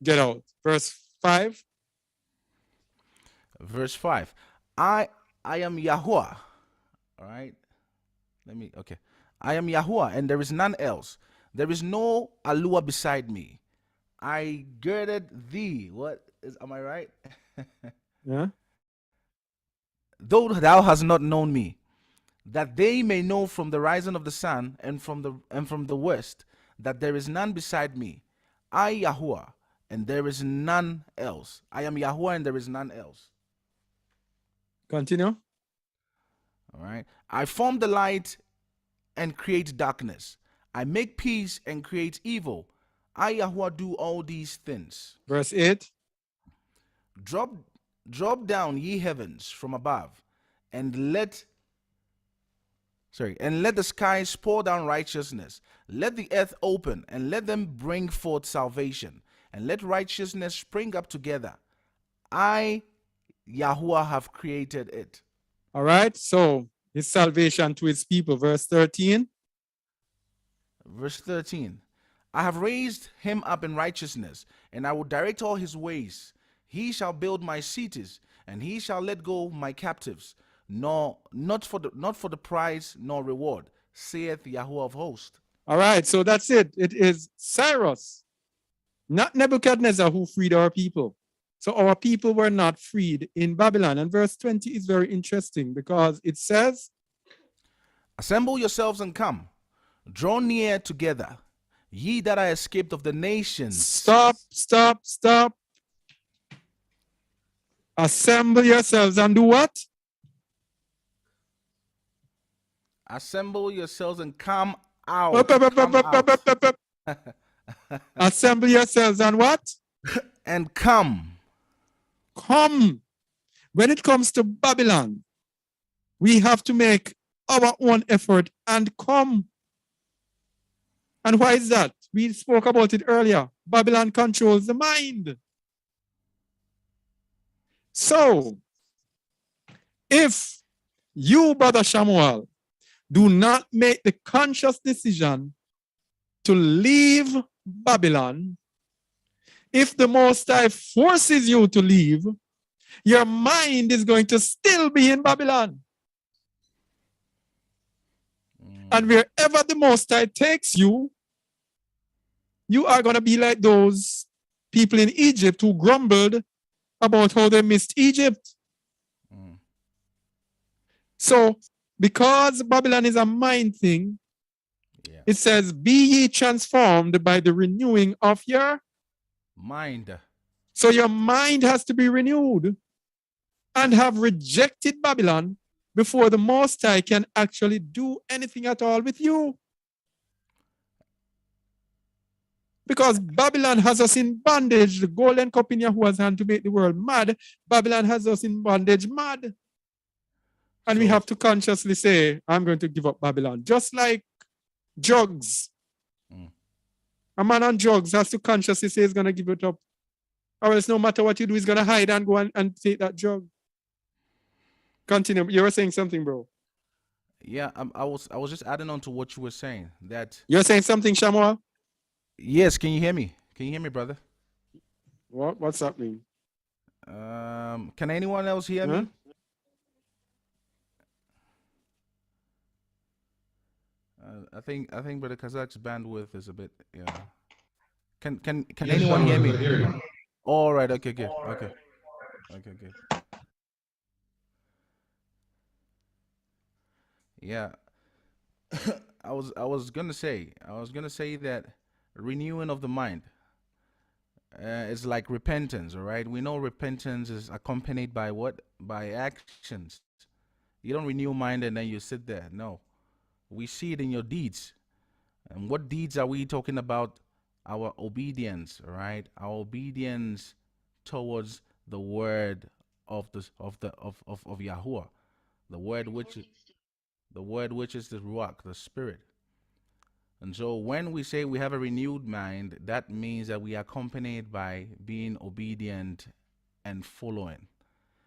get out. Verse 5. Verse 5. I am Yahuwah. All right. Okay. I am Yahuwah, and there is none else. There is no Alua beside me. I girded thee. Am I right? Yeah. Though thou hast not known me, that they may know from the rising of the sun and from the west, that there is none beside me. I Yahuwah, and there is none else. I am Yahuwah, and there is none else. Continue. All right. I form the light and create darkness. I make peace and create evil. I Yahuwah do all these things. Verse 8. Drop down ye heavens from above, and let And let the skies pour down righteousness. Let the earth open, and let them bring forth salvation, and let righteousness spring up together. I, Yahuwah, have created it. All right. So his salvation to his people. Verse 13. Verse 13. I have raised him up in righteousness, and I will direct all his ways. He shall build my cities, and he shall let go my captives, not for the prize nor reward, saith Yahuwah of hosts. All right. So that's it. It is Cyrus, not Nebuchadnezzar, who freed our people. So our people were not freed in Babylon. And verse 20 is very interesting because it says, Assemble yourselves and come. Draw near together, ye that are escaped of the nations. Stop. Assemble yourselves and do what? Assemble yourselves and come out. Assemble yourselves and what? And come. Come. When it comes to Babylon, we have to make our own effort and come. And why is that? We spoke about it earlier. Babylon controls the mind. So, if you, Brother Shamuel, do not make the conscious decision to leave Babylon, if the Most High forces you to leave, your mind is going to still be in Babylon. And wherever the Most High takes you, you are going to be like those people in Egypt who grumbled about how they missed Egypt. So, because Babylon is a mind thing, it says, be ye transformed by the renewing of your mind. So your mind has to be renewed and have rejected Babylon before the Most High can actually do anything at all with you. Because Babylon has us in bondage. The golden cup in Yahuwah's hand to make the world mad. Babylon has us in bondage mad. And we have to consciously say, I'm going to give up Babylon. Just like drugs. A man on drugs has to consciously say he's going to give it up. Or else no matter what you do, he's going to hide and go and take that drug. Continue. You were saying something, bro. Yeah, I was just adding on to what you were saying. That you're saying something, Shamuel? Yes, can you hear me? Can you hear me, brother? What's happening? Can anyone else hear me? I think Brother Kazak's bandwidth is a bit Can anyone hear me? All right, okay, good. Okay, good. Yeah. I was gonna say that renewing of the mind is like repentance, all right? We know repentance is accompanied by what? By actions. You don't renew mind and then you sit there. No. We see it in your deeds. And what deeds are we talking about? Our obedience, all right? Our obedience towards the word of Yahuwah, the word which is the Ruach, the Spirit. And so when we say we have a renewed mind, that means that we are accompanied by being obedient and following.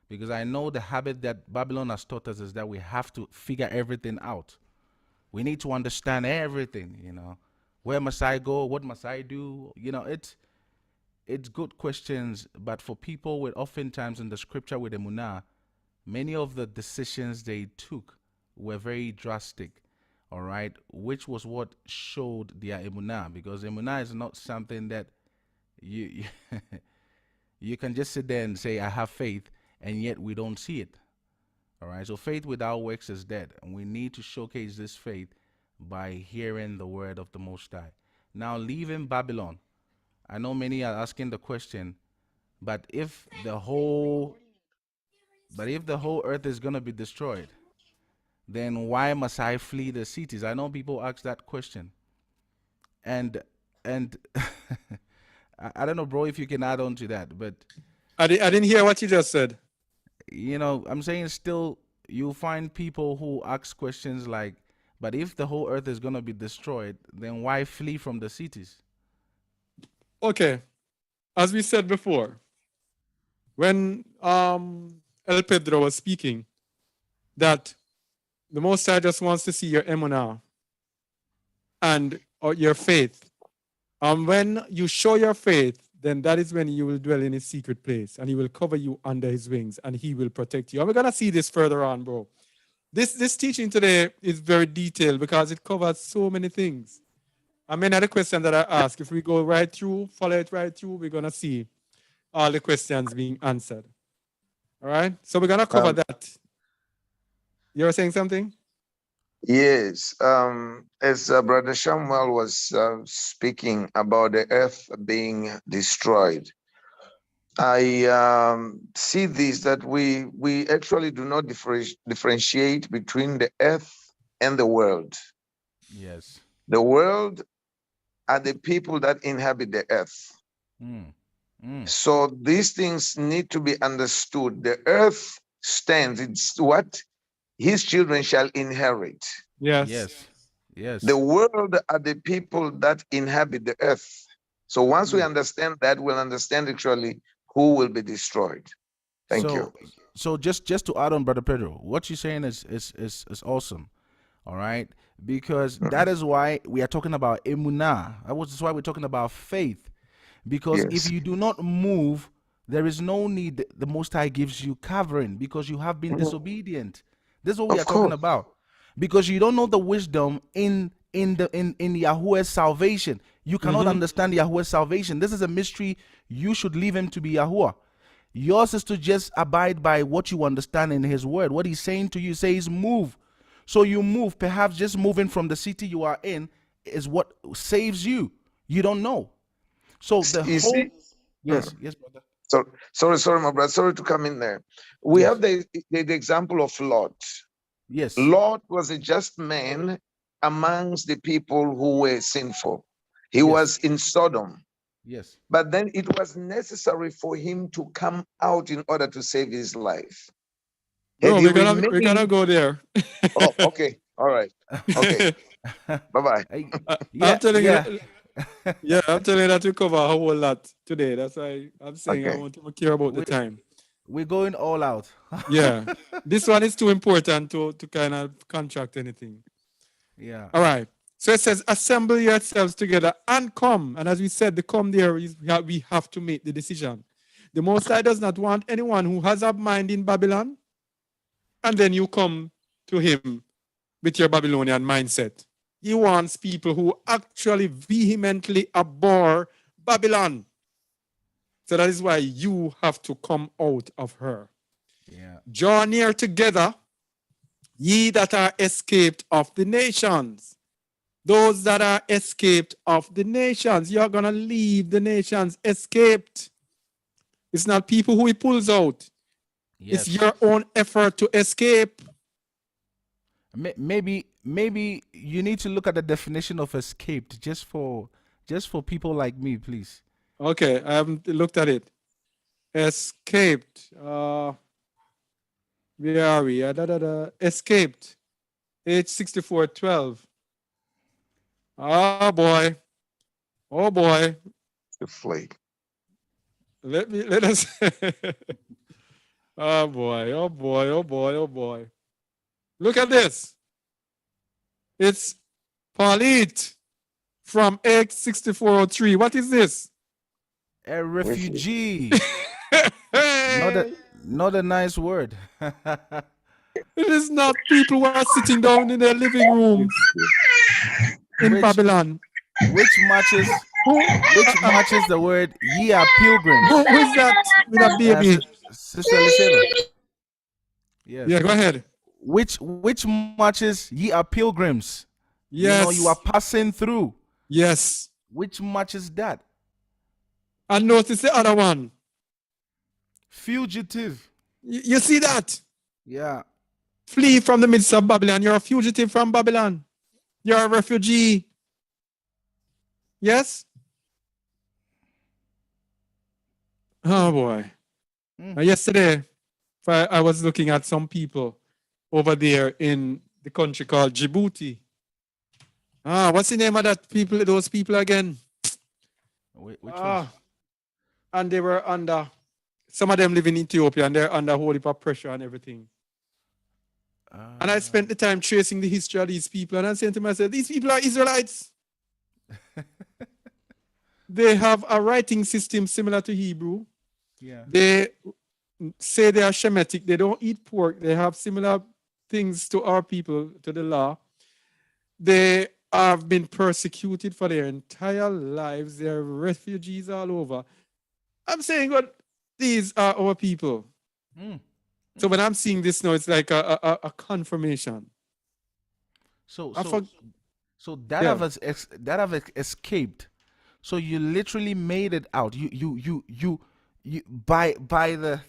Because I know the habit that Babylon has taught us is that we have to figure everything out. We need to understand everything, Where must I go? What must I do? It's good questions, but for people with oftentimes in the scripture with Emunah, many of the decisions they took were very drastic, all right, which was what showed their Emunah, because Emunah is not something that you you can just sit there and say, I have faith, and yet we don't see it. All right, so faith without works is dead, and we need to showcase this faith by hearing the word of the Most High. Now, leaving Babylon, I know many are asking the question, but if the whole earth is going to be destroyed, then why must I flee the cities? I know people ask that question, and I don't know, bro, if you can add on to that, but I didn't hear what you just said. I'm saying still you'll find people who ask questions like, But if the whole earth is going to be destroyed, then why flee from the cities? Okay, as we said before, when El Pedro was speaking, that the Most High just wants to see your emunah and your faith. And when you show your faith, then that is when you will dwell in his secret place, and he will cover you under his wings, and he will protect you. And we're gonna see this further on, bro. This teaching today is very detailed because it covers so many things. I mean, the question that I ask, if we go right through, follow it right through, we're gonna see all the questions being answered. All right, so we're gonna cover that. You were saying something? Yes, as Brother Samuel was speaking about the earth being destroyed, I see this that we actually do not differentiate between the earth and the world. Yes. The world are the people that inhabit the earth. So these things need to be understood. The earth stands, it's what his children shall inherit. Yes. Yes. The world are the people that inhabit the earth. So once we understand that, we'll understand actually who will be destroyed. Thank you. So just to add on, Brother Pedro, what you're saying is awesome. All right, because that is why we are talking about emunah. That's why we're talking about faith. Because if Yes. you do not move, there is no need. The Most High gives you covering because you have been disobedient. This is what we Of are talking course. about. Because you don't know the wisdom in Yahweh's salvation. You cannot understand Yahweh's salvation. This is a mystery. You should leave him to be Yahuwah. Yours is to just abide by what you understand in his word. What he's saying to you says move. So you move. Perhaps just moving from the city you are in is what saves you. You don't know. So the You whole see? yes, brother. So sorry, my brother. Sorry to come in there. We have the example of Lot. Yes. Lot was a just man amongst the people who were sinful. He Yes. was in Sodom. Yes. But then it was necessary for him to come out in order to save his life. Had Bro, he we're gonna remained, go there. oh, okay, all right, okay, bye-bye. Yeah, I'm telling yeah. you, yeah, I'm telling you that we cover a whole lot today. That's why I'm saying I Okay. want to care about the We, time. we're going all out. Yeah, this one is too important to kind of contract anything. Yeah. All right. So it says, assemble yourselves together and come. And as we said, the come there is we have to make the decision. The Most High does not want anyone who has a mind in Babylon, and then you come to him with your Babylonian mindset. He wants people who actually vehemently abhor Babylon. So that is why you have to come out of her. Yeah. Draw near together, ye that are escaped of the nations. Those that are escaped of the nations, you're going to leave the nations escaped. It's not people who he pulls out. Yes. It's your own effort to escape. Maybe you need to look at the definition of escaped just for people like me, please. Okay, I haven't looked at it. Escaped. Where are we? Escaped. Age 6412. Oh boy. Oh boy. To flee. Let us. Oh boy. Oh boy. Oh boy. Oh boy. Look at this. It's Paulit from X6403. What is this? A refugee. Hey, Not a nice word. it is not people who are sitting down in their living rooms in Which- Babylon. which matches the word ye are pilgrims. Who is that with a baby? Sister Eliseva. Yes. Yeah, go ahead. Which matches ye are pilgrims. Yes. You are passing through. Yes. Which matches that? And notice the other one. Fugitive. You see that? Yeah. Flee from the midst of Babylon. You're a fugitive from Babylon. You're a refugee. Yes? Oh boy. Yesterday, I was looking at some people over there in the country called Djibouti. What's the name of that people? Those people again? Which ones? Ah, and they were under. Some of them live in Ethiopia, and they're under a whole heap of pressure and everything. And I spent the time tracing the history of these people, and I'm saying to myself, these people are Israelites. They have a writing system similar to Hebrew. Yeah. They say they are Shemitic. They don't eat pork. They have similar things to our people, to the law. They have been persecuted for their entire lives. They're refugees all over. I'm saying, God, these are our people. So when I'm seeing this now, it's like a confirmation. So I so for- so that Yeah. have escaped. So you literally made it out. You by the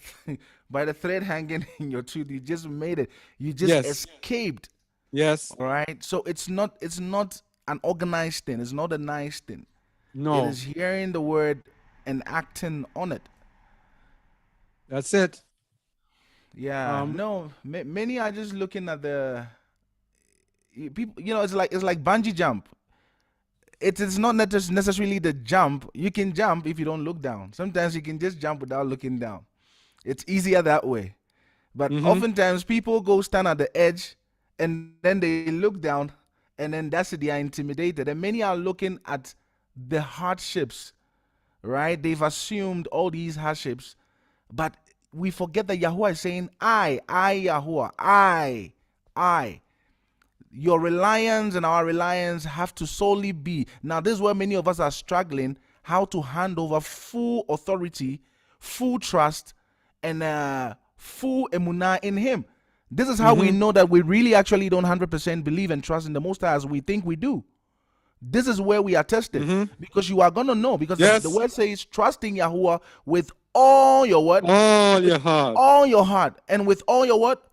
by the thread hanging in your tooth. You just made it. You just Yes. escaped. Yes. All right. So it's not an organized thing. It's not a nice thing. It No. is hearing the word and acting on it. That's it. Yeah. No. Many are just looking at the people. You know, it's like bungee jump. It is not necessarily the jump. You can jump if you don't look down. Sometimes you can just jump without looking down. It's easier that way. But oftentimes people go stand at the edge and then they look down and then they are intimidated. And many are looking at the hardships, right? They've assumed all these hardships, but we forget that Yahuwah is saying, I, Yahuwah, I. Your reliance and our reliance have to solely be. Now, this is where many of us are struggling how to hand over full authority, full trust, and full emunah in Him. This is how we know that we really actually don't 100% believe and trust in the Most High as we think we do. This is where we are tested because you are going to know because Yes. the word says trusting Yahuwah with all your what? All your heart, All your heart and with all your what?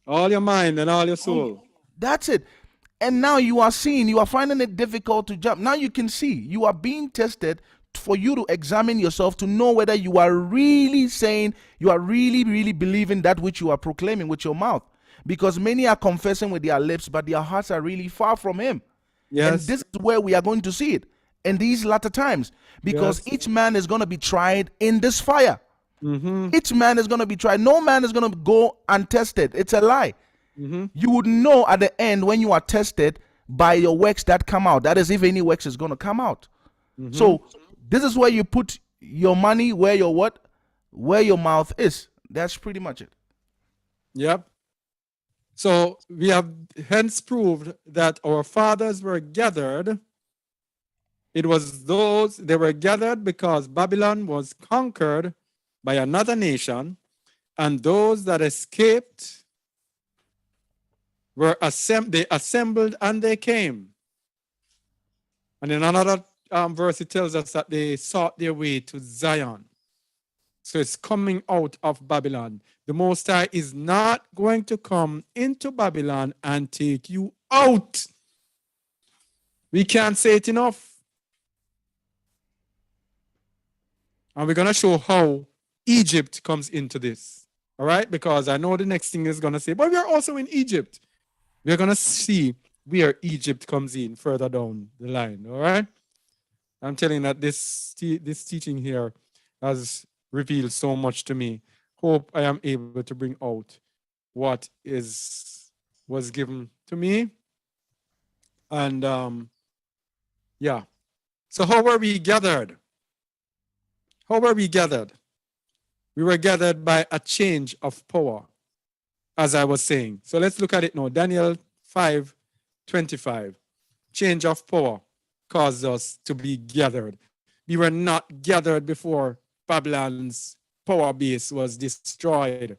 all your mind, and all your soul. That's it. And now you are seeing, you are finding it difficult to jump. Now you can see you are being tested for you to examine yourself to know whether you are really saying, you are really, really believing that which you are proclaiming with your mouth. Because many are confessing with their lips, but their hearts are really far from Him. Yes. And this is where we are going to see it in these latter times. Because Yes. each man is going to be tried in this fire. Each man is going to be tried. No man is going to go untested. It's a lie. You would know at the end when you are tested by your works that come out. That is, if any works is going to come out. So this is where you put your money, where your what, where your mouth is. That's pretty much it. Yep. So we have hence proved that our fathers were gathered. It was those, they were gathered because Babylon was conquered by another nation, and those that escaped were they assembled and they came. And in another verse, it tells us that they sought their way to Zion. So it's coming out of Babylon. The Most High is not going to come into Babylon and take you out. We can't say it enough. And we're going to show how Egypt comes into this. All right? Because I know the next thing is going to say, but we're also in Egypt. We're going to see where Egypt comes in further down the line. All right? I'm telling you that this teaching here has revealed so much to me. Hope I am able to bring out what was given to me. And yeah. So how were we gathered? How were we gathered? We were gathered by a change of power, as I was saying. So let's look at it now. Daniel 5:25. Change of power caused us to be gathered. We were not gathered before Babylon's power base was destroyed.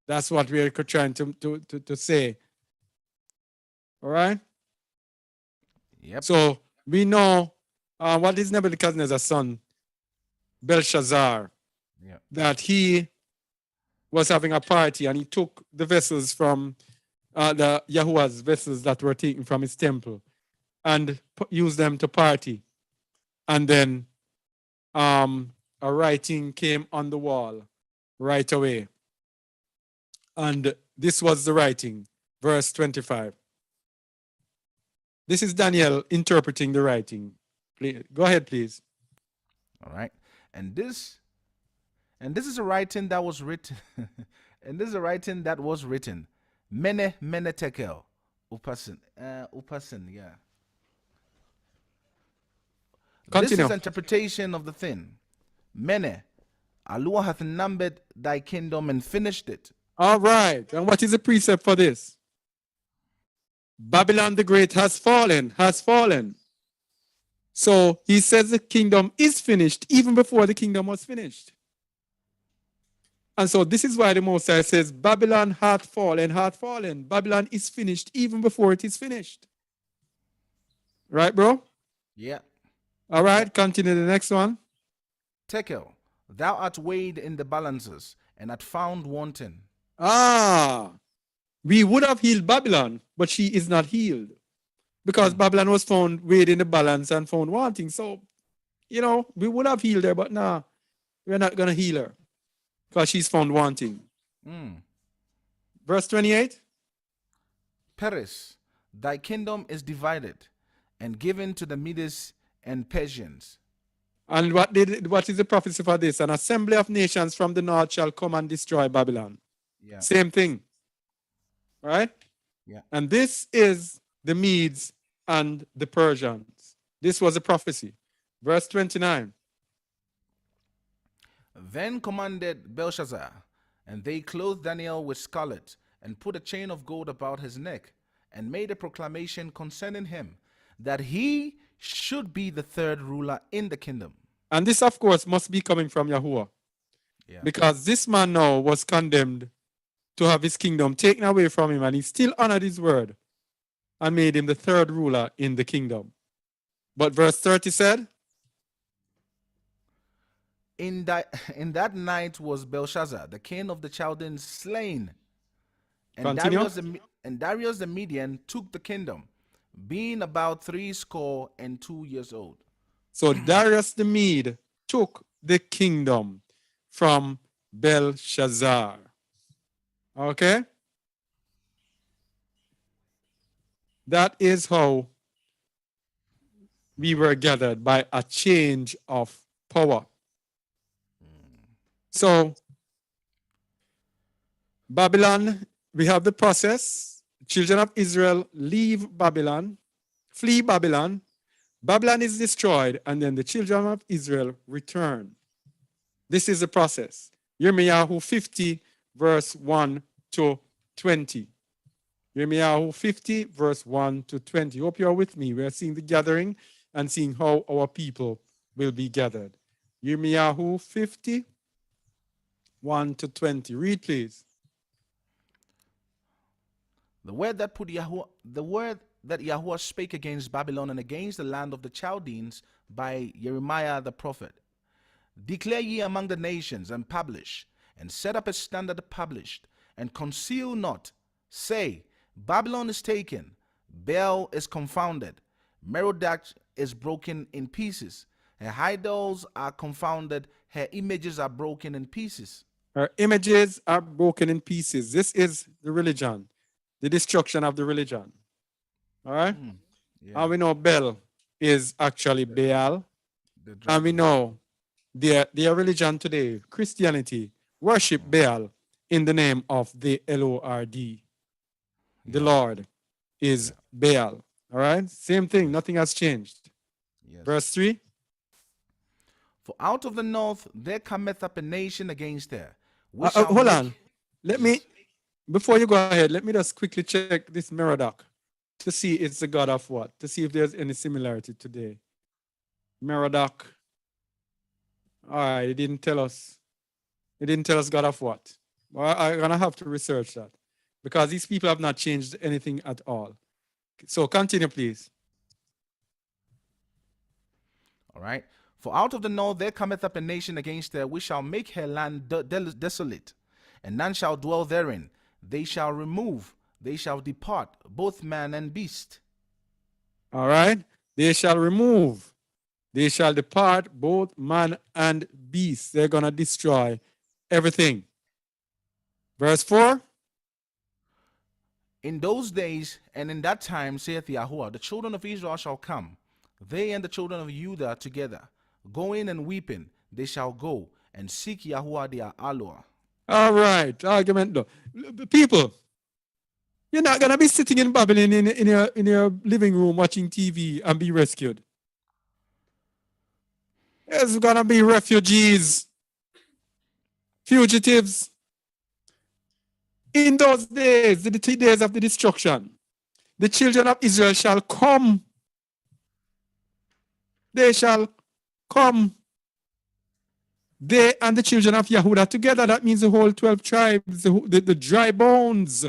That's what we're trying to say. All right? Yep. So we know what is Nebuchadnezzar's son, Belshazzar, that he was having a party and he took the vessels from the Yahuwah's vessels that were taken from his temple and used them to party. And then a writing came on the wall right away. And this was the writing, verse 25. This is Daniel interpreting the writing. Please, go ahead, please. All right. And this is a writing that was written and this is a writing that was written. Mene tekel. Upasin, yeah. This Continue. is interpretation of the thing. Mene, Allah hath numbered thy kingdom and finished it. All right. And what is the precept for this? Babylon the Great has fallen, has fallen. So he says the kingdom is finished even before the kingdom was finished. And so this is why the Most High says, Babylon hath fallen, hath fallen. Babylon is finished even before it is finished. Right, bro? Yeah. All right, continue the next one. Tekel, thou art weighed in the balances and art found wanting. We would have healed Babylon, but she is not healed. Because Babylon was found weighed in the balance and found wanting. So, we would have healed her, but nah, we're not going to heal her. Because she's found wanting. Verse 28. Paris, thy kingdom is divided and given to the Medes and Persians. And what is the prophecy for this? An assembly of nations from the north shall come and destroy Babylon. Yeah. Same thing. Right? Yeah. And this is the Medes and the Persians. This was a prophecy. Verse 29. Then commanded Belshazzar, and they clothed Daniel with scarlet, and put a chain of gold about his neck, and made a proclamation concerning him, that he should be the third ruler in the kingdom. And this, of course, must be coming from Yahuwah. Yeah. Because this man now was condemned to have his kingdom taken away from him, and he still honored his word and made him the third ruler in the kingdom. But verse 30 said, In that night was Belshazzar, the king of the Chaldeans, slain. And Continue. Darius the Median took the kingdom, being about 62 years old. So Darius the Mede took the kingdom from Belshazzar. Okay? That is how we were gathered, by a change of power. So Babylon, we have the process. Children of Israel leave Babylon, flee Babylon. Babylon is destroyed, and then the children of Israel return. This is the process. Yirmiyahu 50, verse 1 to 20. Yirmiyahu 50, verse 1 to 20. Hope you are with me. We are seeing the gathering and seeing how our people will be gathered. Yirmiyahu 50, 1 to 20. Read, please. The word that Yahuwah spake against Babylon and against the land of the Chaldeans by Jeremiah the prophet. Declare ye among the nations, and publish, and set up a standard published, and conceal not. Say, Babylon is taken, Bel is confounded, Merodach is broken in pieces. Her idols are confounded, her images are broken in pieces. Her images are broken in pieces. This is the religion, the destruction of the religion. All right? Yeah. And we know Bel is actually Baal. And we know their religion today, Christianity, worship Baal in the name of the Lord. The Lord is Baal. All right? Same thing. Nothing has changed. Yes. Verse 3. For out of the north there cometh up a nation against her. Hold on. Before you go ahead, let me just quickly check this Merodach to see it's the god of what? To see if there's any similarity today. Merodach. All right, it didn't tell us. It didn't tell us God of what. Well, I'm going to have to research that because these people have not changed anything at all. So continue, please. All right. For out of the north there cometh up a nation against her, which shall make her land desolate, and none shall dwell therein. They shall remove, they shall depart, both man and beast. All right. They shall remove, they shall depart, both man and beast. They're going to destroy everything. Verse 4. In those days and in that time, saith Yahuwah, the children of Israel shall come, they and the children of Judah together, going and weeping, they shall go and seek Yahuwah their Aloha. All right, argument though. People, you're not gonna be sitting in Babylon in your living room watching TV and be rescued. There's gonna be refugees, fugitives. In those days, the days of the destruction, the children of Israel shall come. They shall come. They and the children of Yehudah together. That means the whole 12 tribes, the dry bones.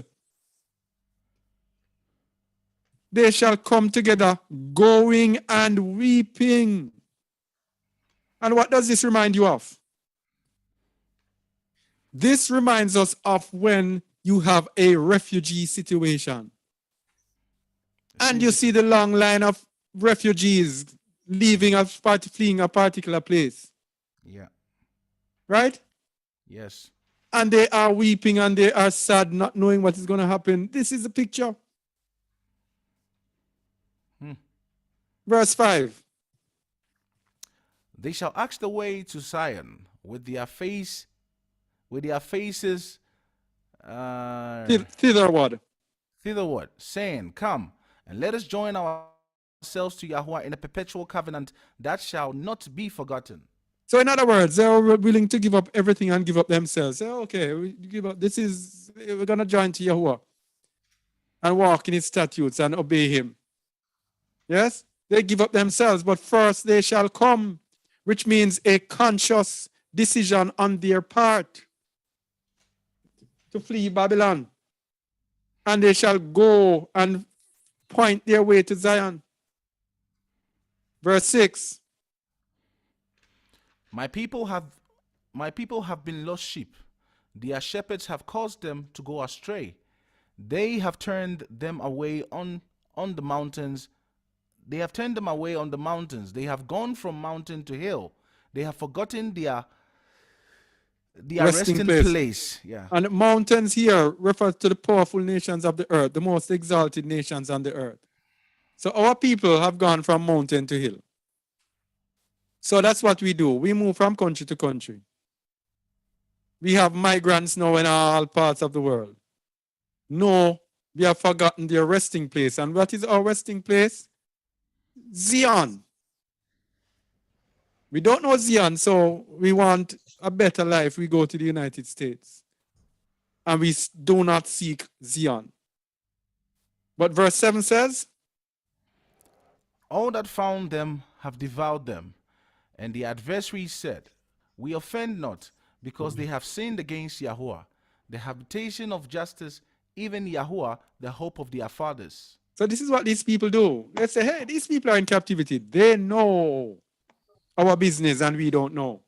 They shall come together, going and weeping. And what does this remind you of? This reminds us of when you have a refugee situation. And you see the long line of refugees leaving fleeing a particular place. Yeah. Right? Yes. And they are weeping and they are sad, not knowing what is going to happen. This is the picture. Verse 5. They shall ask the way to Zion with their faces Thitherward. thitherward, saying, Come, and let us join ourselves to Yahuwah in a perpetual covenant that shall not be forgotten. So in other words, they are willing to give up everything and give up themselves. Say, okay, we give up. We're going to join to Yahuwah and walk in his statutes and obey him. Yes? They give up themselves, but first they shall come, which means a conscious decision on their part to flee Babylon. And they shall go and point their way to Zion. Verse 6. My people have been lost sheep. Their shepherds have caused them to go astray. They have turned them away on the mountains. They have turned them away on the mountains. They have gone from mountain to hill. They have forgotten their resting place. Yeah. And mountains here refer to the powerful nations of the earth, the most exalted nations on the earth. So our people have gone from mountain to hill. So that's what we do. We move from country to country. We have migrants now in all parts of the world. No, we have forgotten their resting place. And what is our resting place? Zion. We don't know Zion, so we want a better life. We go to the United States. And we do not seek Zion. But verse 7 says, All that found them have devoured them. And the adversaries said, We offend not, because they have sinned against Yahuwah, the habitation of justice, even Yahuwah, the hope of their fathers. So this is what these people do. They say, hey, these people are in captivity. They know our business and we don't know.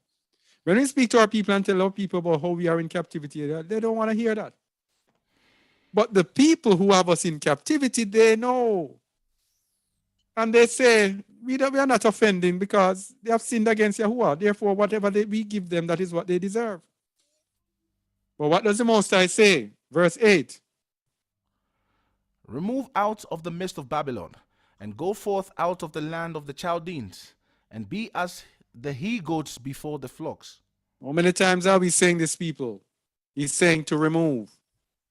When we speak to our people and tell our people about how we are in captivity, they don't want to hear that. But the people who have us in captivity, they know. And they say, we are not offending because they have sinned against Yahuwah. Therefore, whatever we give them, that is what they deserve. But what does the Most High say? Verse 8. Remove out of the midst of Babylon, and go forth out of the land of the Chaldeans, and be as the he-goats before the flocks. How many times are we saying this, people? He's saying to remove,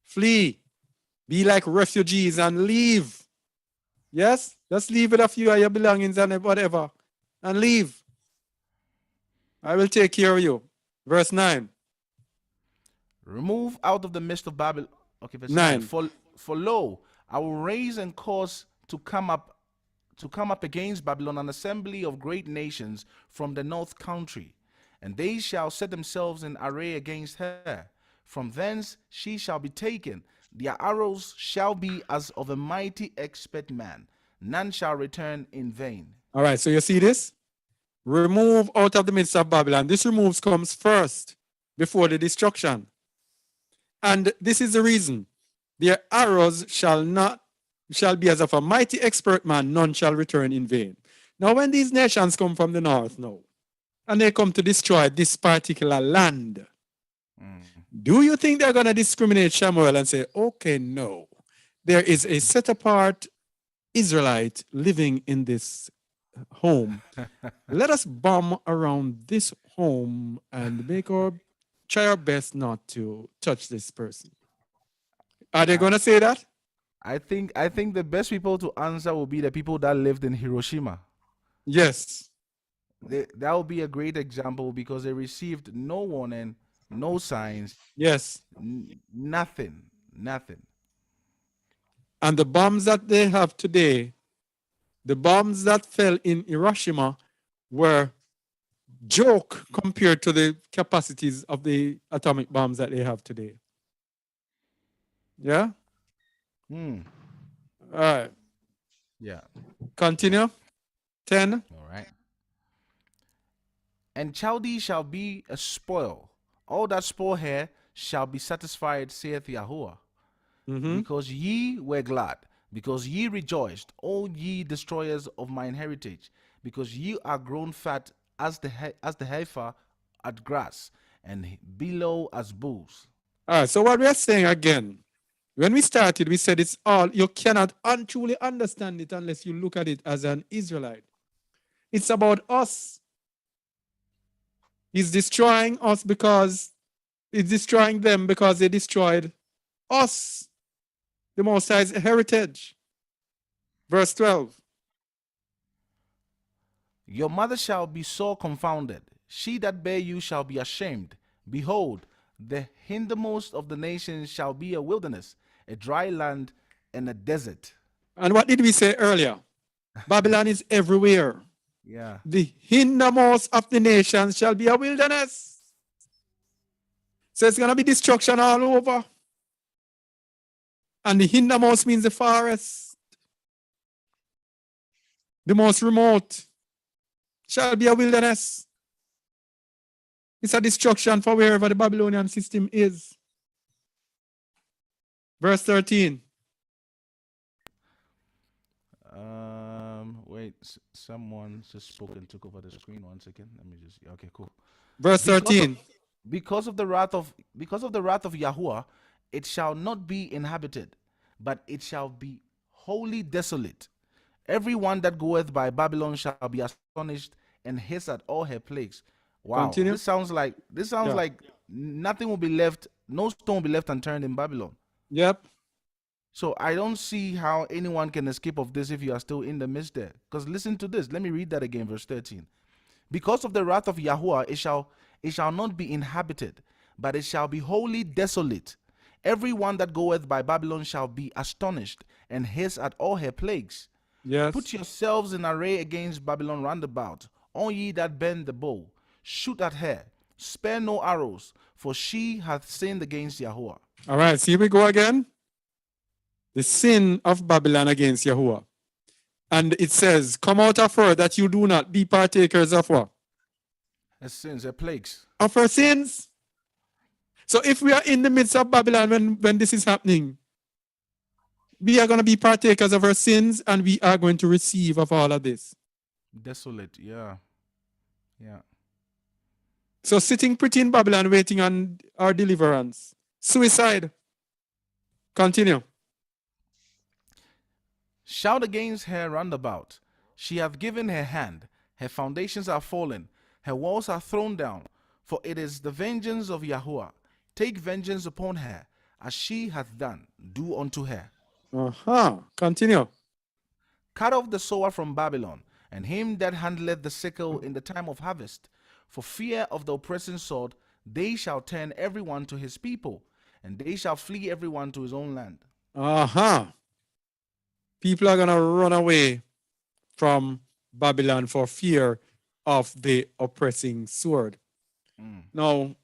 flee, be like refugees and leave. Yes? Just leave with a few of your belongings and whatever, and leave. I will take care of you. Verse 9. Remove out of the midst of Babylon. Okay, verse 9. 9. For lo, I will raise and cause to come up against Babylon an assembly of great nations from the north country, and they shall set themselves in array against her. From thence she shall be taken. Their arrows shall be as of a mighty expert man. None shall return in vain. All right, so you see this? Remove out of the midst of Babylon. This removes comes first before the destruction. And this is the reason. Their arrows shall be as of a mighty expert man, none shall return in vain. Now, when these nations come from the north now, and they come to destroy this particular land, do you think they're going to discriminate Samuel and say, okay, no, there is a set apart Israelite living in this home. Let us bomb around this home and try our best not to touch this person. Are they going to say that? I think the best people to answer will be the people that lived in Hiroshima. Yes. That would be a great example because they received no warning, no signs, Yes. nothing. And the bombs that they have today, the bombs that fell in Hiroshima were joke compared to the capacities of the atomic bombs that they have today. Yeah? Hmm. All right. Yeah. Continue. 10. All right. And Chaldee shall be a spoil. All that spoil here shall be satisfied, saith Yahuwah. Because ye were glad, because ye rejoiced, all ye destroyers of mine heritage, because ye are grown fat as the heifer at grass, and below as bulls. All right. So what we are saying again, when we started, we said it's all, you cannot truly understand it unless you look at it as an Israelite. It's about us. He's destroying us because he's destroying them because they destroyed us, the Most High's heritage. Verse 12. Your mother shall be sore confounded. She that bare you shall be ashamed. Behold, the hindermost of the nations shall be a wilderness, a dry land, and a desert. And what did we say earlier? Babylon is everywhere. Yeah. The hindermost of the nations shall be a wilderness. So it's going to be destruction all over. And the hindermost means the forest. The most remote shall be a wilderness. It's a destruction for wherever the Babylonian system is. Verse 13. Wait, someone just spoke and took over the screen. 1 second. Let me just. Okay, cool. Verse 13. Because of the wrath of Yahuwah, it shall not be inhabited, but it shall be wholly desolate. Everyone that goeth by Babylon shall be astonished and hiss at all her plagues. Wow, Continue. this sounds like nothing will be left, no stone will be left unturned in Babylon. Yep. So I don't see how anyone can escape of this if you are still in the midst there. Because listen to this. Let me read that again, verse 13. Because of the wrath of Yahuwah, it shall not be inhabited, but it shall be wholly desolate. Everyone that goeth by Babylon shall be astonished and hiss at all her plagues. Yes. Put yourselves in array against Babylon round about, all ye that bend the bow. Shoot at her, spare no arrows, for she hath sinned against Yahuwah. All right, so here we go again. The sin of Babylon against Yahuwah. And it says, come out of her that you do not be partakers of what? Her sins, her plagues. Of her sins. So if we are in the midst of Babylon when this is happening, we are going to be partakers of her sins and we are going to receive of all of this. Desolate, yeah. Yeah. So sitting pretty in Babylon waiting on our deliverance. Suicide. Continue. Shout against her round about. She hath given her hand. Her foundations are fallen. Her walls are thrown down. For it is the vengeance of Yahuwah. Take vengeance upon her, as she hath done. Do unto her. Continue. Cut off the sower from Babylon, and him that handleth the sickle in the time of harvest. For fear of the oppressing sword, they shall turn everyone to his people, and they shall flee everyone to his own land. People are going to run away from Babylon for fear of the oppressing sword. Now,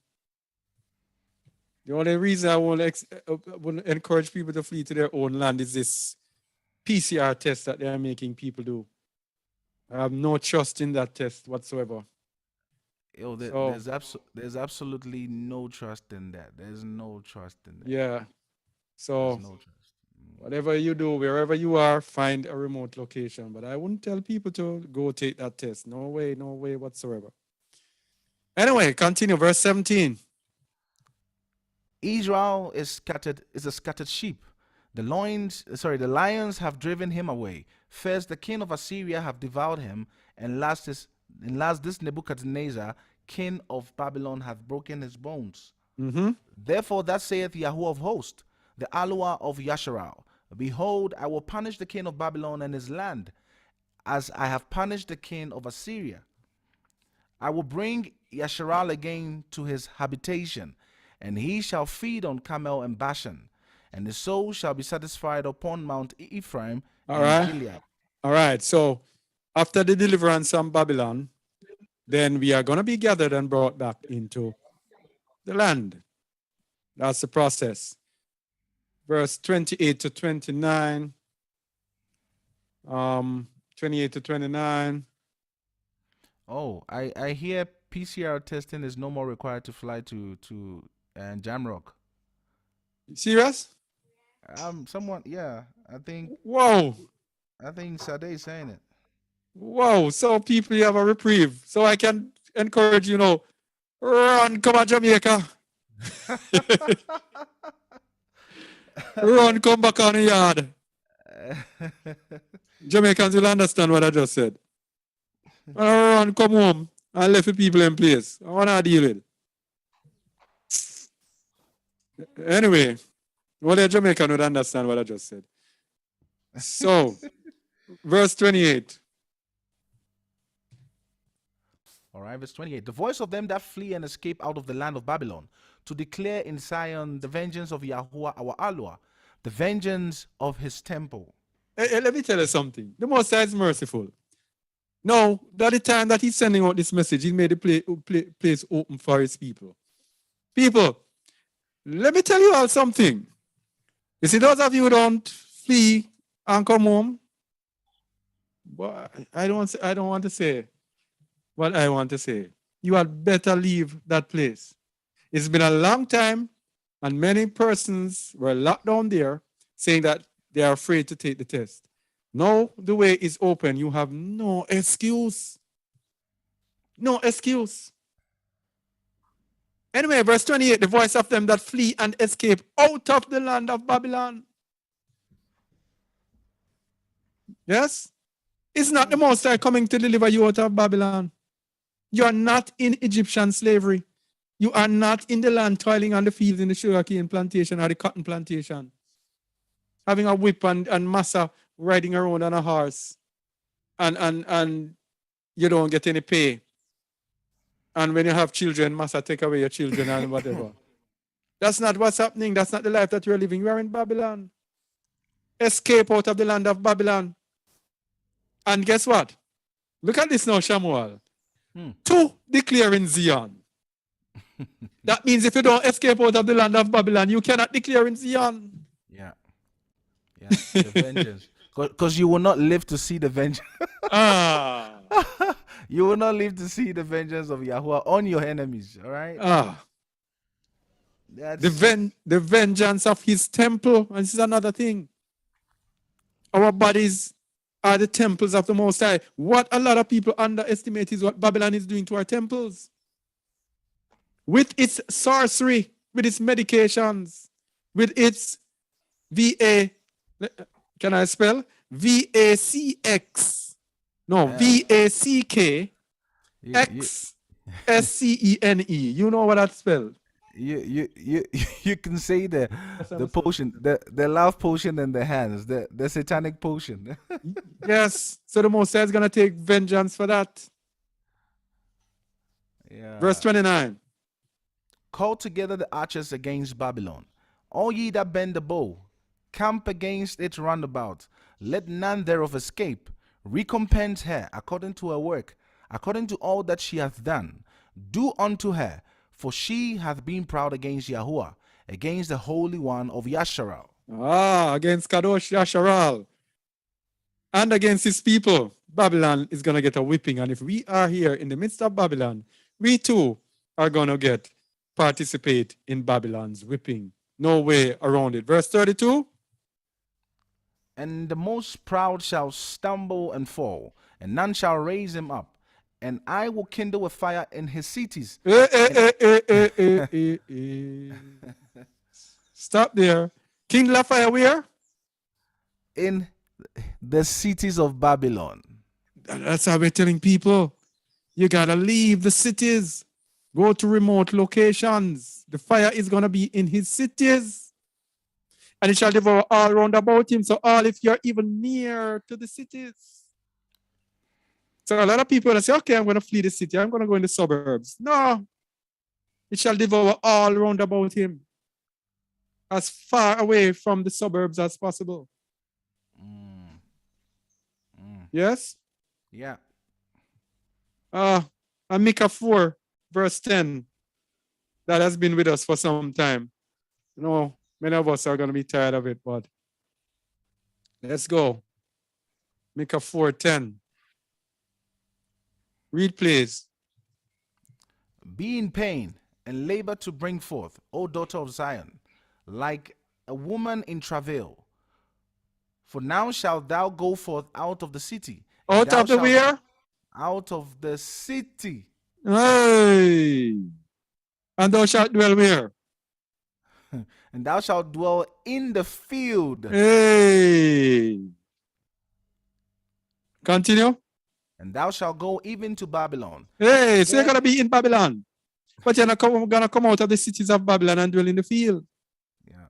the only reason I want to encourage people to flee to their own land is this PCR test that they are making people do. I have no trust in that test whatsoever. There's absolutely no trust in that. There's no trust in that. Yeah. So There's no trust. whatever you do, wherever you are, find a remote location. But I wouldn't tell people to go take that test. No way whatsoever. Anyway, continue. Verse 17. Israel is a scattered sheep. The lions have driven him away. First, the king of Assyria have devoured him, and last this Nebuchadnezzar, king of Babylon, hath broken his bones. Mm-hmm. Therefore, thus saith Yahuwah of hosts, the Alua of Yasharal, behold, I will punish the king of Babylon and his land, as I have punished the king of Assyria. I will bring Yasharal again to his habitation, and he shall feed on Carmel and Bashan, and his soul shall be satisfied upon Mount Ephraim All and right. Gilead. All right. So after the deliverance from Babylon, then we are going to be gathered and brought back into the land. That's the process. Verse 28 to 29. 28 to 29. Oh, I hear PCR testing is no more required to fly to Jamrock. Serious? Someone, yeah, I think Whoa. Sade is saying it. Whoa. So people, you have a reprieve. So I can encourage you know, run, come on, Jamaica. Run, come back on the yard. Jamaicans will understand what I just said. Run, come home and left the people in place. I want to deal with. Anyway, only a Jamaican would understand what I just said. So, verse 28. All right, verse 28. The voice of them that flee and escape out of the land of Babylon, to declare in Zion the vengeance of Yahuwah our Alua, the vengeance of his temple. Let me tell you something. The Most High is merciful. Now, at the time that he's sending out this message, he made the place open for his people. People, let me tell you all something. You see, those of you who don't flee and come home, but I don't want to say what I want to say. You had better leave that place. It's been a long time, and many persons were locked down there saying that they are afraid to take the test. Now the way is open. You have no excuse. No excuse. Anyway, verse 28, the voice of them that flee and escape out of the land of Babylon. Yes? It's not the Most High coming to deliver you out of Babylon. You are not in Egyptian slavery. You are not in the land toiling on the fields in the sugarcane plantation or the cotton plantation, having a whip and massa riding around on a horse, and you don't get any pay. And when you have children, massa take away your children and whatever. That's not what's happening. That's not the life that you're living. You are in Babylon. Escape out of the land of Babylon. And guess what? Look at this now, Shamuel. To declare in Zion. That means if you don't escape out of the land of Babylon, you cannot declare in Zion. Yeah. Yeah. The vengeance. Because you will not live to see the vengeance. You will not live to see the vengeance of Yahuwah on your enemies. All right. The vengeance of his temple. And this is another thing. Our bodies are the temples of the Most High. What a lot of people underestimate is what Babylon is doing to our temples. With its sorcery, with its medications, with its VA, can I spell? VACX. No, VACK X SCENE. You know what that's spelled? You can say the potion, the love potion in the hands, the satanic potion. Yes. So the Most High is gonna take vengeance for that. Yeah. Verse 29. Call together the archers against Babylon, all ye that bend the bow, camp against it round about. Let none thereof escape. Recompense her according to her work, according to all that she hath done. Do unto her, for she hath been proud against Yahuwah, against the Holy One of Yasharal. Against Kadosh Yasharal. And against his people. Babylon is going to get a whipping. And if we are here in the midst of Babylon, we too are going to participate in Babylon's whipping. No way around it. Verse 32. And the most proud shall stumble and fall, and none shall raise him up. And I will kindle a fire in his cities. Stop there. Kindle a fire where? in the cities of Babylon. That's how we're telling people. You gotta leave the cities. Go to remote locations. The fire is gonna be in his cities. And it shall devour all round about him. So all if you're even near to the cities. So a lot of people that say, okay, I'm gonna flee the city, I'm gonna go in the suburbs. No. It shall devour all round about him. As far away from the suburbs as possible. Yes? Yeah. And Micah 4, verse 10, that has been with us for some time. You know, many of us are going to be tired of it, but let's go. Micah 4:10. Read, please. Be in pain and labor to bring forth, O daughter of Zion, like a woman in travail. For now shalt thou go forth out of the city. and Out thou of the shalt- where? Out of the city. Hey. And thou shalt dwell where? And thou shalt dwell in the field. Hey. Continue. And thou shalt go even to Babylon. Hey, so you're There- going to be in Babylon. But you're not going to come out of the cities of Babylon and dwell in the field. Yeah.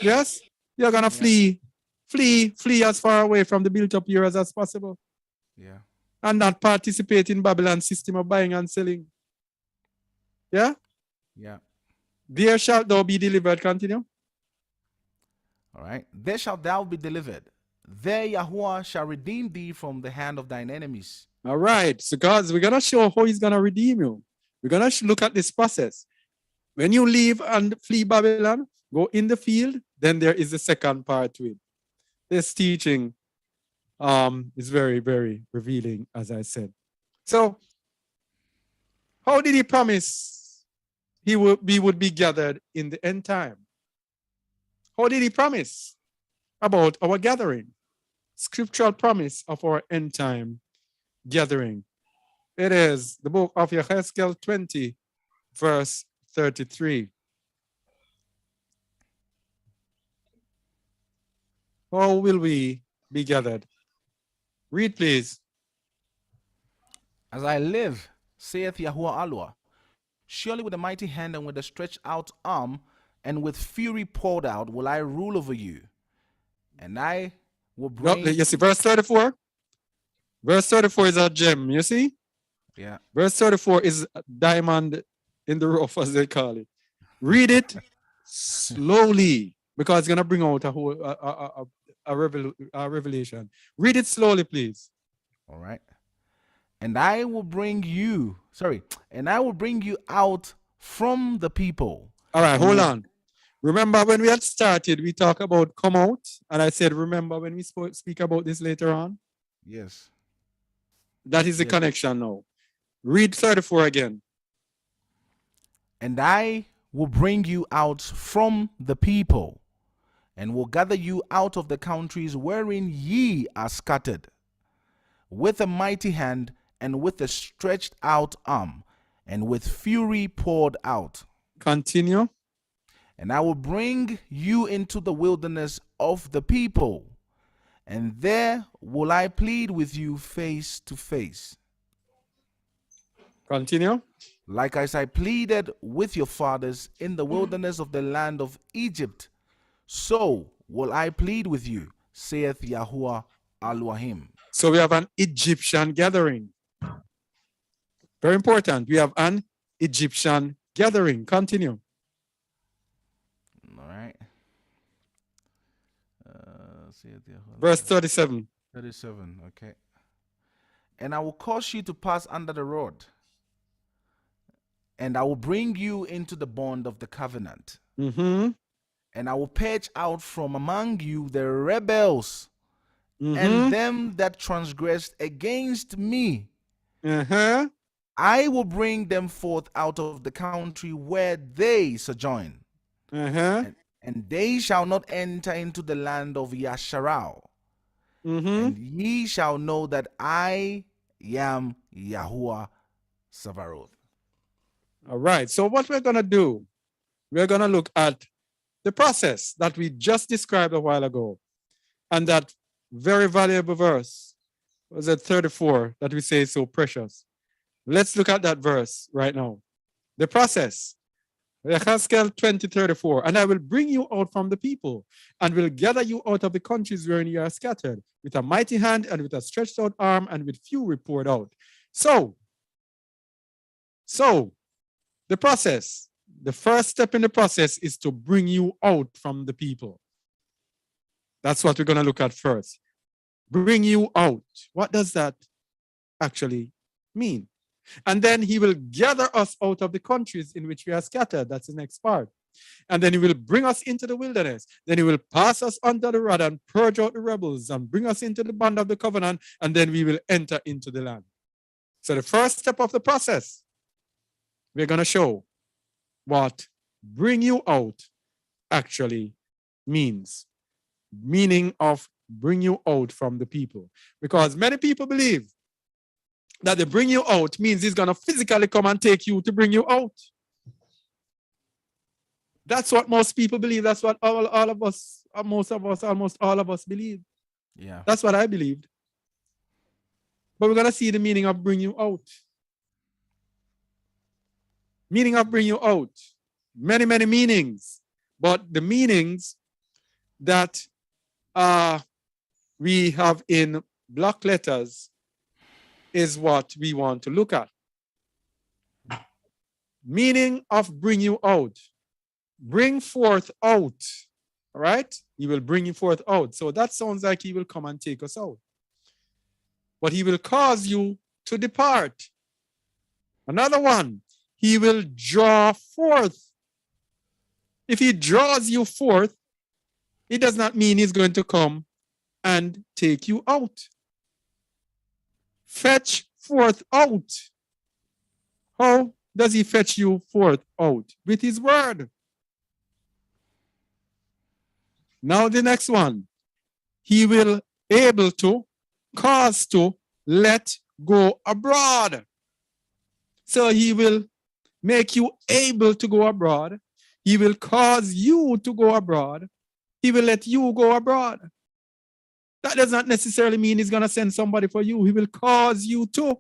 Yes? You're going to flee. Flee as far away from the built up areas as possible. Yeah. And not participate in Babylon's system of buying and selling. Yeah? Yeah. There shalt thou be delivered. Continue. All right. There shalt thou be delivered. There Yahuwah shall redeem thee from the hand of thine enemies. All right. So, guys, we're going to show how he's going to redeem you. We're going to look at this process. When you leave and flee Babylon, go in the field, then there is the second part to it. This teaching is very, very revealing, as I said. So, how did he promise we would be gathered in the end time? How did he promise about our gathering? Scriptural promise of our end time gathering. It is the book of Yasharal 20, verse 33. How will we be gathered? Read, please. As I live, saith Yahuwah Alua, surely with a mighty hand and with a stretched out arm and with fury poured out will I rule over you. And I will No, bring... you see, verse 34. Verse 34 is a gem, you see? Yeah. Verse 34 is a diamond in the rough, as they call it. Read it slowly, because it's going to bring out a whole a revelation. Read it slowly, please. All right. And I will bring you out from the people. All right, And hold will- on. Remember when we had started, we talked about come out, and I said, remember when we speak about this later on? Yes. That is the Yes. connection now. Read 34 again. And I will bring you out from the people, and will gather you out of the countries wherein ye are scattered, with a mighty hand, and with a stretched out arm, and with fury poured out. Continue. And I will bring you into the wilderness of the people, and there will I plead with you face to face, Continue. like as I pleaded with your fathers in the wilderness of the land of Egypt, so will I plead with you, saith Yahuwah Elohim. So we have an Egyptian gathering. Very important. We have an Egyptian gathering. Continue. All right. Saith Yahuwah. Verse 37. 37, okay. And I will cause you to pass under the rod, and I will bring you into the bond of the covenant. Mm-hmm. And I will purge out from among you the rebels Mm-hmm. and them that transgressed against me. Uh-huh. I will bring them forth out of the country where they sojourn, Uh-huh. and they shall not enter into the land of Yasharal. Mm-hmm. And ye shall know that I am Yahuwah Sabaoth. All right. So what we're going to do, we're going to look at the process that we just described a while ago. And that very valuable verse was at 34 that we say is so precious. Let's look at that verse right now. The process. Yasharal 20:34, and I will bring you out from the people, and will gather you out of the countries wherein you are scattered, with a mighty hand and with a stretched out arm and with fury poured out. So the process, the first step in the process is to bring you out from the people. That's what we're going to look at first. Bring you out. What does that actually mean? And then he will gather us out of the countries in which we are scattered. That's the next part. And then he will bring us into the wilderness. Then he will pass us under the rod and purge out the rebels and bring us into the bond of the covenant. And then we will enter into the land. So the first step of the process, we're going to show what bring you out actually means. Meaning of bring you out from the people. Because many people believe that the bring you out means he's going to physically come and take you to bring you out. That's what most people believe. That's what all of us, most of us, almost all of us believe. Yeah. That's what I believed. But we're going to see the meaning of bring you out. Meaning of bring you out. Many, many meanings. But the meanings that we have in block letters is what we want to look at. Meaning of bring you out. Bring forth out. All right? He will bring you forth out. So that sounds like he will come and take us out. But he will cause you to depart. Another one, he will draw forth. If he draws you forth, it does not mean he's going to come and take you out. Fetch forth out. How does he fetch you forth out? With his word. Now the next one. He will able to cause to let go abroad. So he will make you able to go abroad. He will cause you to go abroad. He will let you go abroad. That does not necessarily mean he's going to send somebody for you. He will cause you to.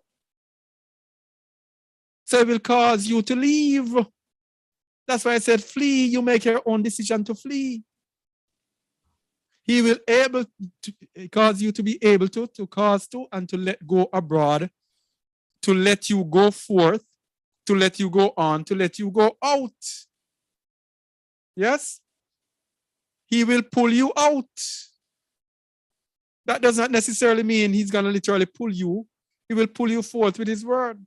So he will cause you to leave. That's why I said flee. You make your own decision to flee. He will able to cause you to be able to cause to, and to let go abroad, to let you go forth, to let you go on, to let you go out. Yes? He will pull you out. That does not necessarily mean he's going to literally pull you. He will pull you forth with his word.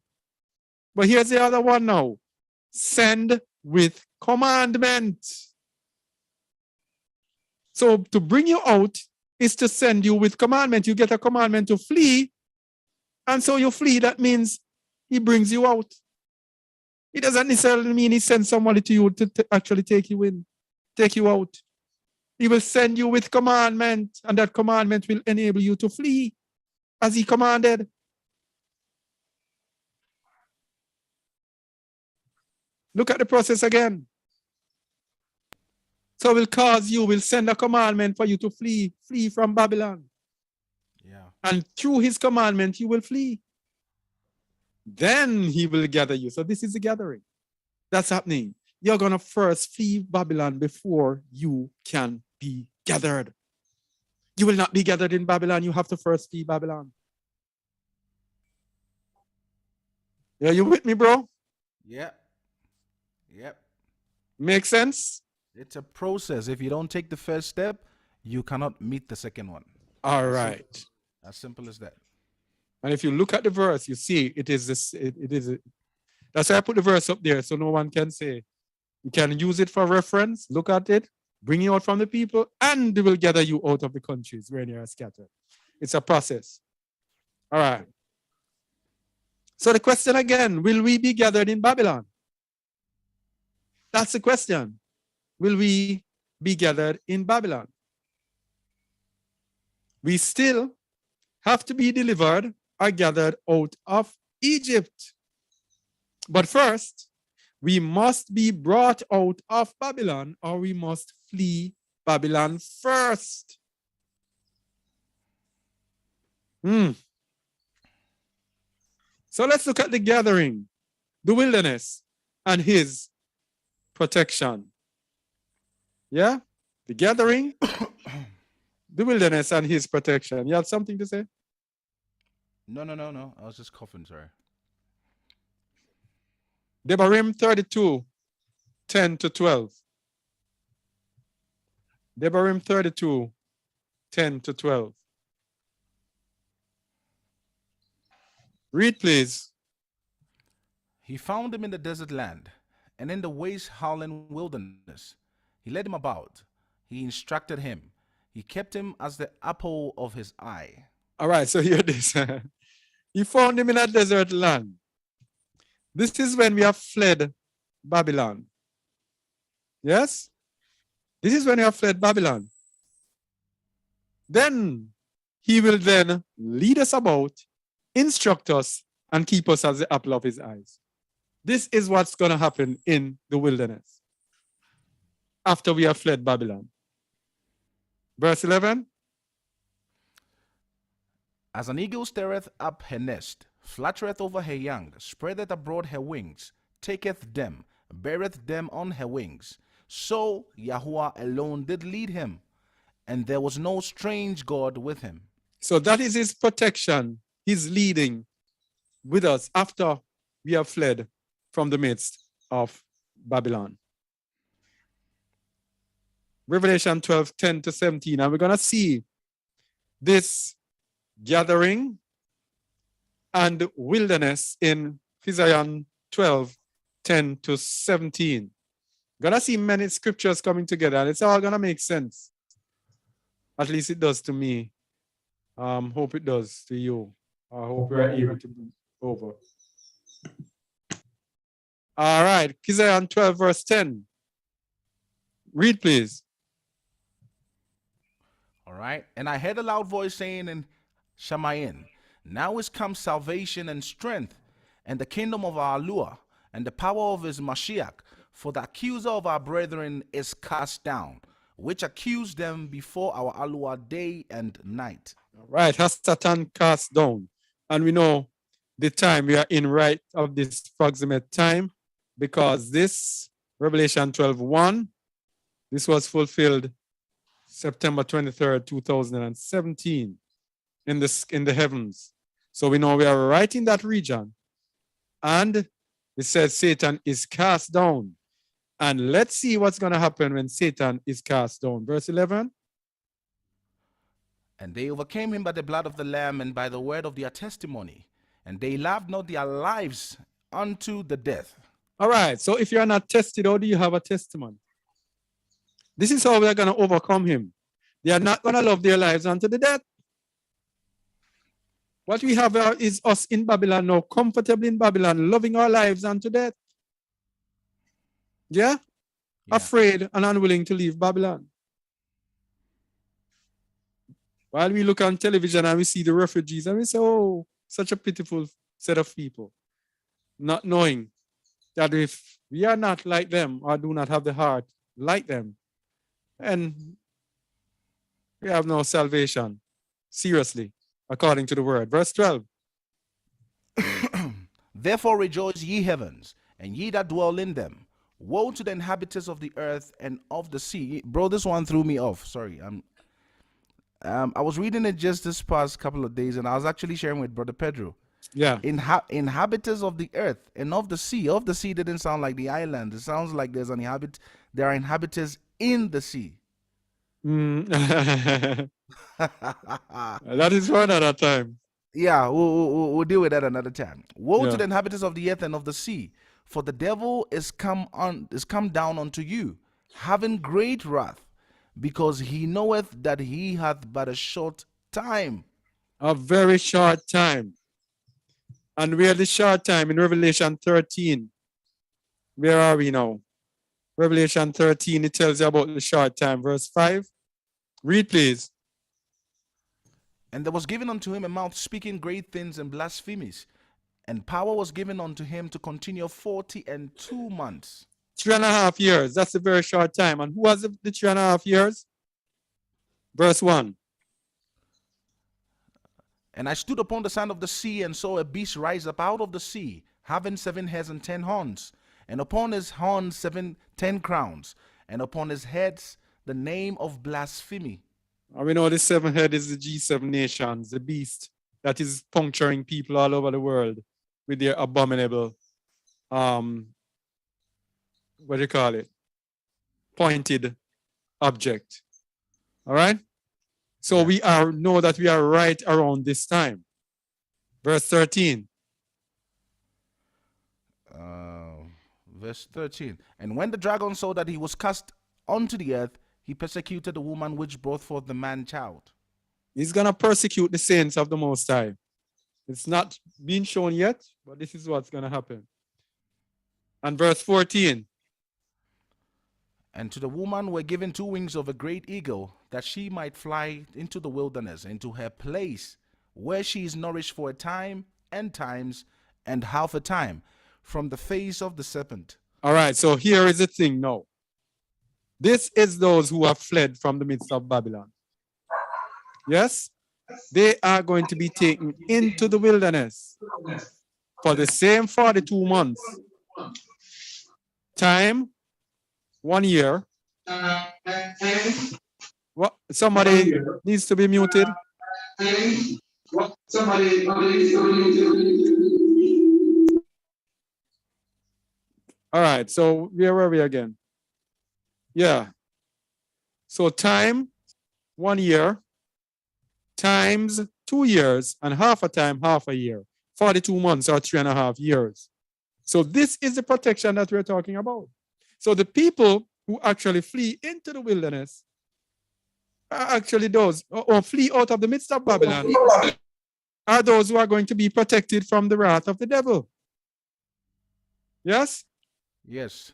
But here's the other one now. Send with commandment. So to bring you out is to send you with commandment. You get a commandment to flee, and so you flee. That means he brings you out. It doesn't necessarily mean he sends somebody to you to actually take you in, take you out. He will send you with commandment, and that commandment will enable you to flee as he commanded. Look at the process again. So will cause you, will send a commandment for you to flee from Babylon. Yeah. And through his commandment, you will flee. Then he will gather you. So this is the gathering. That's happening. You're going to first flee Babylon before you can be gathered. You will not be gathered in Babylon. You have to first flee Babylon. Yeah, you with me, bro? Yep. Yep. Make sense? It's a process. If you don't take the first step, you cannot meet the second one. All right. As simple as that. And if you look at the verse, you see it is this. That's why I put the verse up there so no one can say. You can use it for reference. Look at it. Bring you out from the people, and they will gather you out of the countries where you are scattered. It's a process. All right. So the question again, will we be gathered in Babylon? That's the question. Will we be gathered in Babylon? We still have to be delivered or gathered out of Egypt. But first, we must be brought out of Babylon, or we must flee Babylon first. Hmm. So let's look at the gathering, the wilderness, and his protection. Yeah? The gathering, the wilderness, and his protection. You have something to say? No. I was just coughing, sorry. Devarim 32, 10 to 12. Devarim 32, 10 to 12. Read, please. He found him in the desert land and in the waste howling wilderness. He led him about. He instructed him. He kept him as the apple of his eye. All right, so hear this. He found him in a desert land. This is when we have fled Babylon. Yes? This is when we have fled Babylon. Then he will then lead us about, instruct us, and keep us as the apple of his eyes. This is what's going to happen in the wilderness after we have fled Babylon. Verse 11. As an eagle stirreth up her nest, fluttereth over her young, spreadeth abroad her wings, taketh them, beareth them on her wings. So Yahuwah alone did lead him, and there was no strange God with him. So that is his protection, his leading with us after we have fled from the midst of Babylon. Revelation 12, 10 to 17. And we're going to see this gathering and wilderness in Isaiah 12, 10 to 17. Gonna see many scriptures coming together, and it's all gonna make sense. At least it does to me. Hope it does to you. I hope we're able to move over. All right, Isaiah 12, verse 10. Read, please. All right. And I heard a loud voice saying in Shamayin, now is come salvation and strength, and the kingdom of our Lua, and the power of his Mashiach. For the accuser of our brethren is cast down, which accused them before our Alua day and night. All right, has Satan cast down. And we know the time we are in right of this proximate time, because this Revelation 12:1, this was fulfilled September 23rd, 2017 in the heavens. So we know we are right in that region. And it says Satan is cast down. And let's see what's going to happen when Satan is cast down. Verse 11. And they overcame him by the blood of the Lamb and by the word of their testimony. And they loved not their lives unto the death. All right. So if you're not tested, how do you have a testimony? This is how we're going to overcome him. They are not going to love their lives unto the death. What we have is us in Babylon now, comfortably in Babylon, loving our lives unto death. Yeah? Afraid and unwilling to leave Babylon. While we look on television and we see the refugees and we say, oh, such a pitiful set of people. Not knowing that if we are not like them or do not have the heart like them, and we have no salvation. Seriously, according to the word. Verse 12. Therefore rejoice, ye heavens, and ye that dwell in them. Woe to the inhabitants of the earth and of the sea. Bro, this one threw me off. Sorry. I was reading it just this past couple of days, and I was actually sharing with Brother Pedro. Yeah. Inhabitants of the earth and of the sea. Of the sea didn't sound like the island. It sounds like there are inhabitants in the sea. That is for another time. Yeah, we'll deal with that another time. Woe to the inhabitants of the earth and of the sea, for the devil is come down unto you, having great wrath, because he knoweth that he hath but a short time. A very short time. And we are the short time in Revelation 13. Where are we now? Revelation 13, it tells you about the short time. Verse 5. Read, please. And there was given unto him a mouth speaking great things and blasphemies, and power was given unto him to continue 42 months. 3.5 years. That's a very short time. And who was the 3.5 years? Verse 1. And I stood upon the sand of the sea and saw a beast rise up out of the sea, having 7 heads and 10 horns, and upon his horns 10 crowns, and upon his heads the name of blasphemy. And we know the 7 head is the G7 nations, the beast that is puncturing people all over the world with their abominable, what do you call it? Pointed object. All right? So we know that we are right around this time. Verse 13. Verse 13. And when the dragon saw that he was cast onto the earth, he persecuted the woman which brought forth the man child. He's going to persecute the saints of the Most High. It's not been shown yet, but this is what's going to happen. And verse 14. And to the woman were given 2 wings of a great eagle, that she might fly into the wilderness, into her place, where she is nourished for a time, and times, and half a time, from the face of the serpent. All right, so here is the thing now. This is those who have fled from the midst of Babylon. Yes? They are going to be taken into the wilderness for the same 42 months. Time, 1 year. What? Somebody needs to be muted. All right, so where were we again? Yeah. So time, 1 year, times 2 years, and half a time, half a year. 42 months or 3.5 years. So this is the protection that we're talking about. So the people who actually flee into the wilderness are actually those, or flee out of the midst of Babylon, are those who are going to be protected from the wrath of the devil. Yes? Yes.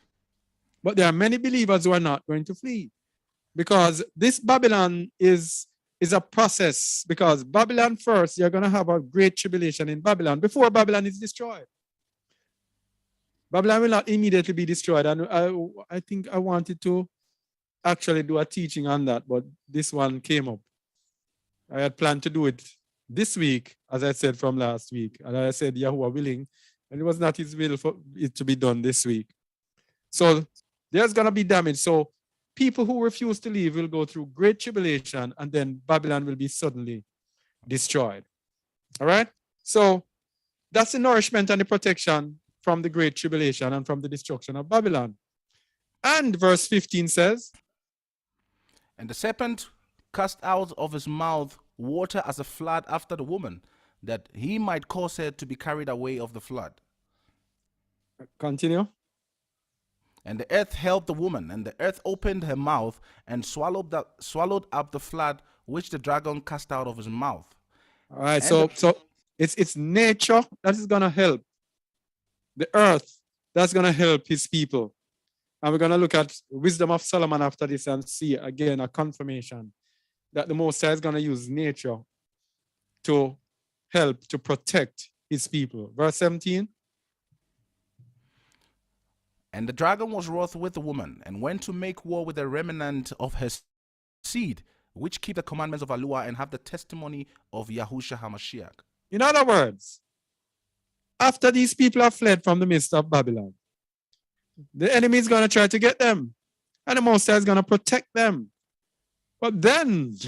But there are many believers who are not going to flee, because this Babylon is a process. Because Babylon first, you're going to have a great tribulation in Babylon before Babylon is destroyed. Babylon will not immediately be destroyed. And I think I wanted to actually do a teaching on that, but this one came up. I had planned to do it this week, as I said from last week. And I said, Yahuwah willing, and it was not his will for it to be done this week. So there's going to be damage. So people who refuse to leave will go through great tribulation, and then Babylon will be suddenly destroyed. All right? So that's the nourishment and the protection from the great tribulation and from the destruction of Babylon. And verse 15 says, And the serpent cast out of his mouth water as a flood after the woman, that he might cause her to be carried away of the flood. Continue. And the earth helped the woman, and the earth opened her mouth and swallowed up the flood which the dragon cast out of his mouth. All right, And so it's nature that is going to help. The earth that's going to help his people. And we're going to look at wisdom of Solomon after this and see again a confirmation that the Most High is going to use nature to help to protect his people. Verse 17. And the dragon was wroth with the woman, and went to make war with the remnant of her seed, which keep the commandments of Allah and have the testimony of Yahushua HaMashiach. In other words, after these people have fled from the midst of Babylon, the enemy is going to try to get them, and the Most High is going to protect them. But then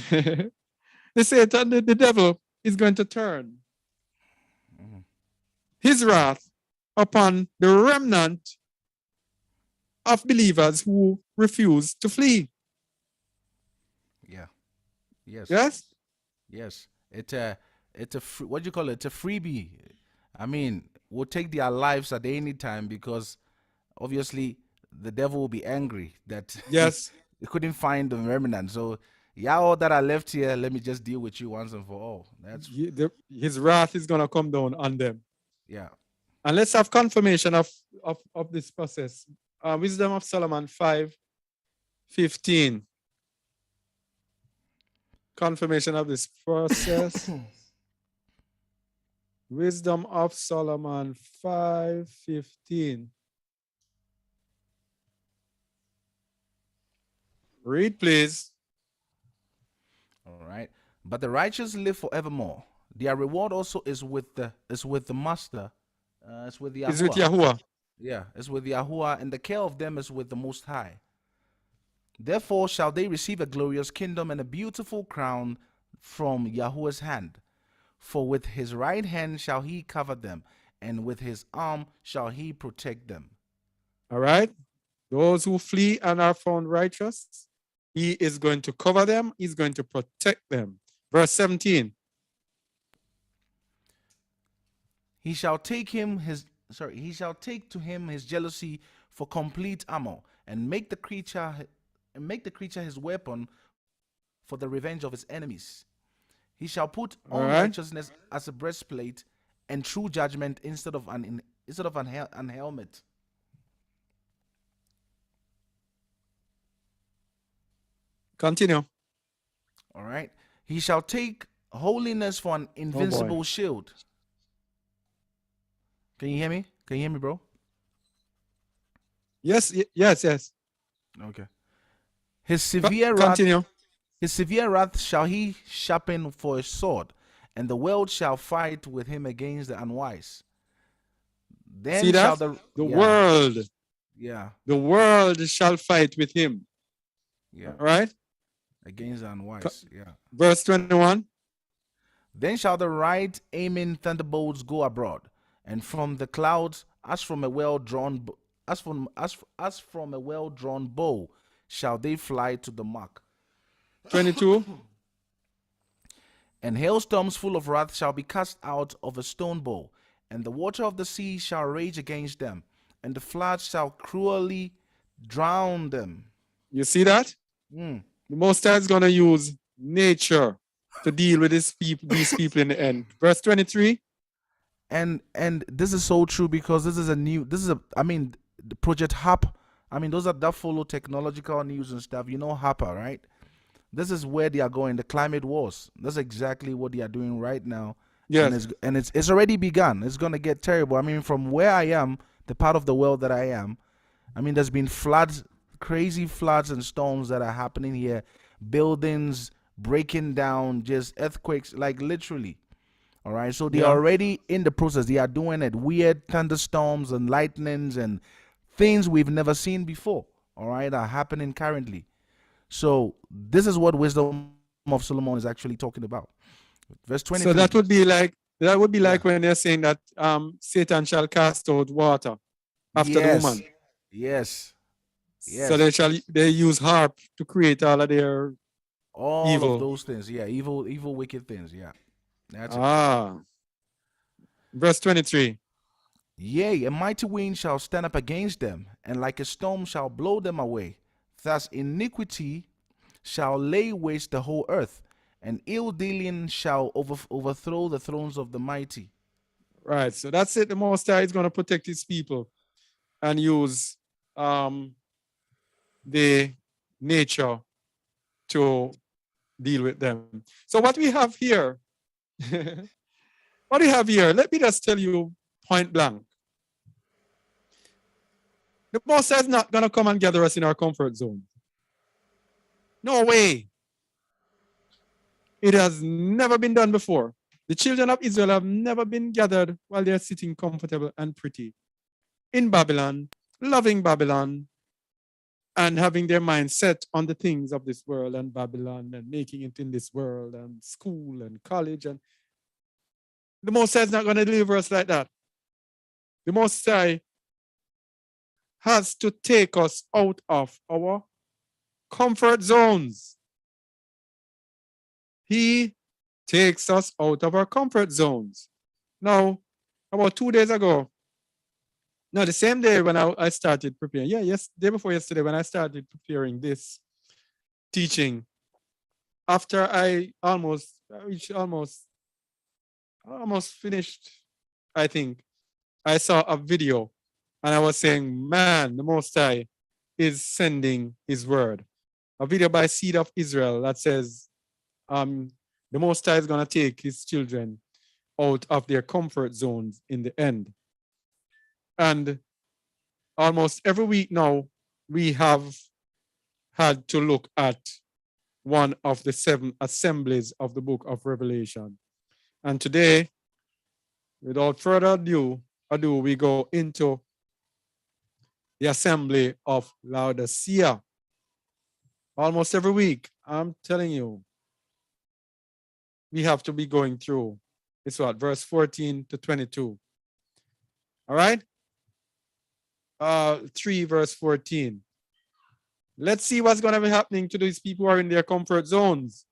the Satan, the devil, is going to turn his wrath upon the remnant of believers who refuse to flee. Yeah. Yes. Yes? Yes. It's a what do you call it? It's a freebie. I mean, we'll take their lives at any time, because obviously the devil will be angry that Yes. he couldn't find the remnant. So, yeah, all that are left here, let me just deal with you once and for all. That's His wrath is going to come down on them. yeah. And let's have confirmation of this process. Wisdom of Solomon 5:15. Confirmation of this process. Wisdom of Solomon 5:15. Read, please. All right. But the righteous live forevermore. Their reward also is with the master. It's with Is with Yahuwah. Yahuwah. Yeah, it's with Yahuwah, and the care of them is with the Most High. Therefore shall they receive a glorious kingdom and a beautiful crown from Yahuwah's hand. For with his right hand shall he cover them, and with his arm shall he protect them. All right. Those who flee and are found righteous, he is going to cover them. He's going to protect them. Verse 17. He shall take to him his jealousy for complete armor, and make the creature his weapon for the revenge of his enemies. He shall put All on right. righteousness as a breastplate, and true judgment instead of an helmet. Continue. All right. He shall take holiness for an invincible shield. Can you hear me? Can you hear me, bro? Yes, yes, yes. Okay. His severe wrath, Continue. shall he sharpen for a sword, and the world shall fight with him against the unwise. Then See shall that? the world. Yeah. The world shall fight with him. Yeah. All right. Against the unwise. Yeah. Verse 21. Then shall the right aiming thunderbolts go abroad, and from the clouds, as from a well drawn bow, shall they fly to the mark. 22. And hailstorms full of wrath shall be cast out of a stone bow, and the water of the sea shall rage against them, and the floods shall cruelly drown them. You see that? The Most High is going to use nature to deal with these people in the end. Verse 23. And this is so true, because the Project HAP. I mean, those that follow technological news and stuff. You know HAPA, right? This is where they are going. The climate wars. That's exactly what they are doing right now. Yes. And it's already begun. It's gonna get terrible. I mean, from where I am, the part of the world that I am, I mean, there's been floods, crazy floods and storms that are happening here. Buildings breaking down, just earthquakes, like literally. All right. So they are already in the process. They are doing it. Weird thunderstorms and lightnings and things we've never seen before. All right, are happening currently. So this is what Wisdom of Solomon is actually talking about. Verse 23. So that would be like when they're saying that Satan shall cast out water after the woman. Yes. So they use harp to create all of their evil. Of those things. Yeah, evil, wicked things. Yeah. That's it. Verse 23. Yea, a mighty wind shall stand up against them, and like a storm shall blow them away. Thus iniquity shall lay waste the whole earth, and ill dealing shall overthrow the thrones of the mighty. Right. So that's it. The Most High is going to protect his people and use the nature to deal with them. So what we have here, let me just tell you point blank. The Most High is not going to come and gather us in our comfort zone. No way. It has never been done before. The children of Israel have never been gathered while they're sitting comfortable and pretty in Babylon, loving Babylon, and having their mind set on the things of this world and Babylon and making it in this world and school and college. And the Most High is not going to deliver us like that. The Most High has to take us out of our comfort zones. He takes us out of our comfort zones. Now, about 2 days ago, no, the same day when I started preparing, day before yesterday when I started preparing this teaching, after I almost finished, I think, I saw a video and I was saying, man, the Most High is sending his word. A video by Seed of Israel that says, the Most High is going to take his children out of their comfort zones in the end. And almost every week now, we have had to look at one of the 7 assemblies of the book of Revelation. And today, without further ado, we go into the assembly of Laodicea. Almost every week, I'm telling you, we have to be going through. It's what, verse 14 to 22. All right? 3 verse 14. Let's see what's going to be happening to these people who are in their comfort zones.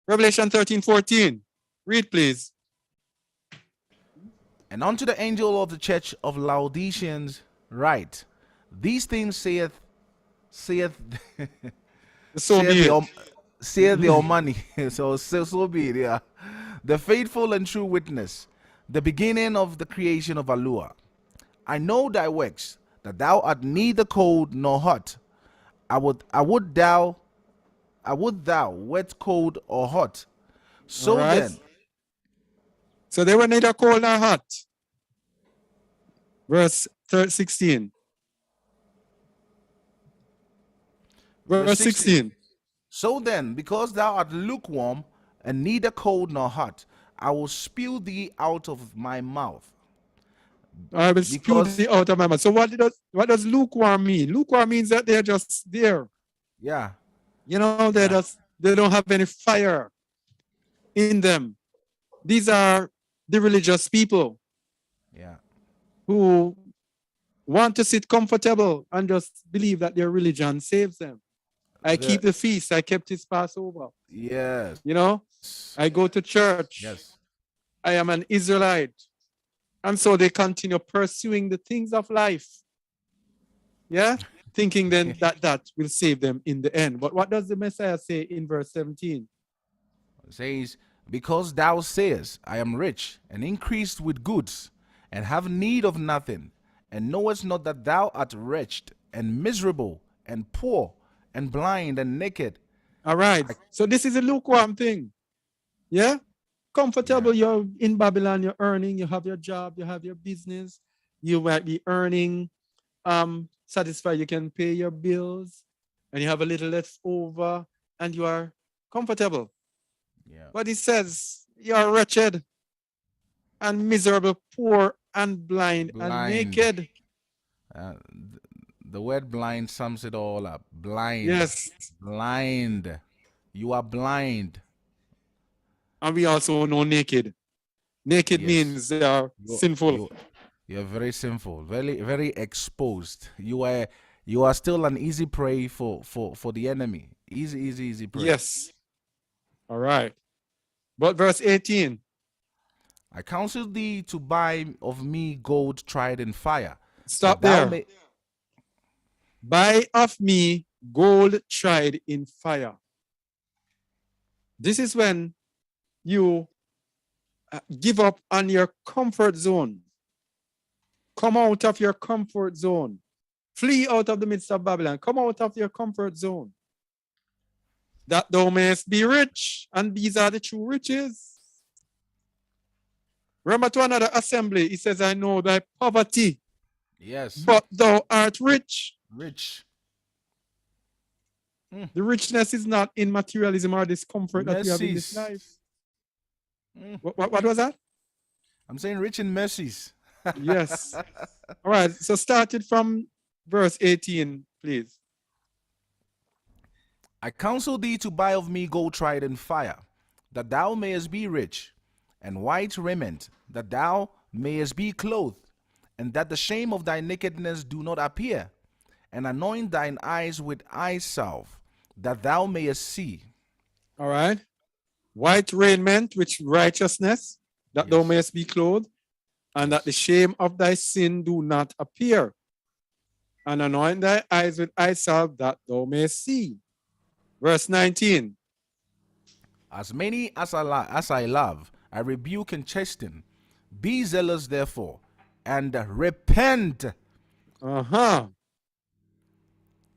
Revelation 13:14. Read, please. And unto the angel of the church of Laodiceans write, these things saith So saith be the, it. saith the Almighty. So be it, yeah. The faithful and true witness, the beginning of the creation of Alua. I know thy works, that thou art neither cold nor hot. I would thou wert cold or hot. So All right. then, So they were neither cold nor hot. Verse 16. Verse 16. so then, because thou art lukewarm and neither cold nor hot, I will spew thee out of my mouth. I will spew Because- thee out of my mouth. So what does lukewarm mean? Lukewarm means that they're just there. Yeah, You know, they don't have any fire in them. These are the religious people yeah, who want to sit comfortable and just believe that their religion saves them. I keep the feast. I kept his Passover. yes, You know, I go to church. yes, I am an Israelite. And so they continue pursuing the things of life. Yeah? Thinking then that will save them in the end. But what does the Messiah say in verse 17? It says, because thou sayest, I am rich and increased with goods, and have need of nothing, and knowest not that thou art wretched and miserable and poor and blind and naked. All right. So this is a lukewarm thing. Yeah? Comfortable, you're in Babylon, you're earning, you have your job, you have your business, you might be earning, satisfied, you can pay your bills, and you have a little left over, and you are comfortable. Yeah. But he says, you are wretched and miserable, poor and blind. And naked. The word blind sums it all up. Blind. Yes. Blind. You are blind. And we also know naked. Naked Yes. means they are sinful. You're very sinful, very, very exposed. You are still an easy prey for the enemy. Easy prey. Yes. All right. But verse 18. I counsel thee to buy of me gold tried in fire. Stop that thou there. Buy of me gold tried in fire. This is when you give up on your comfort zone. Come out of your comfort zone. Flee out of the midst of Babylon. Come out of your comfort zone. That thou mayest be rich. And these are the true riches. Remember to another assembly, he says, I know thy poverty. Yes. But thou art rich. Rich. The richness is not in materialism or discomfort that we have in this life. What was that? I'm saying rich in mercies. Yes. All right. So started from verse 18, please. I counsel thee to buy of me gold tried in fire, that thou mayest be rich, and white raiment, that thou mayest be clothed, and that the shame of thy nakedness do not appear, and anoint thine eyes with eye salve, that thou mayest see. All right. White raiment, which righteousness, that thou mayest be clothed, and that the shame of thy sin do not appear. And anoint thy eyes with eye salve, that thou mayest see. Verse 19. As many as I love, I rebuke and chasten. Be zealous, therefore, and repent. All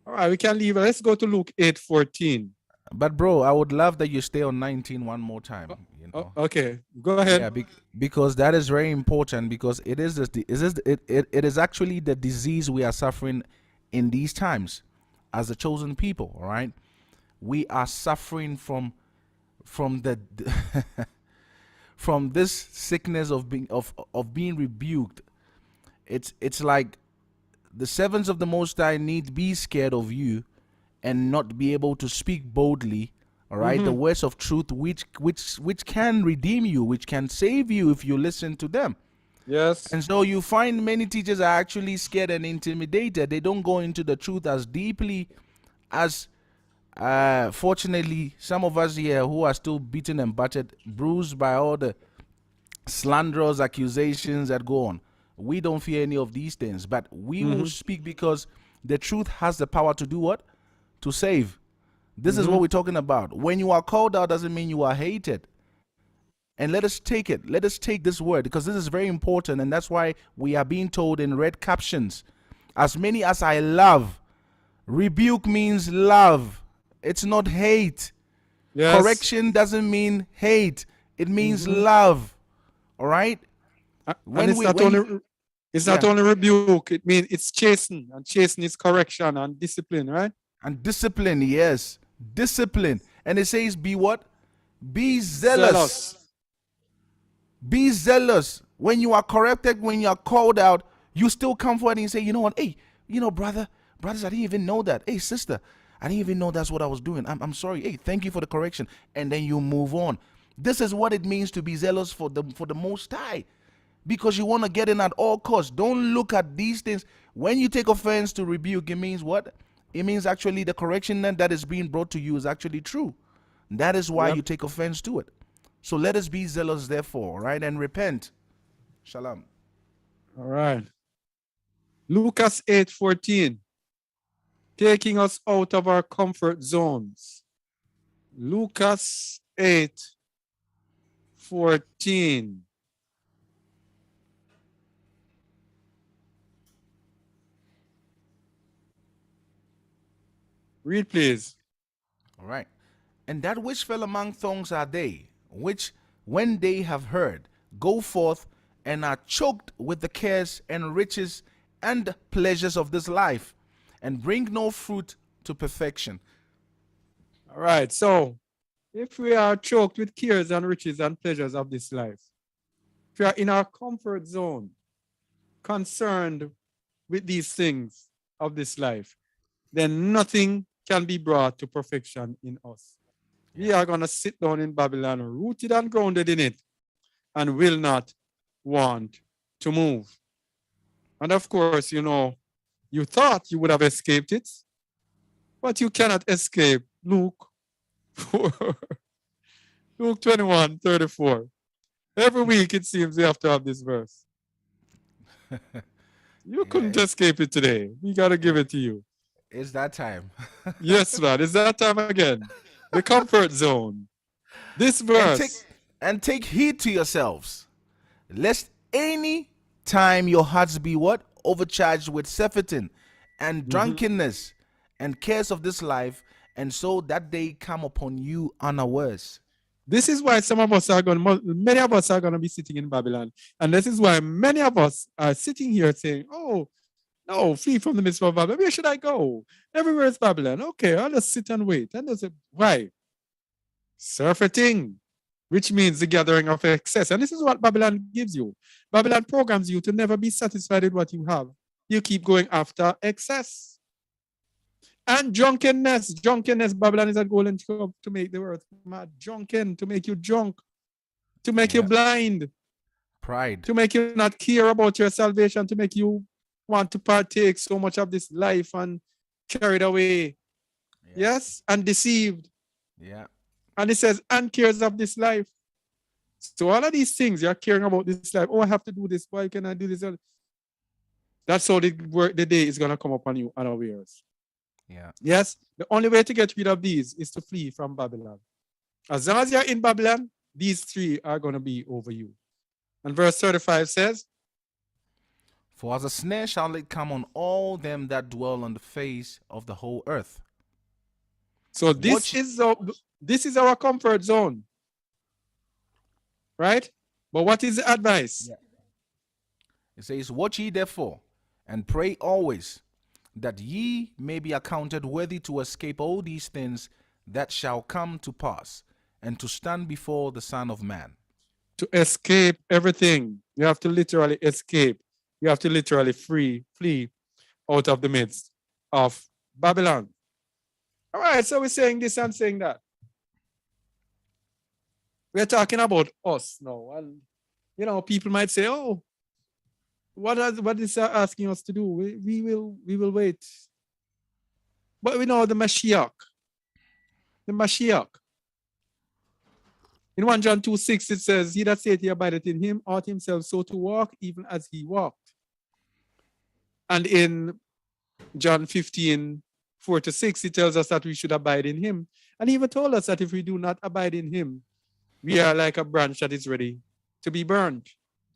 right, we can leave. Let's go to Luke 8:14. But bro, I would love that you stay on 19 one more time. You know? Okay, go ahead. Yeah, because that is very important, because it is actually the disease we are suffering in these times as the chosen people. All right, we are suffering from the from this sickness of being rebuked. It's like the servants of the Most High need be scared of you and not be able to speak boldly. All right, the words of truth, which can redeem you, which can save you if you listen to them. Yes. And so you find many teachers are actually scared and intimidated. They don't go into the truth as deeply as, fortunately, some of us here who are still beaten and battered, bruised by all the slanderous accusations that go on. We don't fear any of these things, but we will speak because the truth has the power to do what? To save. This is what we're talking about. When you are called out doesn't mean you are hated. And let us take it. Let us take this word because this is very important. And that's why we are being told in red captions, as many as I love. Rebuke means love. It's not hate. Yes. Correction doesn't mean hate. It means love. All right? And it's not only rebuke, it means it's chasten. And chasten is correction and discipline, right? And discipline, yes. Discipline. And it says be what? Be zealous. Be zealous. When you are corrected, when you are called out, you still come forward and you say, you know what? Hey, brothers, I didn't even know that. Hey, sister, I didn't even know that's what I was doing. I'm sorry. Hey, thank you for the correction. And then you move on. This is what it means to be zealous for the Most High. Because you want to get in at all costs. Don't look at these things. When you take offense to rebuke, it means what? It means actually the correction that is being brought to you is actually true. That is why you take offense to it. So let us be zealous, therefore, right? And repent. Shalom. All right. Lucas 8:14. Taking us out of our comfort zones. Lucas 8:14. Read, please. All right. And that which fell among thorns are they, which, when they have heard, go forth and are choked with the cares and riches and pleasures of this life, and bring no fruit to perfection. All right. So, if we are choked with cares and riches and pleasures of this life, if we are in our comfort zone, concerned with these things of this life, then nothing can be brought to perfection in us. We are going to sit down in Babylon, rooted and grounded in it, and will not want to move. And of course, you thought you would have escaped it, but you cannot escape Luke 4, Luke 21:34. Every week it seems we have to have this verse. You couldn't escape it today. We got to give it to you. It's that time. Yes, man. It's that time again. The comfort zone. This verse. And take heed to yourselves, lest any time your hearts be what? Overcharged with surfeiting and drunkenness and cares of this life, and so that day come upon you unawares. This is why many of us are going to be sitting in Babylon. And this is why many of us are sitting here saying, oh, no, flee from the midst of Babylon. Where should I go? Everywhere is Babylon. Okay, I'll just sit and wait. And they say, why? Surfeiting, which means the gathering of excess. And this is what Babylon gives you. Babylon programs you to never be satisfied with what you have. You keep going after excess. And drunkenness. Babylon is a golden cup to make the earth mad. Drunken, to make you drunk. To make you blind. Pride. To make you not care about your salvation. To make you want to partake so much of this life and carried away. Yes? And deceived. Yeah. And it says, and cares of this life. So all of these things, you're caring about this life. Oh, I have to do this. Why can I do this? That's how the day is going to come upon you unawares. Yeah. Yes? The only way to get rid of these is to flee from Babylon. As long as you're in Babylon, these three are going to be over you. And verse 35 says, for as a snare shall it come on all them that dwell on the face of the whole earth. So this is our comfort zone. Right? But what is the advice? Yeah. It says, watch ye therefore, and pray always, that ye may be accounted worthy to escape all these things that shall come to pass, and to stand before the Son of Man. to escape everything. You have to literally escape. You have to literally flee out of the midst of Babylon. All right, so we're saying this and saying that. We're talking about us now. And, people might say, oh, what is asking us to do? We will wait. But we know the Mashiach. The Mashiach. In 1 John 2:6, it says, he that saith he abideth in him ought himself so to walk, even as he walked. And in John 15:4-6, it tells us that we should abide in him. And he even told us that if we do not abide in him, we are like a branch that is ready to be burned.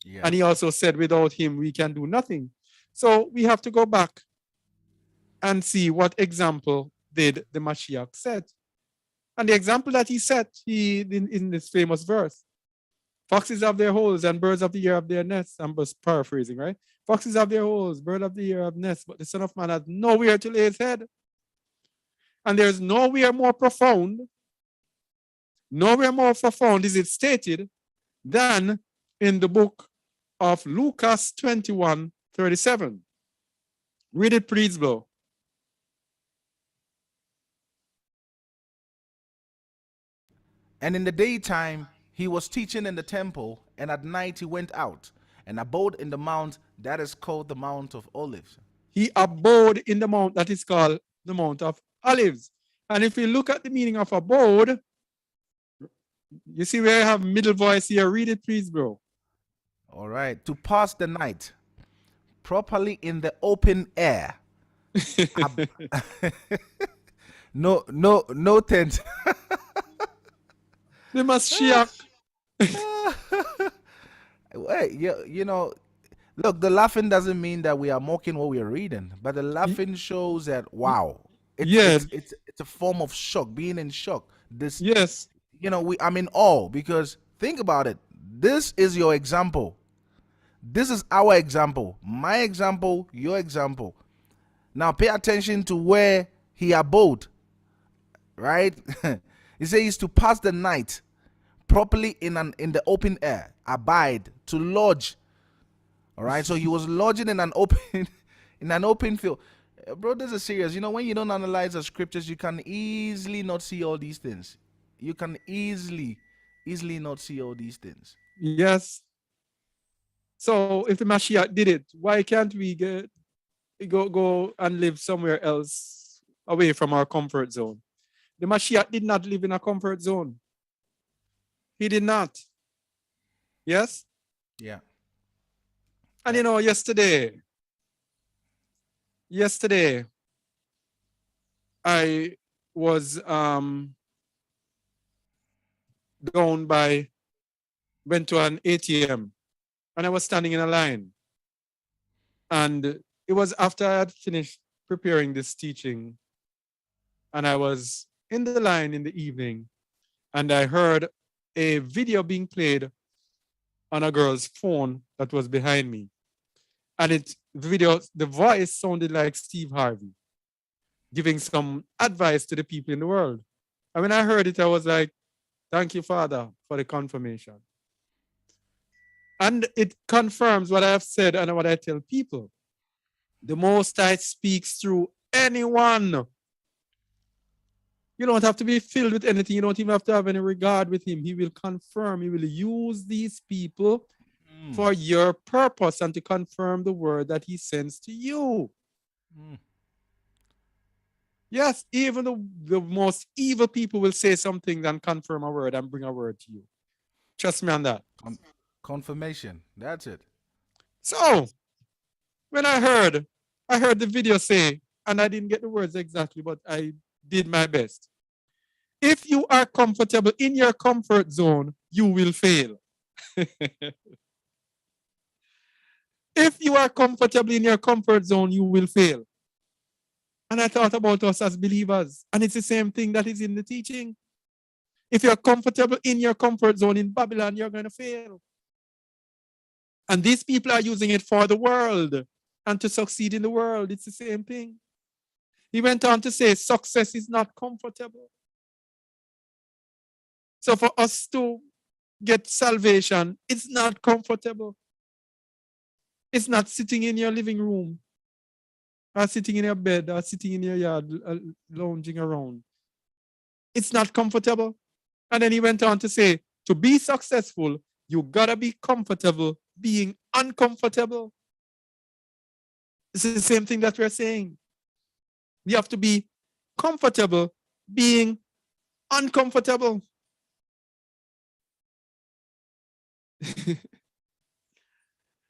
Yeah. And he also said, without him, we can do nothing. So we have to go back and see what example did the Mashiach set. And the example that he set, in this famous verse, foxes have their holes and birds of the air have their nests. I'm just paraphrasing, right? Foxes have their holes, birds of the air have nests, but the Son of Man has nowhere to lay his head. And there's nowhere more profound is it stated than in the book of Lucas 21:37. Read it, please, Blow. And in the daytime he was teaching in the temple, and at night he went out and abode in the mount that is called the Mount of Olives. He abode in the mount that is called the Mount of Olives. And if we look at the meaning of abode, you see where I have middle voice here. Read it, please, bro. All right. To pass the night properly in the open air. No tent. The Mashiach. Wait, look, the laughing doesn't mean that we are mocking what we are reading, but the laughing shows that, wow, it's a form of shock, being in shock. This, yes, I'm in awe, because think about it. This is your example. This is our example, my example, your example. Now pay attention to where he abode, right? He says to pass the night properly in the open air, abide, to lodge. All right, so he was lodging in an open field. Bro, this is serious. When you don't analyze the scriptures, you can easily not see all these things. You can easily not see all these things. Yes. So if the Mashiach did it, why can't we go and live somewhere else away from our comfort zone? The Mashiach did not live in a comfort zone. He did not. Yes? Yeah. And yesterday, I was went to an ATM, and I was standing in a line. And it was after I had finished preparing this teaching, and I was in the line in the evening, and I heard a video being played on a girl's phone that was behind me. And the voice sounded like Steve Harvey, giving some advice to the people in the world. And when I heard it, I was like, thank you, Father, for the confirmation. And it confirms what I have said and what I tell people. The Most High speaks through anyone. You don't have to be filled with anything. You don't even have to have any regard with him. He will confirm. He will use these people for your purpose and to confirm the word that he sends to you. Yes, even the most evil people will say something and confirm a word and bring a word to you. Trust me on that. Confirmation. That's it. So, when I heard the video say, and I didn't get the words exactly, but I did my best. If you are comfortable in your comfort zone, you will fail. If you are comfortable in your comfort zone, you will fail. And I thought about us as believers, and it's the same thing that is in the teaching. If you're comfortable in your comfort zone in Babylon, you're going to fail. And these people are using it for the world and to succeed in the world. It's the same thing. He went on to say, success is not comfortable. So for us to get salvation, it's not comfortable. It's not sitting in your living room or sitting in your bed or sitting in your yard lounging around. It's not comfortable. And then he went on to say, to be successful, you gotta be comfortable being uncomfortable. It's the same thing that we're saying. We have to be comfortable being uncomfortable.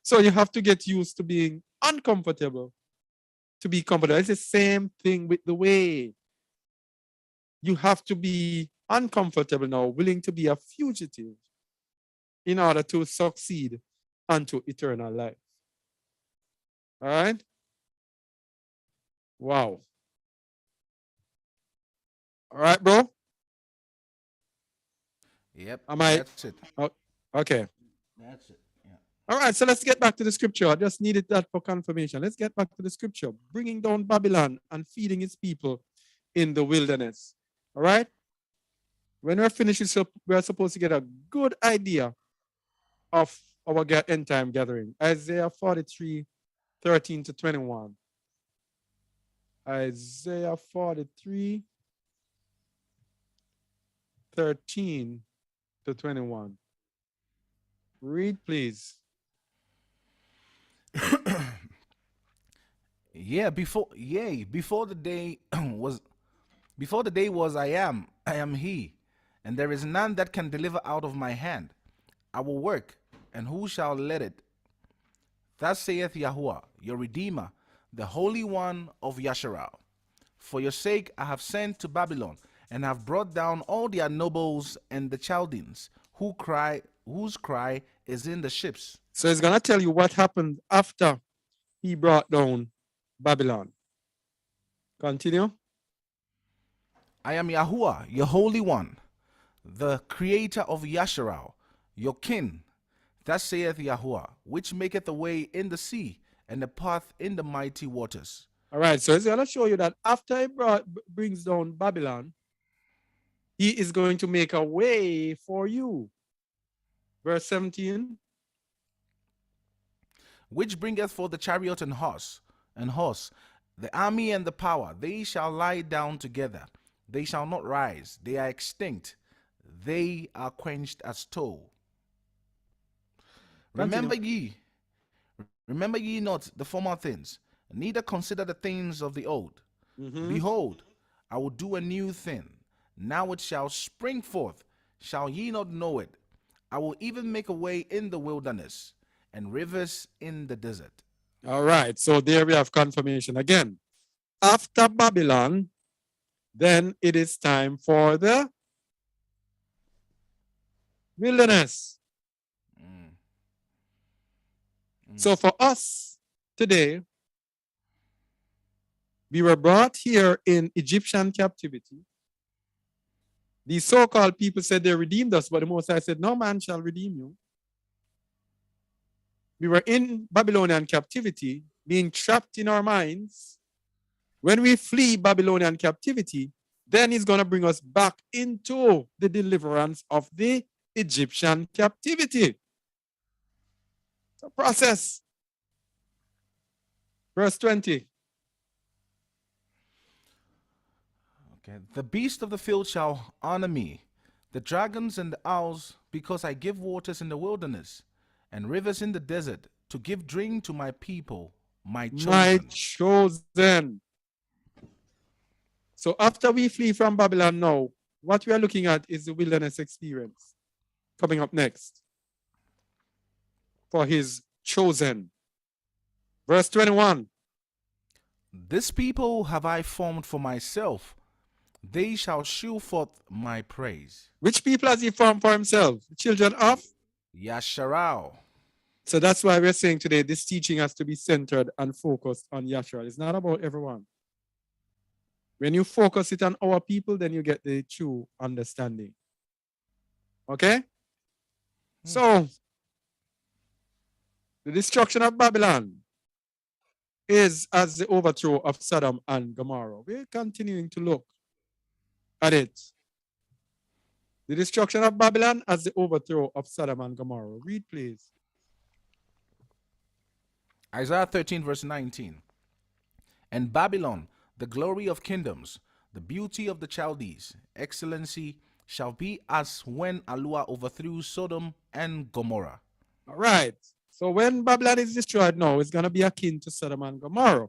So you have to get used to being uncomfortable to be comfortable. It's the same thing with the way. You have to be uncomfortable now, willing to be a fugitive in order to succeed unto eternal life. All right? Wow. All right, bro? Yep, Am I? that's it. Oh, okay. That's it. Yeah. All right, so let's get back to the scripture. I just needed that for confirmation. Let's get back to the scripture. Bringing down Babylon and feeding its people in the wilderness. All right? When we're finished, we're supposed to get a good idea of our end time gathering. Isaiah 43, 13 to 21. Isaiah 43, 13 to 21. Read, please. Before the day was I am he, and there is none that can deliver out of my hand. I will work, and who shall let it? Thus saith Yahuwah, your Redeemer, the Holy One of Yasharal. For your sake I have sent to Babylon, and have brought down all their nobles and the Chaldeans, whose cry is in the ships. So it's going to tell you what happened after he brought down Babylon. Continue. I am Yahuwah, your Holy One, the Creator of Yasharal, your kin. Thus saith Yahuwah, which maketh a way in the sea, and a path in the mighty waters. All right, so it's going to show you that after he brings down Babylon, he is going to make a way for you. Verse 17. Which bringeth forth the chariot and horse, the army and the power. They shall lie down together. They shall not rise. They are extinct. They are quenched as tow. Remember ye not the former things, neither consider the things of the old. Behold, I will do a new thing. Now it shall spring forth. Shall ye not know it? I will even make a way in the wilderness, and rivers in the desert. All right, so there we have confirmation again. After Babylon, then it is time for the wilderness. So for us today, we were brought here in Egyptian captivity. These so-called people said they redeemed us, but the Most High said, no man shall redeem you. We were in Babylonian captivity, being trapped in our minds. When we flee Babylonian captivity, then he's going to bring us back into the deliverance of the Egyptian captivity. It's a process. Verse 20. Okay. The beast of the field shall honor me, the dragons and the owls, because I give waters in the wilderness and rivers in the desert, to give drink to my people, my chosen. My chosen. So after we flee from Babylon now, what we are looking at is the wilderness experience coming up next for his chosen. Verse 21. This people have I formed for myself. They shall shew forth my praise. Which people has he formed for himself? The children of Yasharal. So that's why we're saying today this teaching has to be centered and focused on Yasharal. It's not about everyone. When you focus it on our people, then you get the true understanding. Okay? So, the destruction of Babylon is as the overthrow of Sodom and Gomorrah. We're continuing to look at it. The destruction of Babylon as the overthrow of Sodom and Gomorrah. Read, please. Isaiah 13, verse 19. And Babylon, the glory of kingdoms, the beauty of the Chaldees, excellency, shall be as when Alua overthrew Sodom and Gomorrah. All right. So when Babylon is destroyed now, it's going to be akin to Sodom and Gomorrah,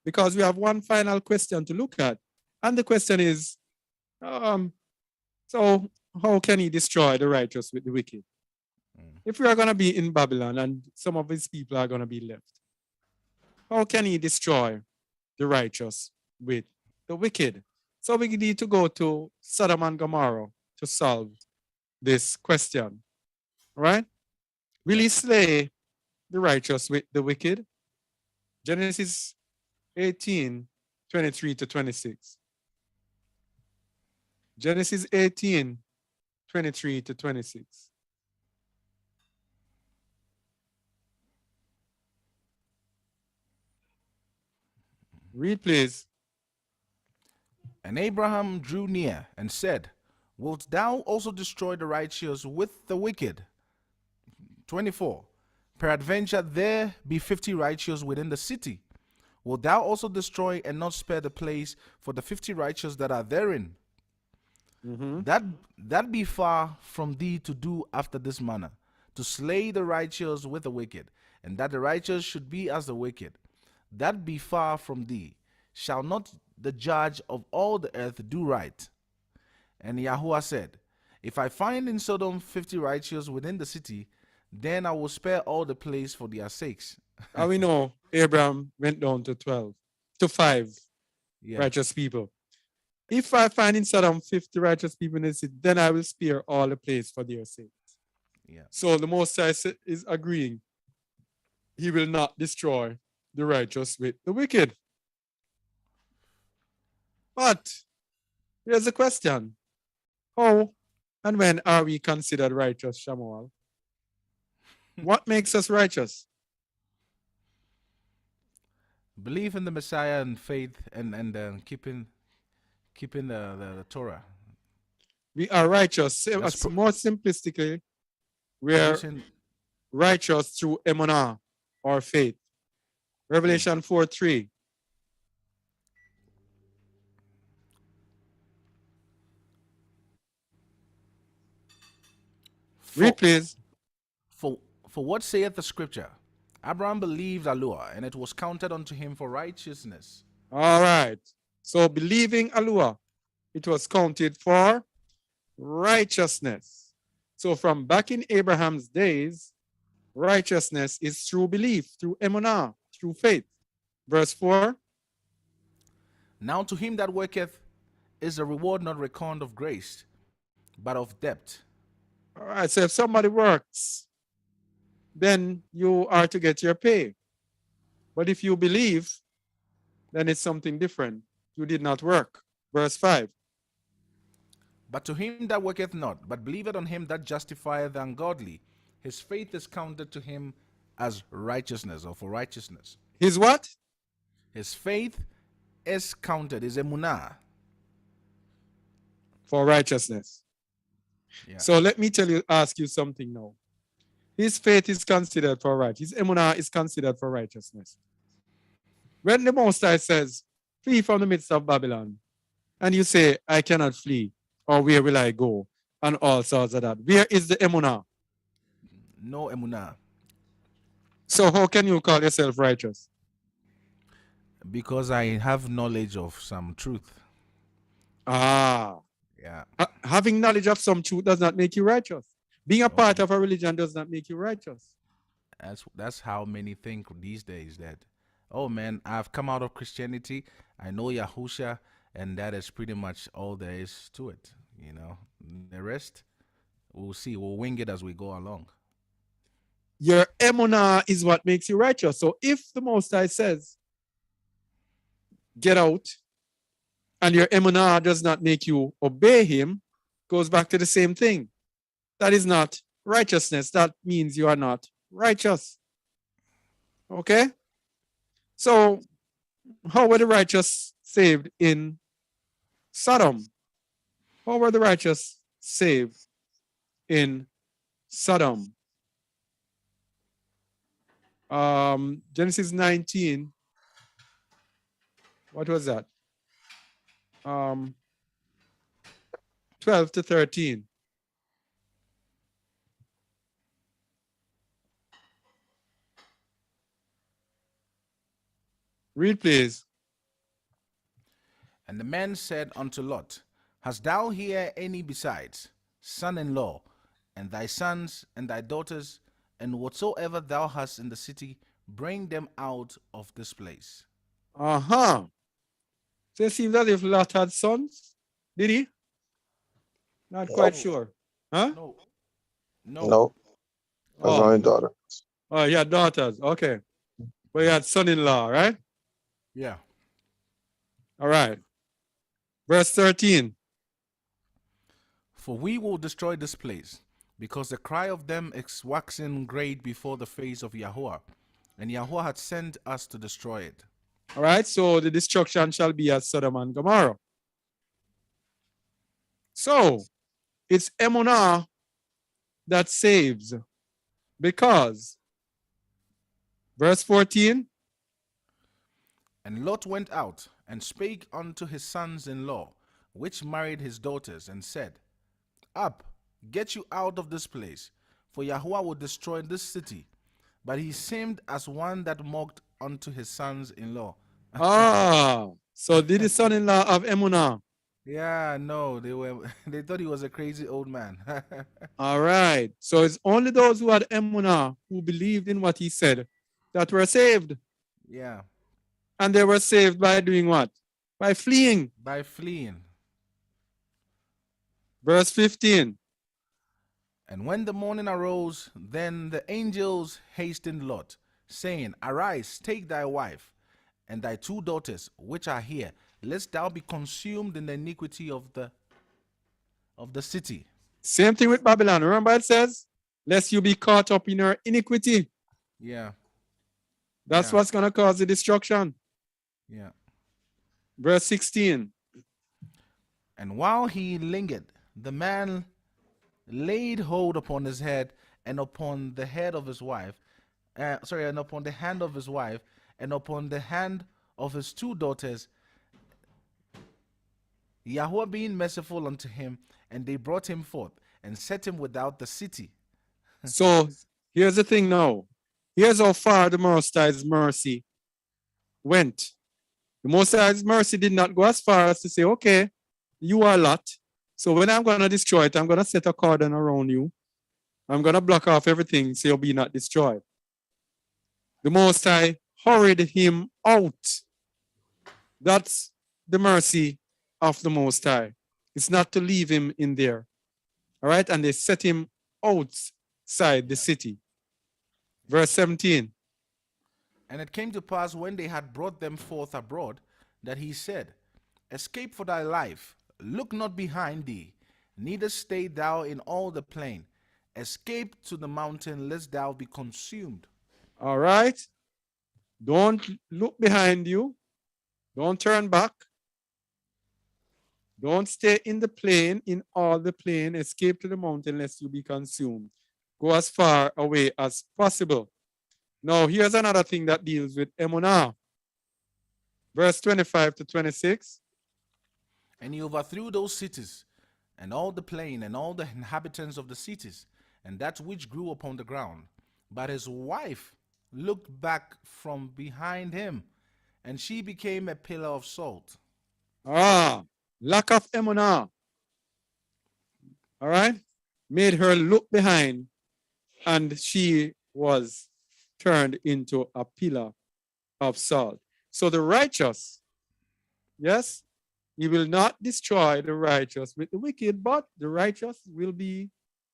because we have one final question to look at. And the question is, so how can he destroy the righteous with the wicked? If we are going to be in Babylon and some of his people are going to be left, how can he destroy the righteous with the wicked? So we need to go to Sodom and Gomorrah to solve this question, right? Will he slay the righteous with the wicked? Genesis 18, 23 to 26. Genesis 18, 23 to 26. Read, please. And Abraham drew near and said, Wilt thou also destroy the righteous with the wicked? 24. Peradventure there be 50 righteous within the city. Wilt thou also destroy and not spare the place for the 50 righteous that are therein? That be far from thee to do after this manner, to slay the righteous with the wicked, and that the righteous should be as the wicked. That be far from thee. Shall not the judge of all the earth do right? And Yahuwah said, If I find in Sodom 50 righteous within the city, then I will spare all the place for their sakes. And we know Abraham went down to 5 Yeah. righteous people. If I find in Sodom 50 righteous people in the city, then I will spare all the place for their sakes. Yeah. So the Most High is agreeing. He will not destroy the righteous with the wicked. But here's the question. How and when are we considered righteous, Shamuel? What makes us righteous? Believe in the Messiah and faith and keeping the Torah. We are righteous. More simplistically, we are righteous through emunah, or faith. Revelation 4:3. Read, please. For what saith the scripture? Abraham believed Allah, and it was counted unto him for righteousness. All right. So believing Allah, it was counted for righteousness. So from back in Abraham's days, righteousness is through belief, through emunah, through faith. Verse 4. Now to him that worketh is a reward not reckoned of grace, but of debt. All right. So if somebody works, then you are to get your pay. But if you believe, then it's something different. You did not work. Verse 5. But to him that worketh not, but believeth on him that justifieth the ungodly, his faith is counted to him as righteousness, or for righteousness. His what? His faith is counted, is emunah. For righteousness. Yeah. So let me ask you something now. His faith is considered for right. His emunah is considered for righteousness. When the Most High says, flee from the midst of Babylon, and you say, I cannot flee, or where will I go, and all sorts of that, where is the emunah? No emunah. So how can you call yourself righteous? Because I have knowledge of some truth. Ah. Yeah. Having knowledge of some truth does not make you righteous. Being a part of a religion does not make you righteous. That's how many think these days, that, oh man, I've come out of Christianity, I know Yahusha, and that is pretty much all there is to it. You know, the rest, we'll see. We'll wing it as we go along. Your emunah is what makes you righteous. So if the Most High says, get out, and your emunah does not make you obey him, goes back to the same thing. That is not righteousness. That means you are not righteous. Okay? So, how were the righteous saved in Sodom? How were the righteous saved in Sodom. Genesis 19. What was that? 12 to 13. Read, please. And the man said unto Lot, Hast thou here any besides, son-in-law, and thy sons and thy daughters, and whatsoever thou hast in the city, bring them out of this place. Uh-huh. So it seems as if Lot had sons. Did he? Not quite Nope. sure. Huh? No. No, there's Oh, only daughter. oh, he had daughters. Okay. But he had son-in-law, right? Yeah. All right. Verse 13. For we will destroy this place, because the cry of them is waxing great before the face of Yahweh, and Yahweh had sent us to destroy it. All right. So the destruction shall be at Sodom and Gomorrah. So it's Emunah that saves, because verse 14. And Lot went out and spake unto his sons-in-law, which married his daughters, and said, Up, get you out of this place, for Yahweh will destroy this city. But he seemed as one that mocked unto his sons-in-law. So did the son-in-law of Emunah? Yeah, no, they thought he was a crazy old man. All right. So it's only those who had Emunah, who believed in what he said, that were saved. Yeah, And they were saved by doing what? By fleeing. by fleeing. Verse 15. And when the morning arose, then the angels hastened Lot, saying, Arise, take thy wife, and thy two daughters, which are here, lest thou be consumed in the iniquity of the city. Same thing with Babylon. Remember it says, lest you be caught up in her iniquity. Yeah, That's Yeah. what's going to cause the destruction. yeah. Verse 16. And while he lingered, the man laid hold upon his head and upon the head of his wife, and upon the hand of his wife, and upon the hand of his two daughters, Yahweh being merciful unto him, and they brought him forth and set him without the city. So here's the thing now. Here's how far the Most High's mercy went. The Most High's mercy did not go as far as to say, okay, you are Lot. So when I'm going to destroy it, I'm going to set a cordon around you. I'm going to block off everything so you'll be not destroyed. The Most High hurried him out. That's the mercy of the Most High. It's not to leave him in there. All right? And they set him outside the city. Verse 17. And it came to pass when they had brought them forth abroad, that he said, Escape for thy life, look not behind thee, neither stay thou in all the plain. Escape to the mountain, lest thou be consumed. All right? Don't look behind you. Don't turn back. Don't stay in the plain, in all the plain. Escape to the mountain lest you be consumed. Go as far away as possible. Now, here's another thing that deals with Emunah. Verse 25 to 26. And he overthrew those cities, and all the plain, and all the inhabitants of the cities, and that which grew upon the ground. But his wife looked back from behind him, and she became a pillar of salt. Lack of Emunah. All right? Made her look behind, and she was turned into a pillar of salt. So the righteous, yes, he will not destroy the righteous with the wicked, but the righteous will be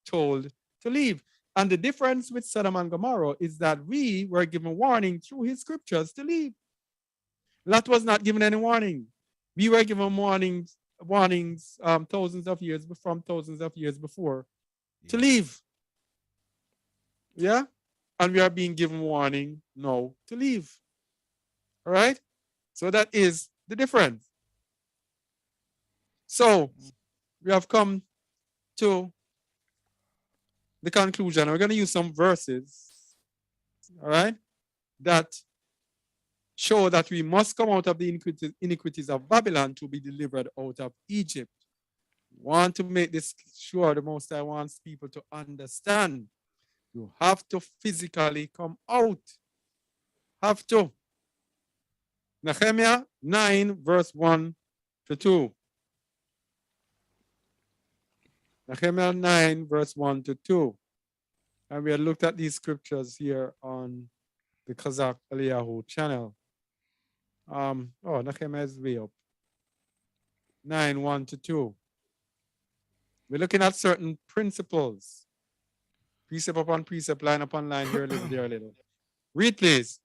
told to leave. And the difference with Sodom and Gomorrah is that we were given warning through his scriptures to leave. Lot was not given any warning. We were given warnings thousands of years before to leave. Yeah? And we are being given warning now to leave. All right? So that is the difference. So we have come to the conclusion. We're going to use some verses, all right, that show that we must come out of the iniquities of Babylon to be delivered out of Egypt. Want to make this sure, the Most High wants people to understand. You have to physically come out. Have to. Nehemiah 9, verse 1 to 2. Nehemiah 9, verse 1 to 2. And we had looked at these scriptures here on the Kazakh Eliyahu channel. Nehemiah is way up. 9, 1 to 2. We're looking at certain principles. Precept upon precept, line upon line, here a little, there a little. Read, please.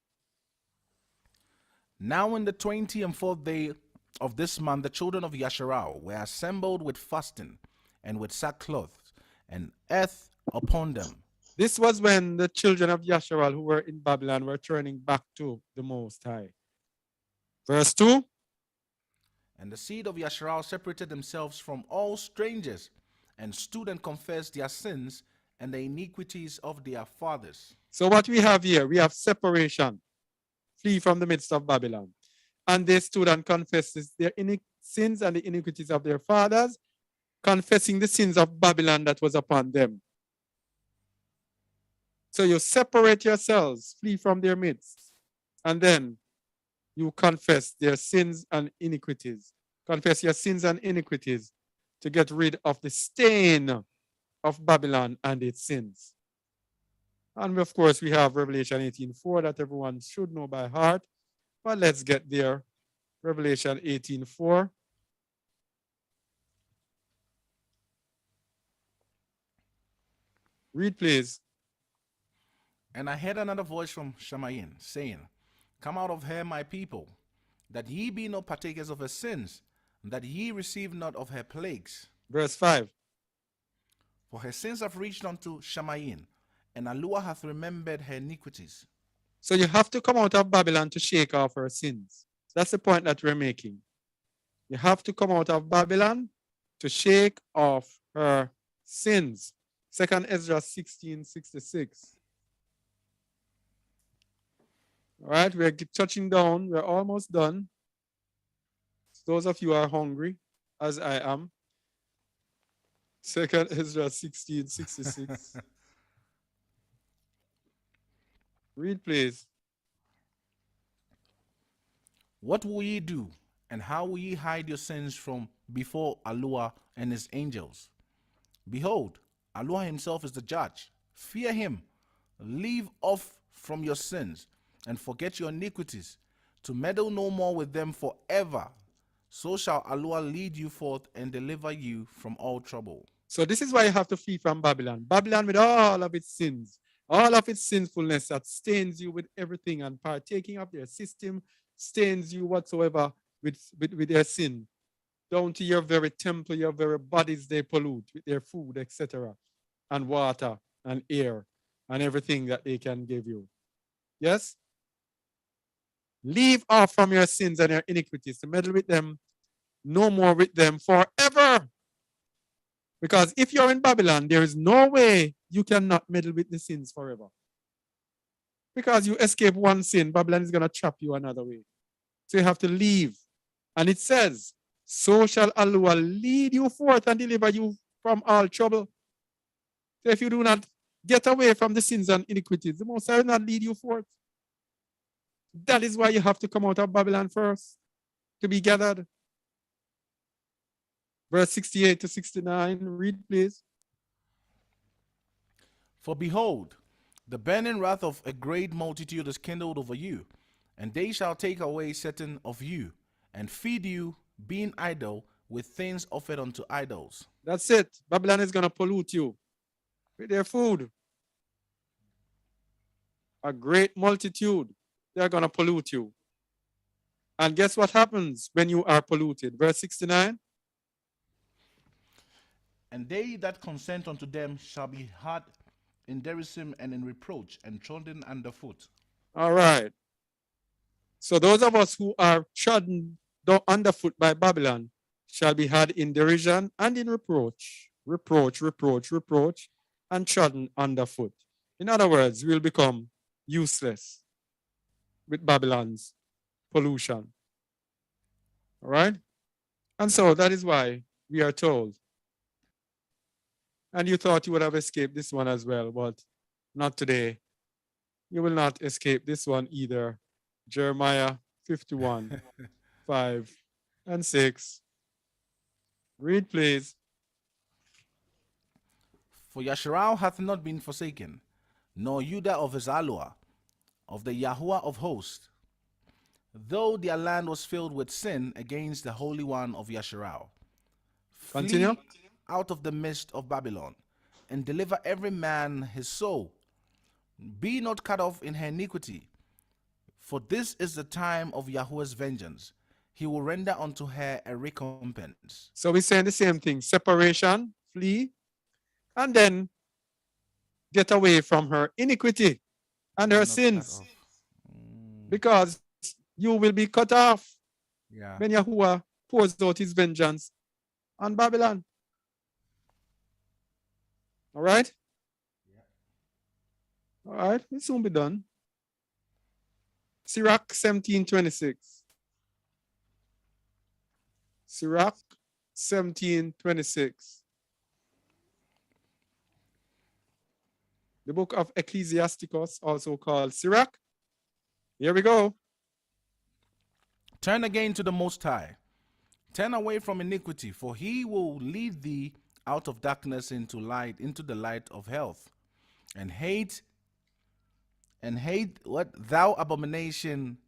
Now in the 24th day of this month, the children of Yasharal were assembled with fasting and with sackcloth and earth upon them. This was when the children of Yasharal who were in Babylon were turning back to the Most High. Verse 2. And the seed of Yasharal separated themselves from all strangers and stood and confessed their sins and the iniquities of their fathers. So what we have here, we have separation. Flee from the midst of Babylon. And they stood and confessed their sins and the iniquities of their fathers, confessing the sins of Babylon that was upon them. So you separate yourselves, flee from their midst, and then you confess their sins and iniquities. Confess your sins and iniquities to get rid of the stain of Babylon and its sins. And of course, we have Revelation 18:4 that everyone should know by heart. But let's get there. Revelation 18:4. Read, please. And I heard another voice from Shemayin, saying, Come out of her, my people, that ye be not partakers of her sins, and that ye receive not of her plagues. Verse 5. For her sins have reached unto Shemayin, and Alua hath remembered her iniquities. So you have to come out of Babylon to shake off her sins. That's the point that we're making. You have to come out of Babylon to shake off her sins. 2 Ezra 16:66. All right, we're touching down. We're almost done. Those of you who are hungry, as I am. 2 Ezra 16:66. Read, please. What will ye do, and how will ye hide your sins from before Alua and his angels? Behold, Alua himself is the judge. Fear him. Leave off from your sins, and forget your iniquities, to meddle no more with them forever. So shall Alua lead you forth and deliver you from all trouble. So this is why you have to flee from Babylon. Babylon with all of its sins, all of its sinfulness that stains you with everything, and partaking of their system stains you whatsoever with their sin. Down to your very temple, your very bodies they pollute with their food, etc. And water and air and everything that they can give you. Yes? Leave off from your sins and your iniquities to meddle with them, no more with them forever. Because if you're in Babylon, there is no way you cannot meddle with the sins forever. Because you escape one sin, Babylon is going to trap you another way. So you have to leave. And it says, so shall Alua lead you forth and deliver you from all trouble. So if you do not get away from the sins and iniquities, the Most High will not lead you forth. That is why you have to come out of Babylon first, to be gathered. Verse 68 to 69, read please. For behold, the burning wrath of a great multitude is kindled over you, and they shall take away certain of you, and feed you, being idle, with things offered unto idols. That's it. Babylon is going to pollute you with their food. A great multitude, they're going to pollute you. And guess what happens when you are polluted? Verse 69. And they that consent unto them shall be had in derision and in reproach, and trodden underfoot. All right. So those of us who are trodden underfoot by Babylon shall be had in derision and in reproach. reproach, reproach, reproach, and trodden underfoot. In other words, we'll become useless with Babylon's pollution. All right? And so that is why we are told. And you thought you would have escaped this one as well, but not today. You will not escape this one either. Jeremiah 51, 5 and 6. Read, please. For Yasharal hath not been forsaken, nor Judah of his Alua, of the Yahuwah of hosts, though their land was filled with sin against the Holy One of Yasharal. Continue. Flee out of the midst of Babylon, and deliver every man his soul. Be not cut off in her iniquity, for this is the time of Yahuwah's vengeance. He will render unto her a recompense. So we're saying the same thing. Separation, flee, and then get away from her iniquity and her Not cut sins. off. Because you will be cut off Yeah. when Yahuwah pours out his vengeance on Babylon. All right? All right, we'll soon be done. Sirach 17:26. Sirach 17:26. The book of Ecclesiasticus, also called Sirach. Here we go. Turn again to the Most High. Turn away from iniquity, for he will lead thee out of darkness into the light of health. And hate what thou abomination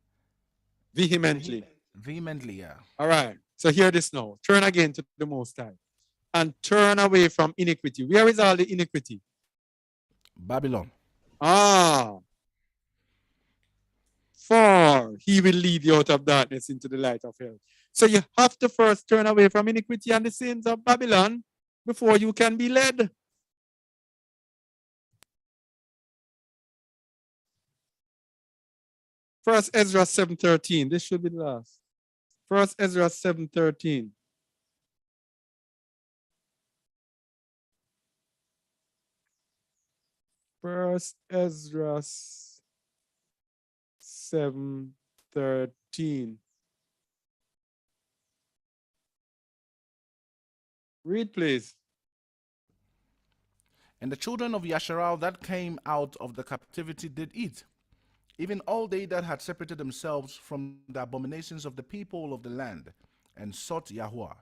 Vehemently. vehemently, yeah. All right. So hear this now. Turn again to the Most High and turn away from iniquity. Where is all the iniquity? Babylon. For he will lead you out of darkness into the light of health. So you have to first turn away from iniquity and the sins of Babylon before you can be led. First Ezra 7:13. This should be the last. First Ezra 7:13. First Ezra 7:13. Read, please. And the children of Yasharal that came out of the captivity did eat, even all they that had separated themselves from the abominations of the people of the land, and sought Yahuwah.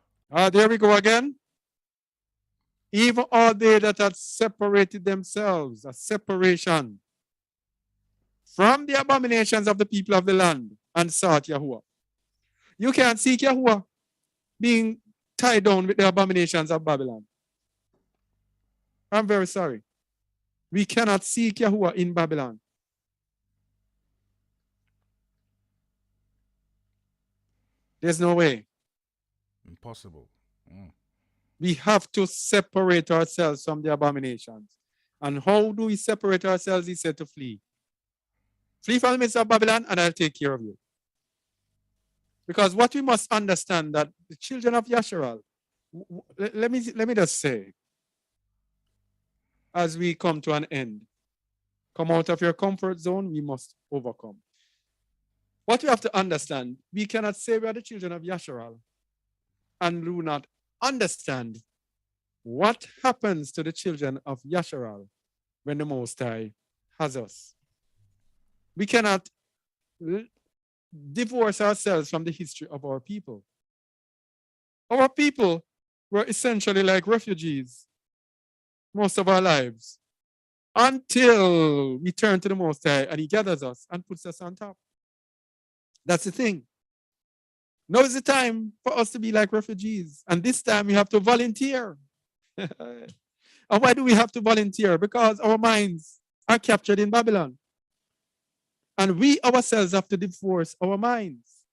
There we go again. Even all they that had separated themselves, a separation from the abominations of the people of the land, and sought Yahuwah. You can't seek Yahuwah being tied down with the abominations of Babylon. I'm very sorry. We cannot seek Yahuwah in Babylon. There's no way. Impossible. We have to separate ourselves from the abominations. And how do we separate ourselves? He said to flee. Flee from the midst of Babylon, and I'll take care of you. Because what we must understand that the children of Yasharal, let me just say, as we come to an end, come out of your comfort zone, we must overcome. What we have to understand, we cannot say we are the children of Yasharal and do not understand what happens to the children of Yasharal when the Most High has us. We cannot divorce ourselves from the history of our people. Our people were essentially like refugees most of our lives until we turn to the Most High and he gathers us and puts us on top. That's the thing. Now is the time for us to be like refugees. And this time we have to volunteer. And why do we have to volunteer? Because our minds are captured in Babylon. And we ourselves have to divorce our minds.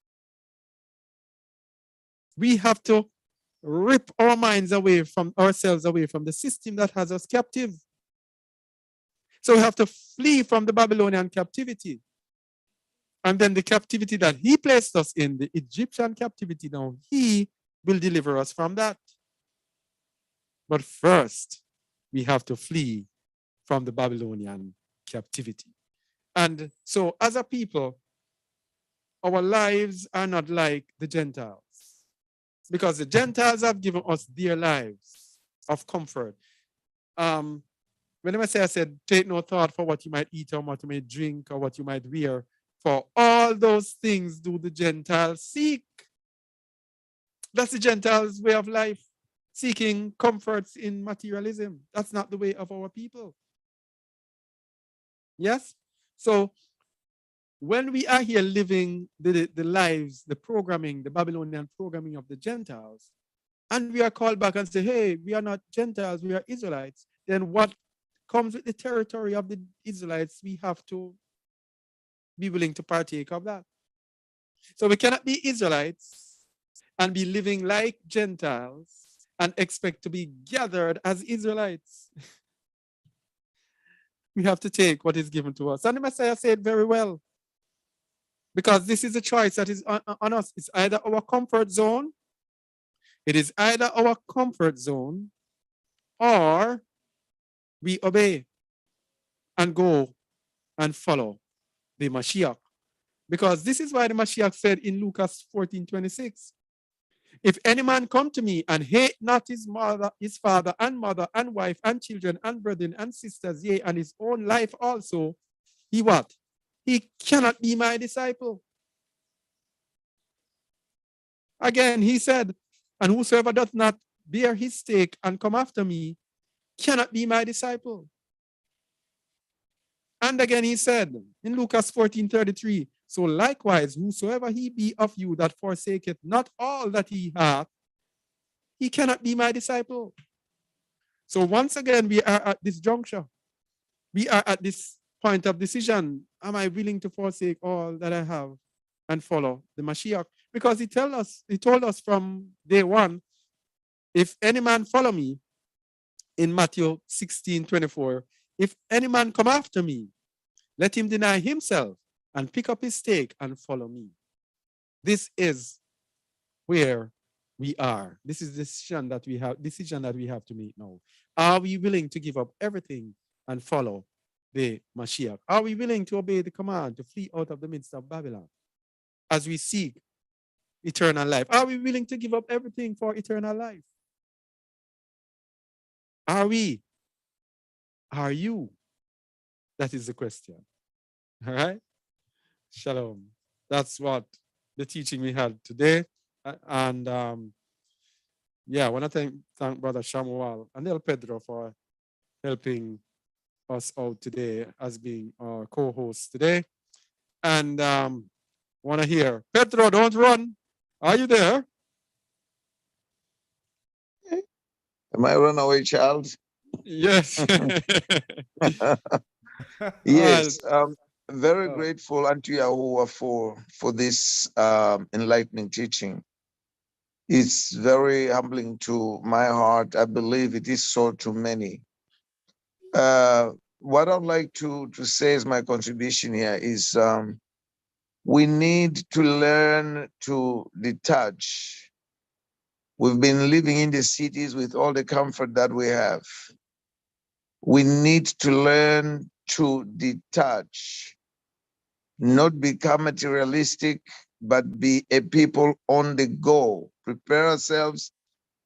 We have to rip our minds away from ourselves, away from the system that has us captive. So we have to flee from the Babylonian captivity. And then the captivity that he placed us in, the Egyptian captivity, now he will deliver us from that. But first, we have to flee from the Babylonian captivity. And so, as a people, our lives are not like the Gentiles, because the Gentiles have given us their lives of comfort. When I said, take no thought for what you might eat or what you might drink or what you might wear, for all those things do the Gentiles seek. That's the Gentiles' way of life, seeking comforts in materialism. That's not the way of our people. Yes? So when we are here living the lives, the programming, the Babylonian programming of the Gentiles, and we are called back and say, hey, we are not Gentiles, we are Israelites, then what comes with the territory of the Israelites, we have to be willing to partake of that. So we cannot be Israelites and be living like Gentiles and expect to be gathered as Israelites. We have to take what is given to us. And the Messiah said very well, because this is a choice that is on us. It's either our comfort zone, it is either our comfort zone, or we obey and go and follow the Mashiach. Because this is why the Mashiach said in Luke 14:26, if any man come to me and hate not his mother, his father and mother and wife and children and brethren and sisters, yea, and his own life also, he what? He cannot be my disciple. Again, he said, and whosoever doth not bear his stake and come after me cannot be my disciple. And again he said in Luke 14:33, so likewise, whosoever he be of you that forsaketh not all that he hath, he cannot be my disciple. So once again, we are at this juncture. We are at this point of decision. Am I willing to forsake all that I have and follow the Mashiach? Because he told us from day one, if any man follow me, in Matthew 16:24, if any man come after me, let him deny himself and pick up his stake and follow me. This is where we are. This is the decision that we have to make now. Are we willing to give up everything and follow the Mashiach? Are we willing to obey the command to flee out of the midst of Babylon as we seek eternal life? Are we willing to give up everything for eternal life? Are we? Are you? That is the question. All right? Shalom. That's what the teaching we had today. And yeah, I want to thank Brother Shamuel and El Pedro for helping us out today as being our co-host today. And want to hear, Pedro, don't run. Are you there? Am I runaway child? Yes. Yes. Very grateful unto Yahuwah for this enlightening teaching. It's very humbling to my heart. I believe it is so to many. What I'd like to say as my contribution here is we need to learn to detach. We've been living in the cities with all the comfort that we have. We need to learn to detach, not become materialistic, but be a people on the go. Prepare ourselves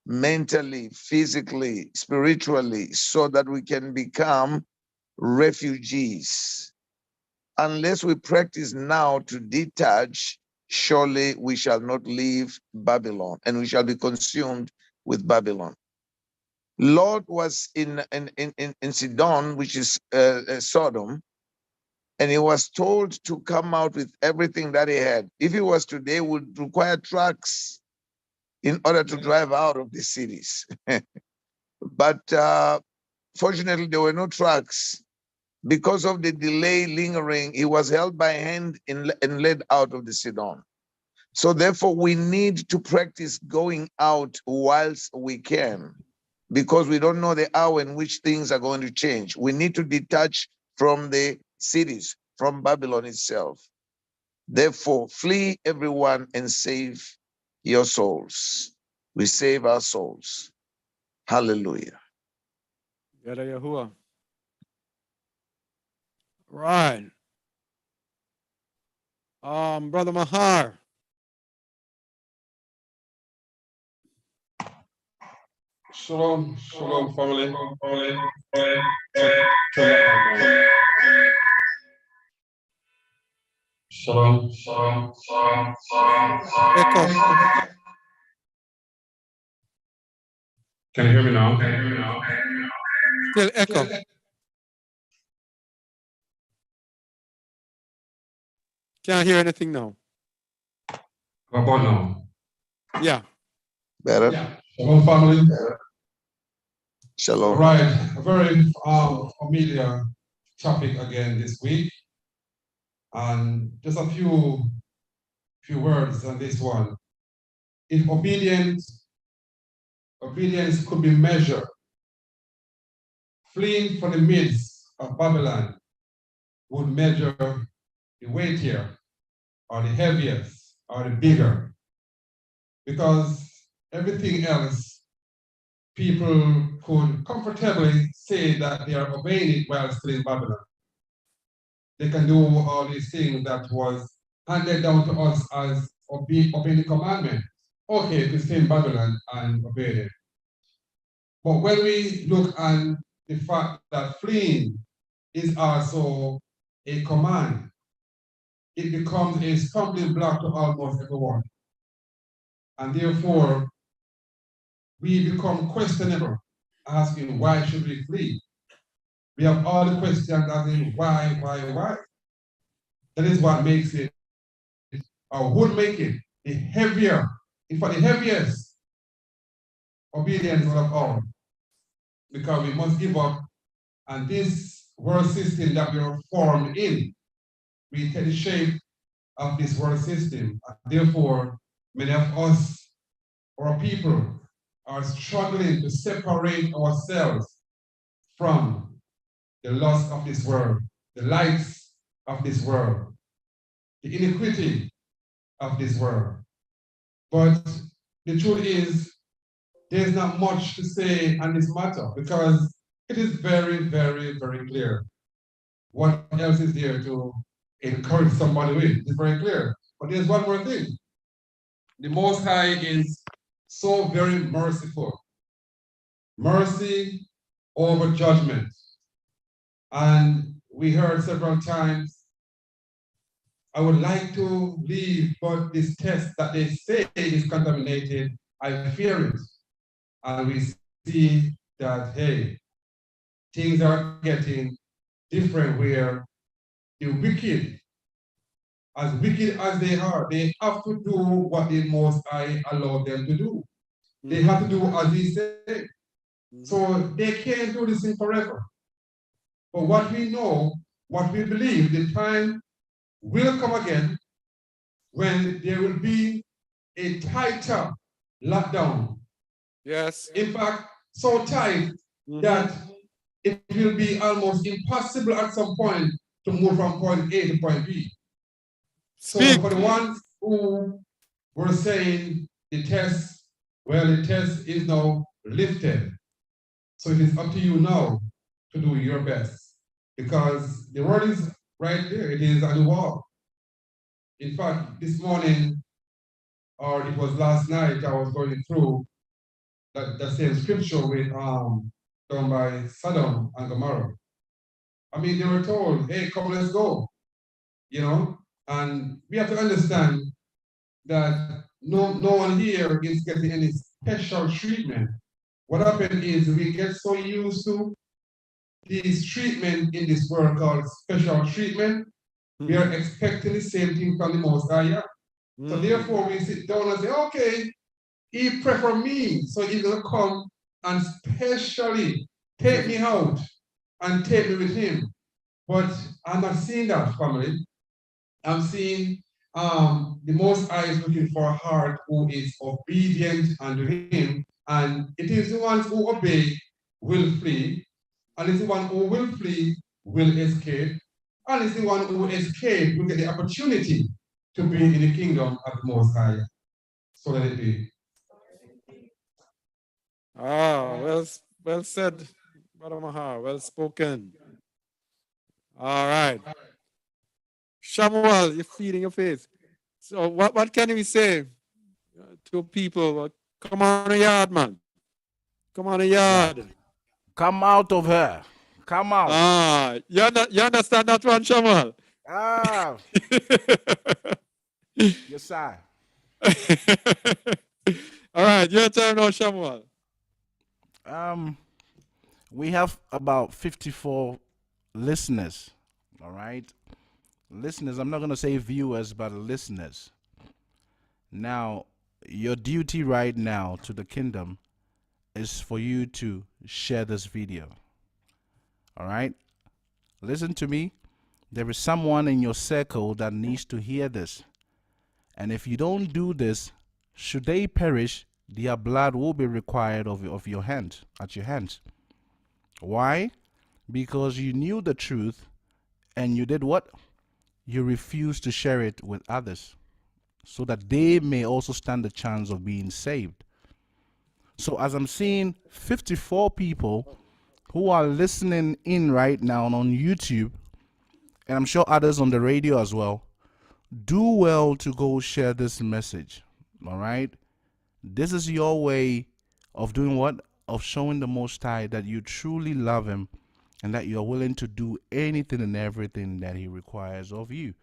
mentally, physically, spiritually, so that we can become refugees. Unless we practice now to detach, surely we shall not leave Babylon, and we shall be consumed with Babylon. Lot was in Sidon, which is Sodom, and he was told to come out with everything that he had. If he was today, he would require trucks in order to drive out of the cities. But fortunately, there were no trucks. Because of the delay lingering, he was held by hand and led out of the Sidon. So therefore, we need to practice going out whilst we can, because we don't know the hour in which things are going to change. We need to detach from the cities, from Babylon itself. Therefore, flee everyone and save your souls. We save our souls. Hallelujah. Gather Yahuwah. Right. Brother Mahar. Shalom, shalom, family. Shalom, shalom, shalom, Echo. Can you hear me now? Still echo. Can't hear anything now. How about now? Yeah. Better? Shalom, family. Shalom. Right, a very familiar topic again this week, and just a few words on this one. If obedience could be measured, fleeing from the midst of Babylon would measure the weightier, or the heaviest, or the bigger, because everything else people could comfortably say that they are obeying it while still in Babylon. They can do all these things that was handed down to us as obeying the commandment. Okay, to stay in Babylon and obey it. But when we look at the fact that fleeing is also a command, it becomes a stumbling block to almost everyone. And therefore, we become questionable, asking why should we flee? We have all the questions asking why? That is what makes it, or would make it, the heavier, in fact, the heaviest obedience of all. Because we must give up, and this world system that we are formed in, we take the shape of this world system. And therefore, many of us, our people, are struggling to separate ourselves from the lust of this world, the lights of this world, the iniquity of this world. But the truth is, there's not much to say on this matter because it is very, very, very clear. What else is there to encourage somebody with? It's very clear. But there's one more thing. The Most High is so very merciful. Mercy over judgment. And we heard several times, I would like to leave, but this test that they say is contaminated, I fear it. And we see that, hey, things are getting different where the wicked as they are, they have to do what the Most High allowed them to do. They have to do as He said. So they can't do this thing forever. But what we know, what we believe, the time will come again when there will be a tighter lockdown. Yes. In fact, so tight that it will be almost impossible at some point to move from point A to point B. Speak. So for the ones who were saying the test is now lifted. So it is up to you now to do your best because the word is right there. It is on the wall. In fact, this morning, or it was last night, I was going through that same scripture with done by Sodom and Gomorrah. I mean, they were told, hey, come, let's go. You know, and we have to understand that no one here is getting any special treatment. What happened is we get so used to this treatment in this world called special treatment. We are expecting the same thing from the Most High. So therefore we sit down and say, okay, He prefer me, so He's gonna come and specially take me out and take me with Him. But I'm not seeing that, family. I'm seeing the Most High is looking for a heart who is obedient unto Him, and it is the ones who obey will flee, and it's the one who will flee will escape, and it's the one who escape will get the opportunity to be in the kingdom of the Most High. So let it be. Well said, Brother Maha. Well spoken. All right. Shamuel, you're feeding your face. So what can we say to people? Come on the yard, man. Come on the Yeah. yard. Come out of her. Come out. You understand that one, Shamuel? Ah, yes, sir. All right, your turn now, Shamuel. Um, we have about 54 listeners. All right. Listeners, I'm not going to say viewers, but listeners. Now, your duty right now to the kingdom is for you to share this video. All right? Listen to me. There is someone in your circle that needs to hear this. And if you don't do this, should they perish, their blood will be required of your hand, at your hands. Why? Because you knew the truth and you did what? You refused to share it with others so that they may also stand the chance of being saved. So as I'm seeing 54 people who are listening in right now on YouTube, and I'm sure others on the radio as well, do well to go share this message. All right? This is your way of doing what? Of showing the Most High that you truly love Him and that you are willing to do anything and everything that He requires of you.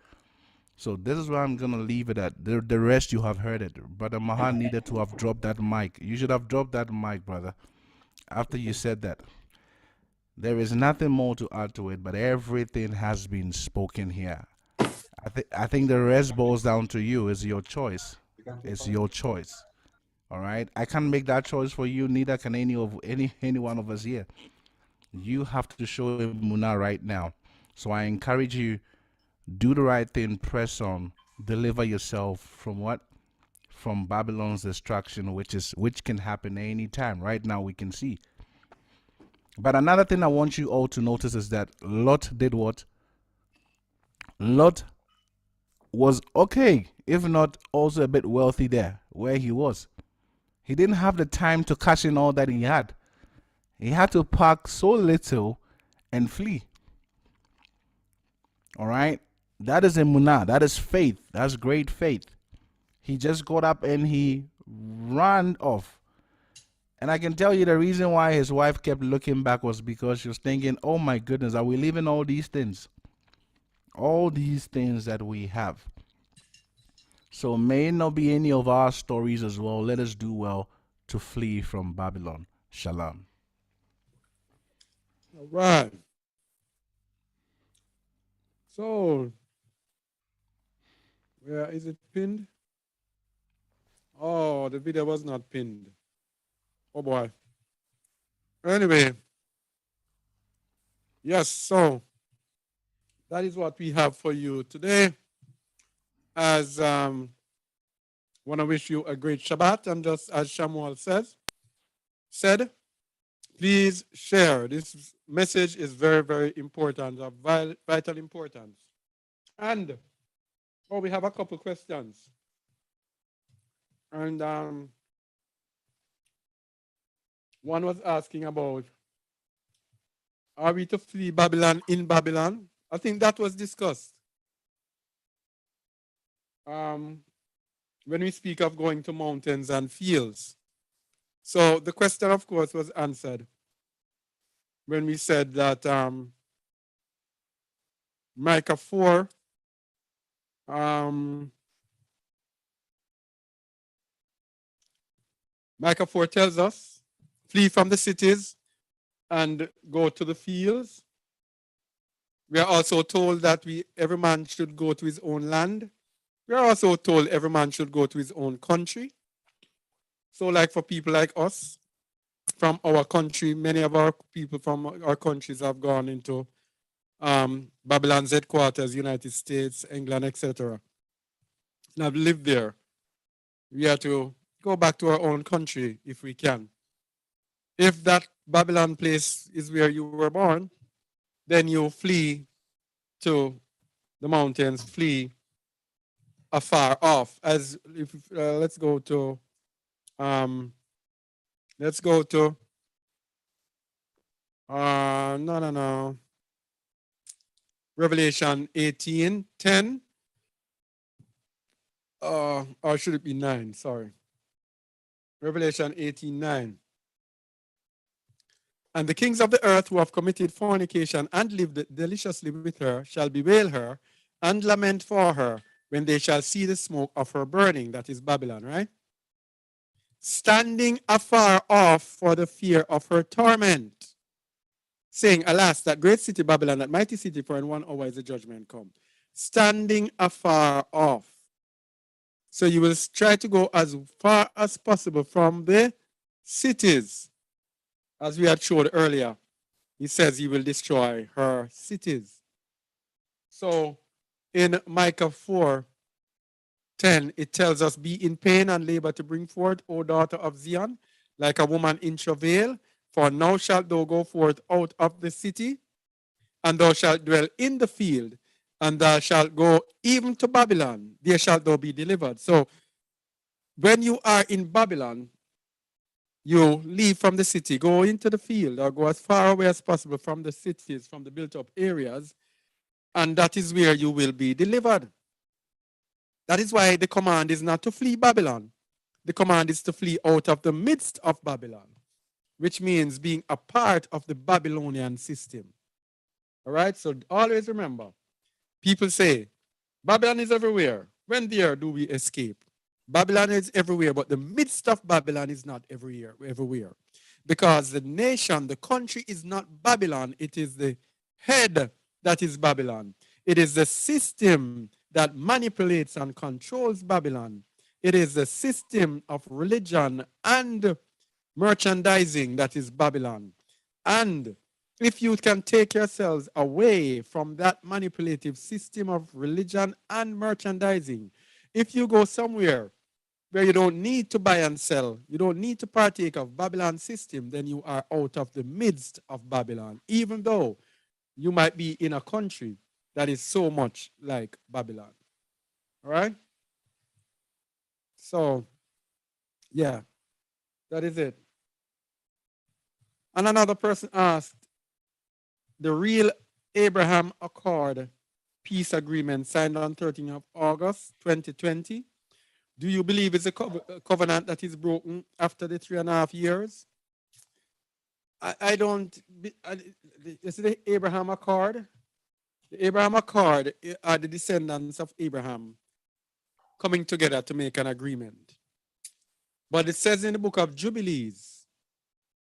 So this is where I'm going to leave it at. The rest you have heard it. Brother Mahan needed to have dropped that mic. You should have dropped that mic, brother, after you said that. There is nothing more to add to it, but everything has been spoken here. I think the rest boils down to you. It's your choice. It's your choice. All right. I can't make that choice for you. Neither can any one of us here. You have to show him Muna right now. So I encourage you, do the right thing. Press on. Deliver yourself from what? From Babylon's destruction, which can happen anytime. Right now we can see. But another thing I want you all to notice is that Lot did what? Lot was okay, if not also a bit wealthy there where he was. He didn't have the time to cash in all that he had. He had to pack so little and flee. All right? That is emunah. That is faith. That's great faith. He just got up and he ran off. And I can tell you the reason why his wife kept looking back was because she was thinking, oh my goodness, are we leaving all these things? All these things that we have. So may it not be any of our stories as well. Let us do well to flee from Babylon. Shalom. All right. So, where is it pinned? Oh, the video was not pinned. Oh boy. Anyway, yes, so that is what we have for you today. As want to wish you a great Shabbat, and just as Shamuel said, please share. This message is very, very important, of vital importance. And we have a couple questions. And one was asking about, are we to flee Babylon in Babylon? I think that was discussed. When we speak of going to mountains and fields. So the question, of course, was answered when we said that Micah 4, Micah 4 tells us, flee from the cities and go to the fields. We are also told that every man should go to his own land. We are also told every man should go to his own country. So like for people like us from our country, many of our people from our countries have gone into Babylon's headquarters, United States, England, etc. And have lived there. We have to go back to our own country if we can. If that Babylon place is where you were born, then you flee to the mountains, flee afar off. As if let's go to Let's go to no. Revelation 18:10. Or should it be 9? Sorry. Revelation 18:9. And the kings of the earth who have committed fornication and lived deliciously with her shall bewail her and lament for her when they shall see the smoke of her burning. That is Babylon, right? Standing afar off for the fear of her torment, saying, alas, that great city Babylon, that mighty city, for in 1 hour is the judgment come. Standing afar off. So you will try to go as far as possible from the cities, as we had showed earlier. He says he will destroy her cities. So in Micah 4:10, it tells us, be in pain and labor to bring forth, O daughter of Zion, like a woman in travail. For now shalt thou go forth out of the city, and thou shalt dwell in the field, and thou shalt go even to Babylon. There shalt thou be delivered. So when you are in Babylon, you leave from the city, go into the field, or go as far away as possible from the cities, from the built up areas, and that is where you will be delivered. That is why the command is not to flee Babylon. The command is to flee out of the midst of Babylon, which means being a part of the Babylonian system. All right, so always remember, people say, Babylon is everywhere. When there do we escape? Babylon is everywhere, but the midst of Babylon is not everywhere. Because the nation, the country is not Babylon. It is the head that is Babylon. It is the system that manipulates and controls Babylon. It is the system of religion and merchandising that is Babylon. And if you can take yourselves away from that manipulative system of religion and merchandising, if you go somewhere where you don't need to buy and sell, you don't need to partake of Babylon's system, then you are out of the midst of Babylon, even though you might be in a country that is so much like Babylon. All right? So, yeah, that is it. And another person asked, the real Abraham Accord peace agreement signed on 13th of August 2020, do you believe it's a covenant that is broken after the 3.5 years? I don't. Is the Abraham Accord? The Abraham Accord are the descendants of Abraham coming together to make an agreement. But it says in the book of Jubilees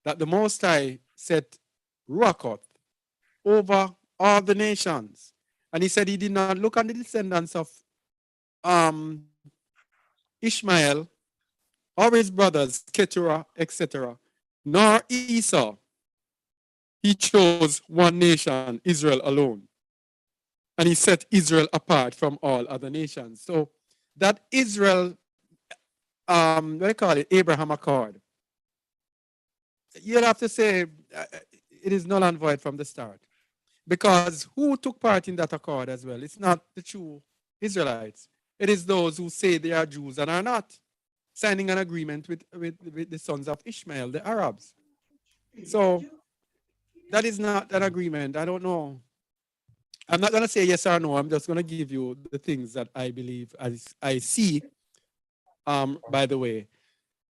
that the Most High set Ruachot over all the nations. And he said he did not look on the descendants of Ishmael or his brothers, Keturah, etc., nor Esau. He chose one nation, Israel alone. And he set Israel apart from all other nations. So that Israel, what do you call it, Abraham Accord, you'll have to say it is null and void from the start. Because who took part in that accord as well? It's not the true Israelites. It is those who say they are Jews and are not, signing an agreement with the sons of Ishmael, the Arabs. So that is not an agreement. I don't know. I'm not going to say yes or no. I'm just going to give you the things that I believe, as I see, by the way,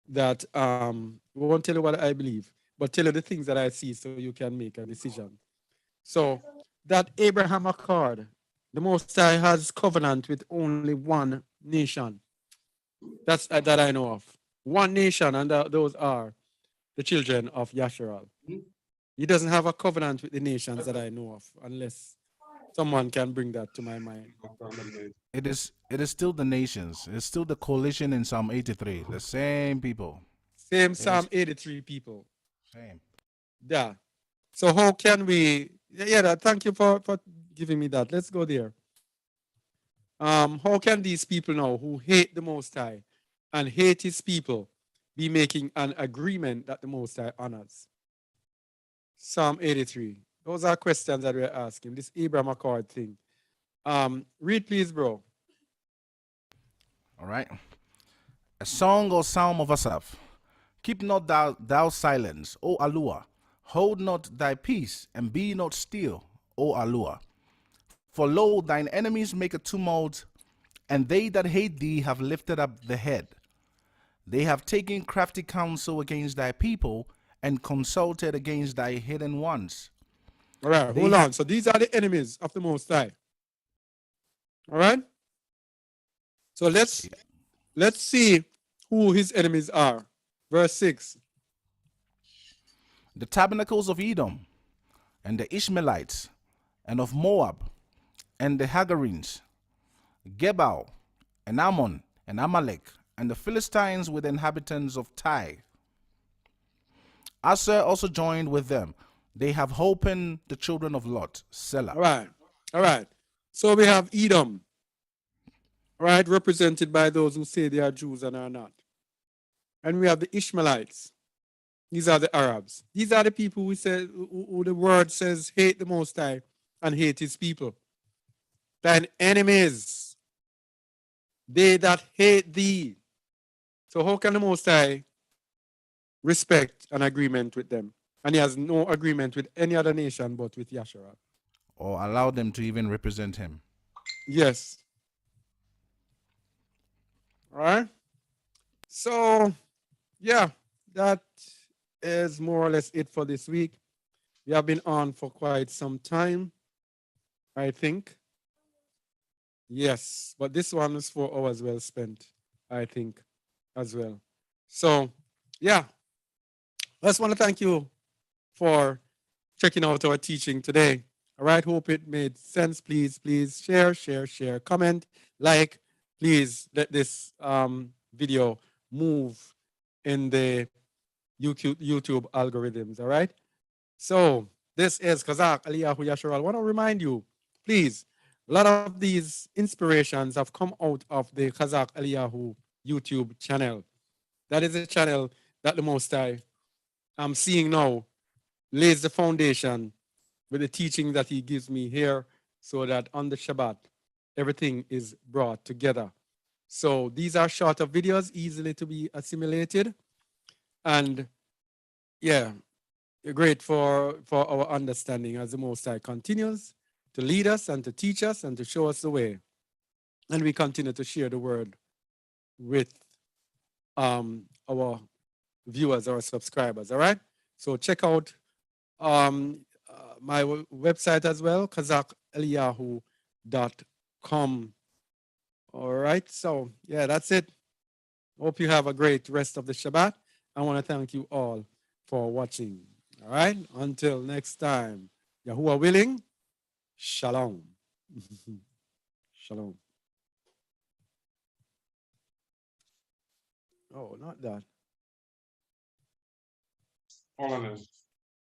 that we won't tell you what I believe, but tell you the things that I see so you can make a decision. So that Abraham Accord, the Most High has covenant with only one nation. That's that I know of. One nation, and those are the children of Yasharal. He doesn't have a covenant with the nations that I know of, unless someone can bring that to my mind. It is still the nations. It's still the coalition in Psalm 83. The same people. Same Psalm 83 people. Same. Yeah. So how can we? Yeah. Thank you for giving me that. Let's go there. How can these people now who hate the Most High and hate His people be making an agreement that the Most High honors? Psalm 83. Those are questions that we're asking. This Abraham Accord thing. Read, please, bro. All right. A song or psalm of Asaph, Keep not thou silence, O Alua. Hold not thy peace, and be not still, O Alua. For lo, thine enemies make a tumult, and they that hate thee have lifted up the head. They have taken crafty counsel against thy people, and consulted against thy hidden ones. All right, They hold have on. So these are the enemies of the Most High. All right. So let's see who his enemies are. Verse 6. the tabernacles of Edom, and the Ishmaelites, and of Moab, and the Hagarenes, Gebal, and Ammon, and Amalek, and the Philistines with the inhabitants of Tyre. Aser also joined with them. They have holpen the children of Lot, Selah. All right. All right. So we have Edom, all right, represented by those who say they are Jews and are not. And we have the Ishmaelites. These are the Arabs. These are the people who the word says hate the Most High and hate his people. Thine enemies, they that hate thee. So how can the Most High respect an agreement with them? And he has no agreement with any other nation but with Yasharal. Or allow them to even represent him. Yes. All right. So, yeah, that is more or less it for this week. We have been on for quite some time, I think. Yes, but this one is 4 hours well spent, I think, as well. So, yeah, I just want to thank you for checking out our teaching today. All right, hope it made sense. Please share, comment, like. Please let this video move in the YouTube algorithms. All right. So this is Kazakh Eliyahu Yasharal. I want to remind you, please, a lot of these inspirations have come out of the Kazakh Eliyahu YouTube channel. That is a channel that the Most High I'm seeing now lays the foundation with the teaching that he gives me here so that on the Shabbat, everything is brought together. So these are shorter videos, easily to be assimilated. And yeah, great for our understanding as the Most High continues to lead us and to teach us and to show us the way. And we continue to share the word with our viewers, our subscribers. All right. So check out my website as well, kazakheliyahu.com. All right. So yeah, that's it. Hope you have a great rest of the Shabbat. I want to thank you all for watching. All right. Until next time, Yahuwah willing, shalom. Shalom. Oh, not that. All of this.